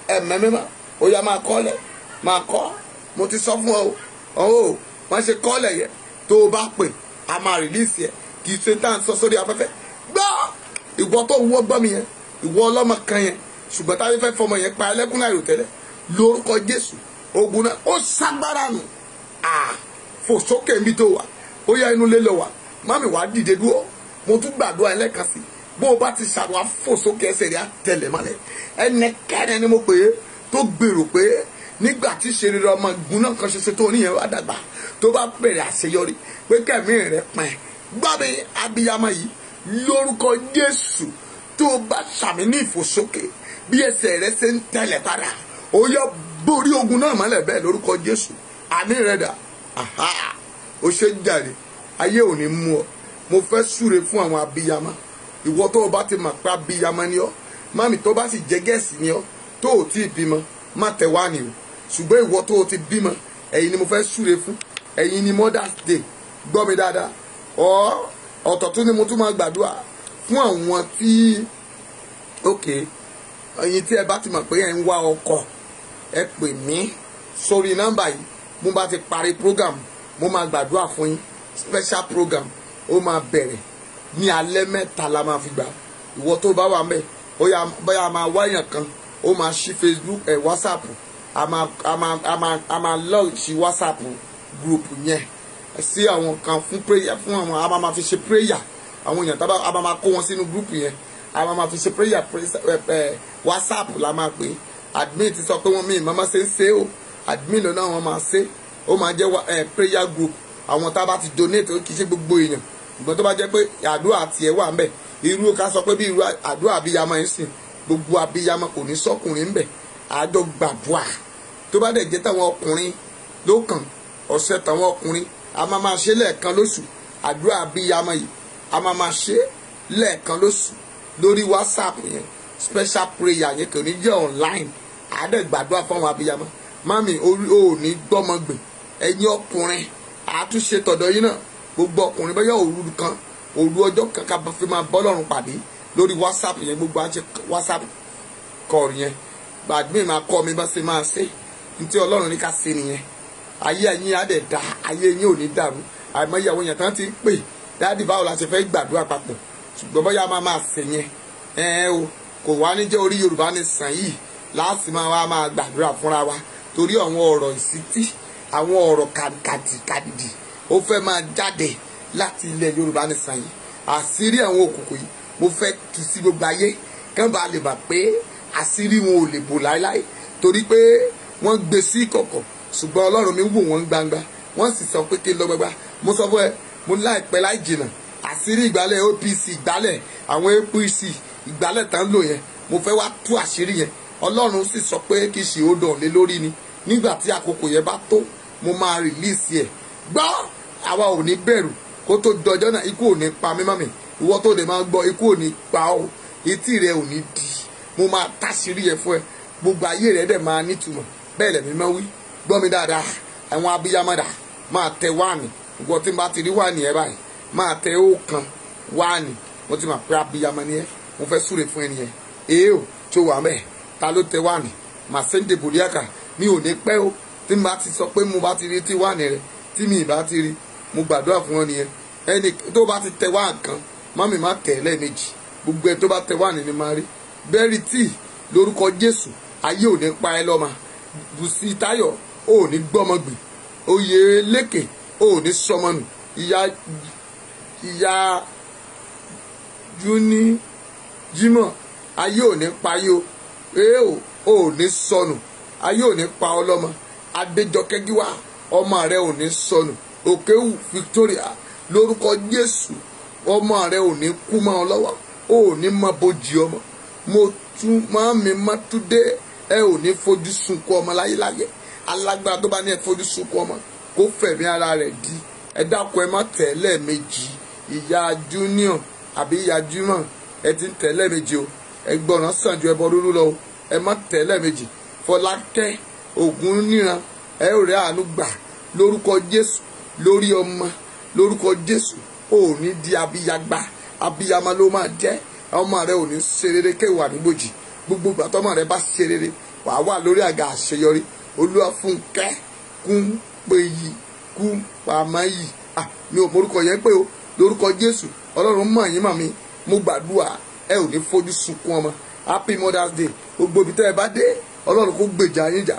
Ẹ̀mẹ́ mímọ́, ó yá máa kọ́lẹ̀, máa kọ́. Mo ti sọ fún ọ o, wọ́n ṣe kọ́lẹ̀ yẹn, tó o bá pè a máa rìlíìsì ẹ, kì í ṣe tá à ń sọ sórí afẹ́fẹ́. Gbọ́ ìwọ tó wọ́ gbọ́ mi yẹn, ìwọ ọlọ́mọ kan yẹn, ṣùgbọ́n táyé fẹ́ fọmọ yẹn pa ẹlẹ́kùn láìrò tẹ́lẹ̀, lórúkọ Jésù ogun náà ó ṣàgbára nù. Fò sókè níbi tó wà, ó yá inú lé lọ wà, mami wàá dìde dúró. Mo tún gbàdúrà ẹlẹ́kan sí, bó o bá ti ṣàdúrà fò sókè ẹsẹ̀ rẹ̀ á tẹ̀lẹ̀ mọ́lẹ̀. Ẹnìkẹ́ni ni mo pè é tó gbèrò pé nígbà tí ìṣeré ọmọ ìgún náà kan ṣoṣo tó níyẹn wá dàgbà, tó bá bẹ̀rẹ̀ àṣeyọrí pé kẹ̀mí rẹ̀ pin. Gbọ́ mi abiyamọ yìí, lórúkọ Jésù, tó o bá ṣàmì ní ìfòsókè bí ẹsẹ̀ rẹ̀ ṣe ń tẹ̀lẹ̀ padà, ó yọ borí ogun náà mọ́lẹ̀ bẹ́ẹ̀ lórúkọ Jésù. Àmì rẹ̀ dà, ó ṣe jàre, ayé ò ní mú ọ. Mo fẹ́ súre fún àwọn abiyamọ. Ìwọ tó o bá ti mọ̀ pé abiyamọ ni ọ́, mami tó bá sì jẹ́ gẹ̀ẹ́sì ni ọ́, tó o tí ì bímọ, má tẹ̀ wá ni o. Ṣùgbọ́n ìwọ tó o ti bímọ, ẹ̀yin ni mo fẹ́ súre fún, ẹ̀yin ni Mother's Day. Gbọ́ mi dáadáa. Ọ̀tọ̀ tún ni mo tún máa gbàdúrà fún àwọn tí ẹ̀yin tí ẹ bá ti mọ̀ pé ẹ ń wá ọkọ, ẹ pè mí sórí nọ́mbà yìí. Mo bá ti parí program, mo máa gbàdúrà fún yín. Special program ó máa bẹ̀rẹ̀ ní alẹ́ mẹ́ta la máa fi gbà. Ìwọ tó bá wà ńbẹ̀ bóyá a máa wáyàn kan ó máa ṣí Facebook WhatsApp a máa log sí WhatsApp group yẹn sí àwọn kan fún prayer fún àwọn a máa fi ṣe prayer àwọn èèyàn tábà a máa kó wọn sínú group yẹn a máa fi ṣe prayer WhatsApp la máa pè admin ti sọ pé wọ́n mi mama ṣe o admin lọ́nà wọn máa ṣe ó máa jẹ́ prayer group àwọn tá a bá ti donate ó kì í ṣe gbogbo èèyàn ìgbọ́n tó bá jẹ́ pé àdúrà tiẹ̀ wà ńbẹ̀ irú ká sọ pé bí irú àdúrà abiyamọ yẹn sìn gbogbo abiyamọ kò ní sọkùnrin ńbẹ̀ àjọ gbàdúrà tó bá dẹ̀ jẹ́ táwọn ọkùnrin ló kàn ọ̀sẹ̀ táwọn ọkùnrin a máa ṣe lẹ́ẹ̀kan lóṣù àdúrà abiyamọ yìí a máa ṣe lẹ́ẹ̀kan lóṣù lórí WhatsApp yẹn special prayer yẹn kò ní jẹ́ online àádẹ́ gbàdúrà fún àwọn abiyamọ mami ò ní gbọ́mọgbìn ẹ̀yin ọkùnrin àtúnṣe tọ̀dọ̀ yín náà gbogbo ọkùnrin bẹ́ẹ̀ òru ọjọ́ kan ká fi máa bọ́ lọ́rùn pàdé lórí WhatsApp yẹn gbogbo àti WhatsApp kọ̀ọ̀rù yẹn gbàdúrà máa kọ́ mi bá ṣe máa ṣe ní tí Ọlọ́run ní ká ṣe nìyẹn ayé yín á dẹ̀ da ayé yín ò ní dàrú àìmọye àwọn èèyàn tán ti ń pè dáàdì báwo la ṣe fẹ́ gbàdúrà papọ̀ ṣùgbọ́n bóyá máa ṣe yẹn o kò wá ní jẹ́ orí Yorùbá Nation yìí láti máa gbàdúrà fúnra wa torí àwọn ọ̀rọ̀ ìsítí àwọn ọ̀rọ̀ kàdìdì ó fẹ́ máa jáde láti ilẹ̀ Yorùbá Nation yìí àṣírí àwọn òkùnkùn yìí mo fẹ́ tú sí gbogbo ayé kán bá lè bà pé àṣírí wọn ò lè bò láéláé torí pé wọ́n gbé sí ìkọ̀kọ̀ ṣùgbọ́n Ọlọ́run mi wò wọ́n gbangba wọ́n sì sọ pé kí n lọ gbagba mo sọ fún ẹ mo láìpẹ́ láì jìnnà àṣírí ìgbálẹ̀ OPC ìgbálẹ̀ àwọn APC ìgbálẹ̀ tán lò yẹn mo fẹ́ wá tú àṣírí yẹn Ọlọ́run sì sọ pé kí ṣe ó dàn lé lórí ni nígbà tí àkókò yẹn bá tó mo máa rìlíìsì ẹ̀ gbọ́ àwa ò ní bẹ̀rù kó tó dọjọ́ náà ikú ò ní pa mí mọ́mì ìwọ tó lè máa gbọ́ ikú ò ní pa ọ́ etí rẹ ò ní di mo máa táṣírí yẹn fún ẹ gbogbo ayé rẹ dẹ̀ máa nítumọ̀ bẹ́ẹ̀ lẹ̀mí máa wí gbọ́ mi dáadáa àwọn abiyamọ́dà máa tẹ wáàní ìwọ tí n bá ti rí wáàní ẹ báyìí máa tẹ ọ̀kan wáàní mo ti máa pẹ́ abiyamọ́ ni ẹ mo fẹ́ súre fún ẹ nìyẹn èé o tó wà mẹ́ẹ̀ ta ló tẹ wáàní màá sẹ́ńdẹ̀ bòlíàkà mi ò ní pẹ́ o tí n bá ti sọ pé mo bá ti rí tí wáàní rẹ tí mi ì bá ti rí mo gbàdúrà fún ọ nìyẹn ẹni tó bá ti tẹ wá nǹkan mọ́mì má tẹ̀ lẹ́ẹ̀mejì gbogbo ẹ tó bá tẹ wá nínú máa rí bẹ́ẹ̀rì tí lórúkọ Jésù ayé ò ní pa ẹ lọ́mà Bùsí Táyọ̀ ò ní gbọ́mọgbìn oyè lékè ò ní sọmọnù ìyá júní Jímọ̀ ayé ò ní pa yó ò ní sọnù ayé ò ní pa ọlọ́mọ Adéjọkẹ́ Gíwá ọmọ rẹ ò ní sọnù Òkèwù Victoria lórúkọ Jésù ọmọ rẹ ò ní kú mọ́ ọ lọ́wọ́ ò ní mọ bójì ọmọ mo tún máa mi má tún dé ẹ ò ní fojú sunkún ọmọ láyéláyé alágbára tó bá ní ẹ fojú sunkún ọmọ kó fẹ̀mí ara rẹ̀ di ẹ dákun ẹ má tẹ̀ lẹ́ẹ̀mejì ìyá Junior àbí ìyá Jimoh ẹ ti ń tẹ̀ lẹ́ẹ̀mejì o ẹ gbọ́ràn sàn ju ẹbọ rúrú lọ o ẹ má tẹ̀ lẹ́ẹ̀mejì Fọlákẹ́ Ògúnníran ẹ ò rí àánú gbà lórúkọ Jésù lórí ọmọ lórúkọ Jésù ò ní di abiyagba abiyamọ ló máa jẹ́ ọmọ rẹ ò ní ṣe rere kéwà níbòjì gbogbo ìgbà tọmọ rẹ bá ṣe rere wàá wà lórí àga àṣeyọrí Olúwafúnkẹ́ kún pé yìí kún pàmò yìí mi ò morúkọ yẹn pé o lórúkọ Jésù Ọlọ́run mọ̀ yín mọ̀ mi mo gbàdúrà ẹ ò ní fojú sunkún ọmọ Happy Mother's Day gbogbo ibi tẹ́ ẹ bá dé Ọlọ́run kó gbèjà yín jà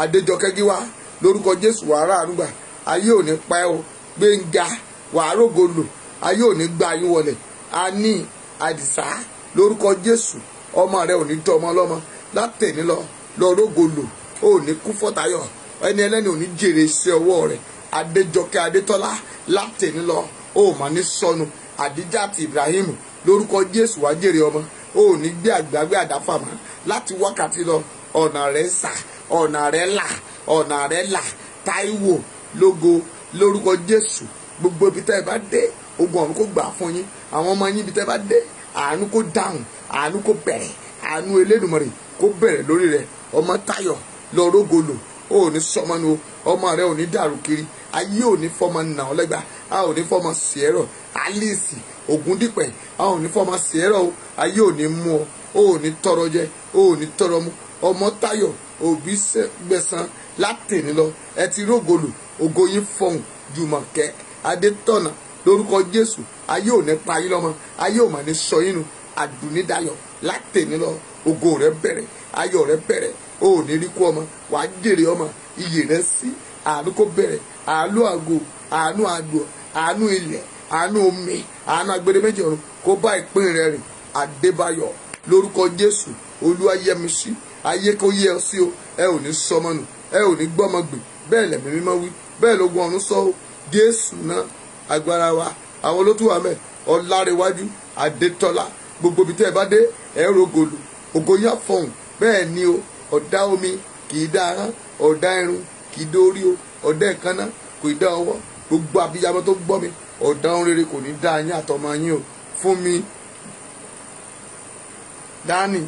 Adéjọkẹ́ Gíwá lórúkọ Jésù wàá rà ànúgbà ayé ò ní pa ẹ́ o Gbénga wàá rògo lò ayé ò ní gbà yín wọlẹ̀ Ani Àdìsá lórúkọ Jésù ọmọ rẹ ò ní tọ́ ọmọ ọlọ́mọ látẹ̀ní lọ rògo lò ò ní kú fọ́tayọ̀ ẹni ẹlẹ́ni ò ní jèrè iṣẹ́ ọwọ́ rẹ̀ Adéjọkẹ́ Adétọ́lá látẹ̀ní lọ ó mà ní sọnù Àdíjà àti Ibrahim lórúkọ Jésù wàá jèrè ọmọ ó ní gbé àgbàgbé àdáfàmà láti wákàtí lọ ọ̀nà rẹ̀ sà ọ̀nà rẹ̀ là ọ̀nà rẹ̀ là Táíwò lógo lórúkọ Jésù gbogbo ibi tẹ́ ẹ bá dé ogun ọ̀run kó gbà fún yín àwọn ọmọ yín ibi tẹ́ ẹ bá dé àánú kó dáhùn àánú kó bẹ̀rẹ̀ àánú Elédùmarè kó bẹ̀rẹ̀ lórí rẹ̀ ọmọ Táyọ̀ lọ rógolo ó ní sọmọnu ọmọ rẹ ò ní dàrú kiri ayé ò ní fọmọ nà ọ lẹ́gbàá a ò ní fọmọ sierra Alice Ògúndípẹ̀ a ò ní fọmọ sierra o ayé ò ní mú ọ ó ní tọrọ jẹ ó ní tọrọ mu ọmọ Táyọ̀ òbí gbẹ̀san látẹ̀ní lọ ẹ ti rógolo ògo yín fọhùn Jùmọ̀kẹ́ Adétọ̀nà lórúkọ Jésù ayé ò ní pa yín lọ́mọ, ayé ò mà ní sọ yín nù. Àdùnnídayọ̀ látẹ̀ní lọ ògo rẹ bẹ̀rẹ̀, ayọ̀ rẹ bẹ̀rẹ̀, o ò ní rí kú ọmọ, wàá jèrè ọmọ, iyè rẹ sí, àánú kó bẹ̀rẹ̀, àánú àgò, àánú àdùn, àánú ilẹ̀, àánú omi, àánú agbede méjì ọ̀run kó bá ìpín rẹ rìn. Adébáyọ̀ lórúkọ Jésù Olúwa yẹ mi sí, ayé kó yẹ ọ sí o, ẹ ò ní sọmọ nù, ẹ ò ní gbọ́mọ gbè, bẹ́ẹ̀ lẹ̀mí mímọ́ wí, bẹ́ẹ̀ lógun ọ̀run sọ o. Jésù náà agbára wa, àwọn olótùwà mẹ́ Ọlárẹ̀wájú Adétọ́lá, gbogbo ibi tẹ́ ẹ bá dé ẹ rògòlù, ògo yá fọ̀hún. Bẹ́ẹ̀ ni o, ọ̀dá omi kì í dá ahọ́n, ọ̀dá irun kì í dórí o, ọ̀dá ìkànnà kò í dá ọwọ́. Gbogbo abiyamọ tó gbọ́ mi, ọ̀dá ohun rere kò ní dá yín àtọmọ yín o. Fún mi dání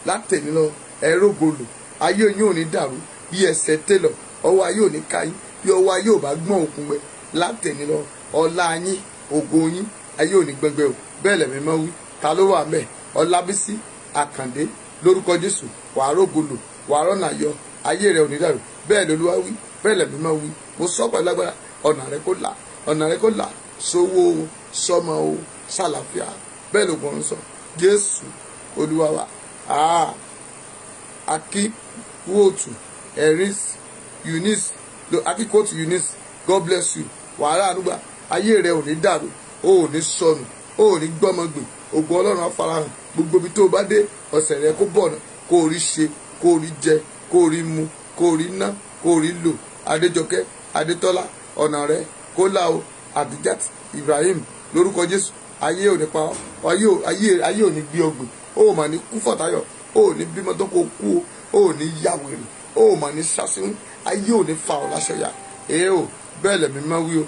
látẹ̀ní lọ ẹ rògòlù, ayé yín ò ní dàrú bí ẹsẹ̀ télọ̀, ọwọ́ ayé ò ní ká yín bí ọwọ́ ayé ò bá gbọ́n òkun wẹ̀. Látẹ̀ní lọ ọlá yín, ògo yín, ayé ò ní gbẹgbẹ o, bẹ́ẹ̀ lẹ̀mí mọ́ wí. Ta ló wà mẹ́? Ọlábísí Àkàndé lórúkọ Jésù wàá rògòlù, wàá rọ́nà yọ, ayé rẹ ò ní dàrú, bẹ́ẹ̀ lolúwa wí, bẹ́ẹ̀ lẹ̀mí mọ́ wí. Mo sọ pẹ̀lú agbára, ọ̀nà rẹ kó là, ọ̀nà rẹ kó là, sówó o, sọmọ o, sàlàfíà, bẹ́ẹ̀ ló gbọ́n sọ. Jésù Olúwa wa. Akíkúòtù Eunice, God bless you. Wàhálà ànúgbà, ayé rẹ ò ní dàrú, o ò ní sọnù, o ò ní gbọ́mọgbè, ògo Ọlọ́run á farahàn. Gbogbo ibi tó o bá dé, ọ̀sẹ̀ rẹ kó bọ̀nà, kó o rí ṣe, kó o rí jẹ, kó o rí mu, kó o rí ná, kó o rí lò. Adéjọkẹ́ Adétọ́lá, ọ̀nà rẹ kó là o. Abijat Ibrahim lórúkọ Jésù, ayé ò ní pa ọ́, ayé ò ní gbé ọgbìn, o ò mà ní kú fọ̀tayọ̀, o ò ní bímọ tó kó kú o, o ò ní yàwèrè, o ò mà ní ṣàṣìwọ̀n, ayé ò ní fa ọ̀ láṣọyà. Èé o, bẹ́ẹ̀ lẹ̀mí máa wí o.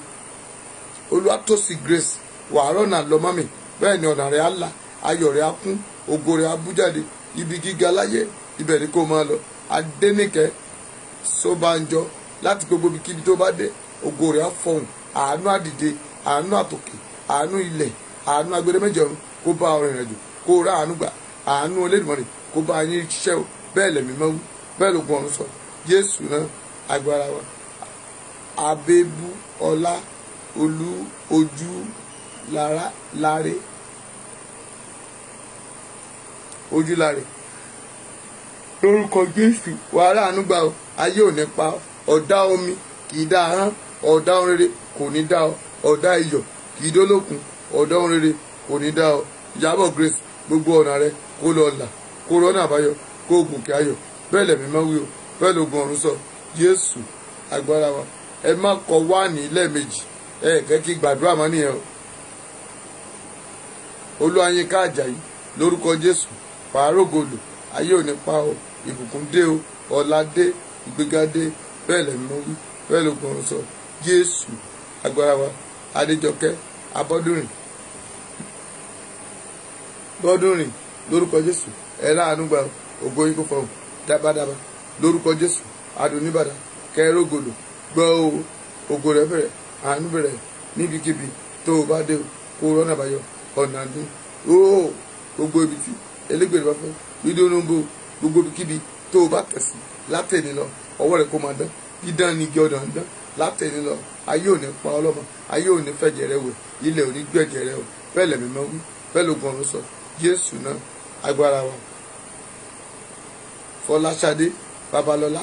Olúwatósìn Grace wàá rọ́nà lọ mọ́mì, bẹ́ẹ̀ ni ọ̀nà rẹ̀ á là, ayọ̀ rẹ̀ á kún, ògo rẹ̀ á bú jáde, ibi gíga láyé ibẹ̀ ni kó máa lọ. Adéníkẹ́ Sọ́bánjọ láti gbogbo ibikíbi tó bá dé, ògo rẹ̀ á fọhùn, àánú àdìde, àánú àtòkè, àánú ilẹ̀, àánú agbede méjì ọ̀run kó bá ọrìn rẹ̀ jù, kó rà àánú gbà, àánú Olódùmarè kó bá yín ṣiṣẹ́ o, bẹ́ẹ̀ lẹ̀mí máa wí, bẹ́ẹ̀ lógun ọ̀run sọ. Jésù náà agbára wa. Abébú Ọlá Ojú Láre Ojúláre lórúkọ Jésù wàhálà ànúgbà o, ayé ò ní pa ọ́. Ọ̀dá omi kì í dá ahọ́n, ọ̀dá ohun rere kò ní dá ọ, ọ̀dá iyọ̀ kì í dólókun, ọ̀dá ohun rere kò ní dá ọ. Ìyábọ̀ Grace gbogbo ọ̀nà rẹ kó lọ là, kó rọ́nà àbáyọ, kó gòkè ayọ̀, bẹ́ẹ̀ lẹ̀mí máa wí o, bẹ́ẹ̀ lógun ọ̀run sọ. Jésù agbára wa. Ẹ má kọ wáàní lẹ́ẹ̀mejì, kẹ́ kí gbàdúrà má nìyẹn o. Olúwayínká Àjàyí lórúkọ Jésù wàá rògòlù, ayé ò ní pa ọ́, ìbùkún dé o, ọlá dé, ìgbéga dé, bẹ́ẹ̀ lẹ̀mí máa wí, bẹ́ẹ̀ lógun ọ̀run sọ. Jésù agbára wa. Adéjọkẹ́ Abọ́dúnrìn lórúkọ Jésù ẹ láàánú gbà, ògo yín kó fọhùn dábàdábà lórúkọ Jésù. Adùnníbàdàn kẹrọgòlò gbọ́ o, ògo rẹ bẹ̀rẹ̀, àánú bẹ̀rẹ̀ níbikíbi tó o bá dé o, kó o rọ́nà àbáyọ, ọ̀nà àdín o. Gbogbo ibi tí elégbèrè bá fẹ́ ìdónúbò, gbogbo ibikíbi tó o bá tẹ̀sí látẹ̀ní lọ, ọwọ́ rẹ kó máa dán, dídán ni igi ọ̀dàn ń dán látẹ̀ní lọ. Ayé ò ní pa ọlọ́mọ, ayé ò ní fẹ̀jẹ̀ rẹ wẹ̀, ilẹ̀ ò ní gbẹ̀jẹ̀ rẹ o, bẹ́ẹ̀ lẹ̀mí máa wí, bẹ́ẹ̀ lógun ọ̀run sọ. Jésù náà agbára wa. Fọláṣadé Babalọ́lá,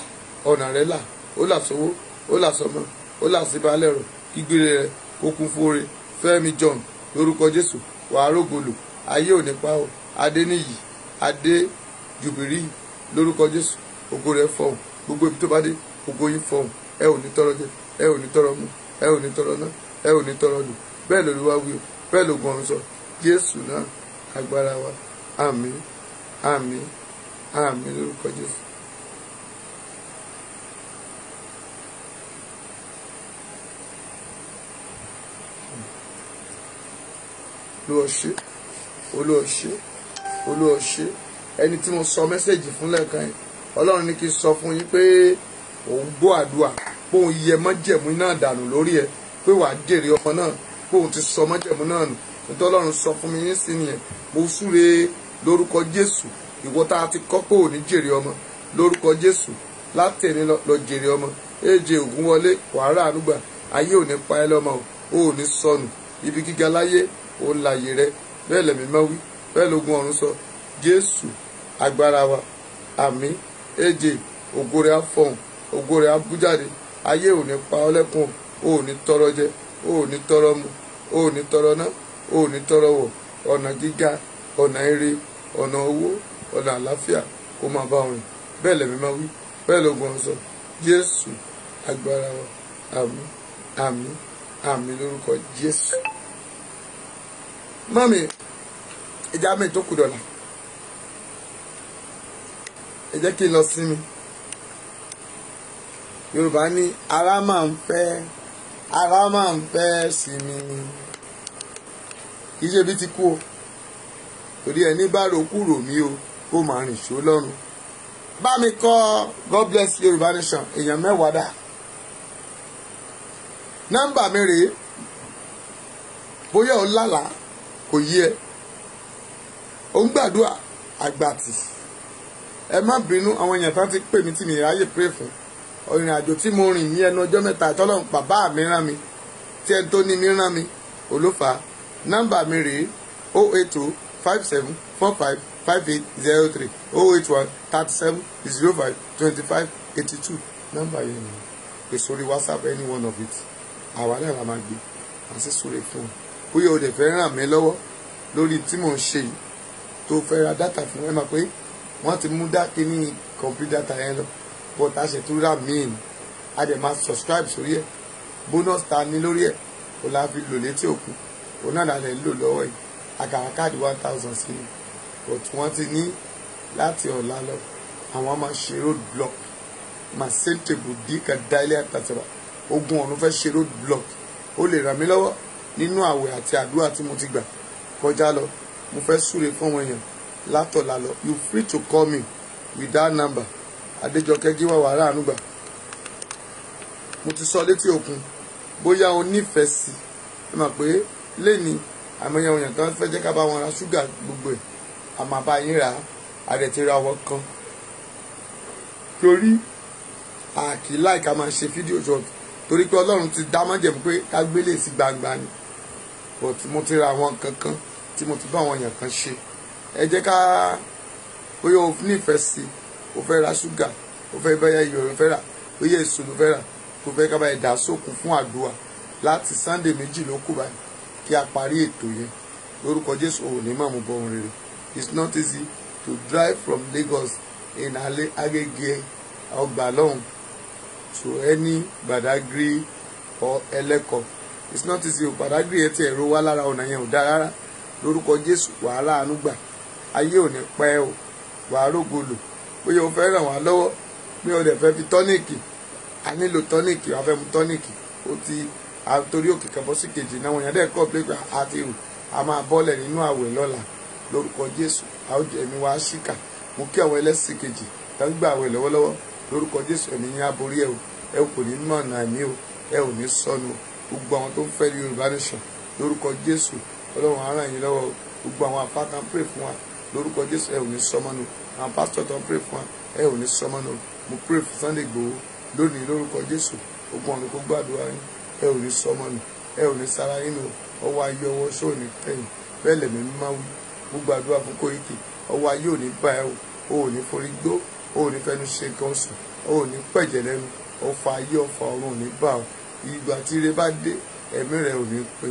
ọ̀nà rẹ̀ là, ó là sówó, ó là sọmọ, ó là sí balẹ̀ rọ̀, kígbére rẹ̀ kó kún fóore. Fẹ́mi John lórúkọ Jésù wàá rògòlò, ayé ò ní pa ọ́. Adéníyì Adé Jùbìrí lórúkọ Jésù, ògo rẹ̀ fọhùn, gbogbo ibi tó bá dé ògo yín fọhùn. Ẹ ò ní tọrọ jẹ, ẹ ò ní tọrọ mu, ẹ ò ní tọrọ ná, ẹ ò ní tọrọ lù, bẹ́ẹ̀ l'Olúwa wí o, bẹ́ẹ̀ lógun ọ̀run sọ. Jésù náà agbára wa. Àmín, àmín, àmín lórúkọ Jésù. Olúwa ṣé ẹni tí mo sọ mẹ́sẹ̀jì fún lẹ́ẹ̀kan yìí, Ọlọ́run ní kí n sọ fún yín pé òun gbọ́ àdúrà, pé òun yẹ májẹ̀mú náà dànù lórí ẹ, pé wàá jèrè ọmọ náà, pé òun ti sọ májẹ̀mú náà nù. Nítorí Ọlọ́run sọ fún mi yín sí nìyẹn. Mo súre lórúkọ Jésù, ìwọ tá a ti kọ́ pé òní jèrè ọmọ, lórúkọ Jésù látẹ̀ní lọ jèrè ọmọ. Èjè Ògúnwọlé wàá rà ànúgbà, ayé ò ní pa ẹ́ lọ́mọ o, ò ní sọnù, ibi gíga láyé òun láyé rẹ, bẹ́ẹ̀ lẹ̀mí mọ́ wí, bẹ́ẹ̀ lógun ọ̀run sọ. Jésù agbára wa, àmín. Èjè ògo rẹ̀ á fọhùn, ògo rẹ̀ á bú jáde. Ayé ò ní pa ọ́ lẹ́kùn, ò ní tọrọ jẹ, ò ní tọrọ mu, ò ní tọrọ ná, ò ní tọrọ wọ̀. Ọ̀nà gíga, ọ̀nà ire, ọ̀nà owó, ọ̀nà àlàáfíà kó máa bá wọn rìn, bẹ́ẹ̀ lẹ̀mí máa wí, bẹ́ẹ̀ lógun ọ̀run sọ. Jésù agbára wa, àmín, àmín, àmín lórúkọ Jésù. Mọ́mì, ìjà mi tó kù dọ̀là, ẹ jẹ́ kí n lọ sinmi. Yorùbá ní ara máa ń fẹ́ sinmi, kì í ṣe bí ti kú o, torí ẹni bá rokú rò mí o kó máa rìn ṣó lọ́rùn. Bá mi kọ God bless Yorùbá nation, èèyàn 10 dà. Nọ́mbà mi rèé, bóyá o lálàá kò yí ẹ, o ń gbàdúrà àgbàtì. Ẹ má bínú, àwọn èèyàn kan ti pè mí tí mi ráyè pray fún. Ìrìn àjò tí mo rìn ní ẹnu ọjọ́ mẹ́ta tọ́lọ́run bàbá mi rán mi, tí ẹni tó ní mi rán mi olófà. Nọ́mbà mi rèé 08057455803 08137052582. Nọ́mbà yẹn ni pè sórí WhatsApp, any one of it. Àwa náà la máa gbé àti sórí fún un. Bóyá o dẹ̀ fẹ́ ràn mí lọ́wọ́ lórí tí mò ń ṣe yìí, tó fẹ́ ra dátà fún ẹ máa pé wọ́n ti mú dákì ní complete data yẹn lọ, but a ṣètò rà míì, a dẹ̀ máa subscribe sórí ẹ̀. Bonus ta ní lórí ẹ̀ o la fi lò létí òkun, òun náà lè lò lọ́wọ́ yìí. Àkàrà káàdì 1000 sí i, but wọ́n ti ní láti ọ̀la lọ àwọn máa ṣe road block, máa ṣe tèbù díkà dáilé àtàtàbà. Ogun ọ̀run fẹ́ ṣe road block. O lè ràn mí lọ́wọ́ nínú àwẹ̀ àti àdúrà tí mo ti gbà kọjá lọ. Mo fẹ́ súre fún àwọn èèyàn látọ̀la lọ. You free to call me with that number. Adéjọkẹ́ Gíwá wàrà ànúgbà. Mo ti sọ létí òkun, bóyá o nífẹ̀ẹ́ sí, ẹ mọ̀ pé lẹ́ni àmọ́ èèyàn kan fẹ́ jẹ́ ká bá wọn ra ṣúgà gbogbo ẹ̀, a máa bá yín rà á, a dẹ̀ ti ra wọn kan. Torí àkì láìka máa ṣe fídíò short, torí pé Ọlọ́run ti dá májẹ̀mú pé ká gbélé sí gbangba ni. But mo ti ra àwọn kankan tí mo ti bá àwọn èèyàn kan ṣe. Ẹ jẹ́ ká, bóyá o nífẹ̀ẹ́ sí, o fẹ́ ra ṣúgà, o fẹ́ bẹ́yẹ iyọ̀ ló fẹ́ rà, bóyá èso ló fẹ́ rà, tó fẹ́ ká bá ẹ dà sókun fún àdúrà láti Sunday méjì ló kù báyìí kí a parí ètò yẹn. Lórúkọ Jésù ò ní máa mú bọ́ ohun rere. It's not easy to drive from Lagos in Agege ọgbà lọ́hùn to any Badagry or Ẹlẹ́kọ̀. It's not easy o. Badagry ẹ ti ẹ̀rọ wá lára ọ̀nà yẹn ò dáa rárá. Lórúkọ Jésù wàhálà àánú gbà, ayé ò ní pẹ́ o, wàá rògbòlò. Bóyá o fẹ́ ràn wá lọ́wọ́, bí o dẹ̀ fẹ́ fi tọ́níìkì, a nílò tọ́níìkì, wàá fẹ́ mu tọ́níìkì. O ti torí òkè kan bọ́ sí kejì náà wọ̀nyẹn dẹ́ kọ́ pé a ti rù, a máa bọ́lẹ̀ nínú àwẹ̀ lọ́la. Lórúkọ Jésù a ó jẹ́ ẹ̀mí wa ṣìkà. Mo kí àwọn ẹlẹ́sìn kejì tó ń gbà àwẹ̀ lọ́wọ́lọ́wọ́. Lórúkọ Jésù ẹ̀mí yín á borí ẹ o, ẹ kò ní mọ̀nà ẹ̀mí o, ẹ ò ní sọnù. Gbogbo àwọn tó ń fẹ́ Yorùbá nation, lórúkọ Jésù Ọlọ́run á ràn yín lọ́wọ́. Gbogbo àwọn àfáà tó ń pray fún wa, lórúkọ Jésù ẹ ò ní sọmọnù. Àwọn pásítọ̀ tó ń pray fún wa, ẹ ò ní sọmọnù. Mo pray fún Sunday Igboho lónìí lórúkọ Jésù. Gbogbo ọ̀nà kó gbàdúrà yín, ẹ ò ní sọmọnù, ẹ ò ní sára yín nù. Ọwọ́ ayé ọwọ́ ṣó ò ní tẹ̀yìn, bẹ́ẹ̀ lẹ̀mí máa wí. Mo gbàdúrà fún Koiki, ọwọ́ ayé ò ní bá ẹ o, ò ní forí gbó, ò ní fẹnu ṣe nǹkan sùn, ò ní pẹ̀jẹ̀ lẹ́nu. Ọfà ayé ọfà ọ̀run ò ní bá ọ. Ìgbà tí ire bá dé, ẹ̀mí rẹ̀ ò ní pé,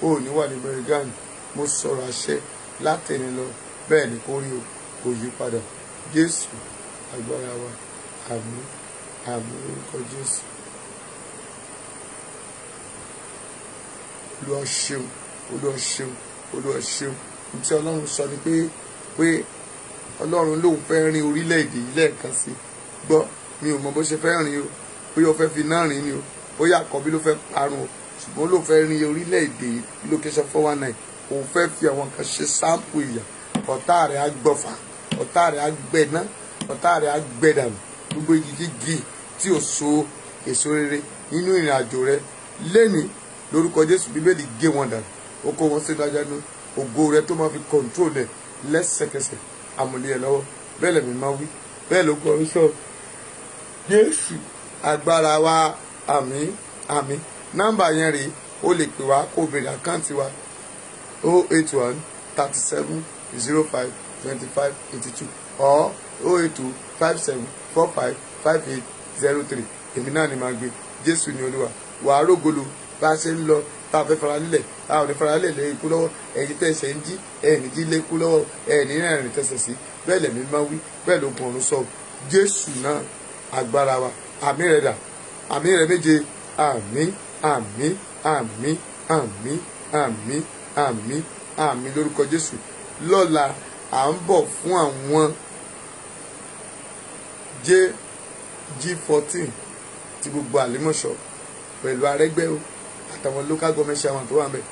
ò ní wà ní mẹ́rìndínláàmù. Mo sọ̀rọ̀ àṣẹ látẹ̀ni lọ, bẹ́ẹ̀ ni kó rí o, kò yí padà. Jésù agbára wa, àmín, àmín lórúkọ Jésù. Olúwa ṣeun, Olúwa ṣeun, Olúwa ṣeun. Ohun tí Ọlọ́run sọ ni pé Ọlọ́run lòun fẹ́ rin orílẹ̀-èdè yìí lẹ́ẹ̀kan sí. Gbọ́, mi ò mọ bó ṣe fẹ́ rìn o, bóyá ó fẹ́ fi náà rìn ni o, bóyá àkọ́bí ló fẹ́ parun o, ṣùgbọ́n ló fẹ́ rin orílẹ̀-èdè yìí location 419. Òun fẹ́ fi àwọn kan ṣe sáǹpù ìyà. Ọ̀tá rẹ̀ á gbọ́fà, ọ̀tá rẹ̀ á gbẹ̀ná, ọ̀tá rẹ̀ á gbẹ̀dànù. Gbogbo igi gígì tí ò so èso rere nínú ìrìn àjò rẹ̀ lénìí, lórúkọ Jésù Bíbélì gé wọn dànù. Ó kó wọn sínú ajá ní ògo rẹ̀ tó máa fi control ẹ̀ lẹ́sẹ̀kẹsẹ̀ àmúlẹ̀ ẹ̀ lọ́wọ́. Bẹ́ẹ̀ lẹ̀mí máa wí, bẹ́ẹ̀ ló gbọ́ sọ. Jésù agbára wa, àmín, àmín. Nọ́mbà yẹn rèé o lè pè wá kó béèrè àkáǹtì wa 081 37 05 25 82 or 082 57 45 58 03. èmi náà ni màá gbé. Jésù ni Olúwa. wàá rógolo bá a ṣe ń lọ tá a fẹ́ fara lílẹ̀ tá a ò ní fara lílẹ̀ lẹ́yìn ikú lọ́wọ́ ẹ̀yin tẹ̀sẹ̀ ń jí ẹ̀yìn jí lé ikú lọ́wọ́ ẹ̀yìn rìn tẹ̀sẹ̀ sí bẹ́ẹ̀ lẹ̀mí máa wí bẹ́ẹ̀ ló gun ọ̀run sọ. Jésù náà agbára wa. àmì rẹ̀ dà, àmì rẹ̀ méje. àmín àmín àmín àmín àmín àmín àmín lórúkọ Jésù. lọ́la à ń bọ̀ fún àwọn G14 ti gbogbo Àlímọ̀ṣọ́ pẹ̀lú Arẹ́gbẹ́ o àtàwọn local government chairman tó wà ń bẹ̀.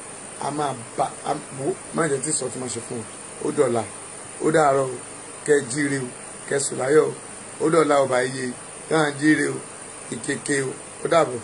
a máa bá wo má jẹ́ tí sọ tí máa ṣe fún o. ó dọ̀la ó dàárọ̀ o kẹ́ jíire o kẹ́ sùn láyọ̀ o. ó dọ̀la ọba iye káà jíire o ìkeke o. ó dàbọ̀.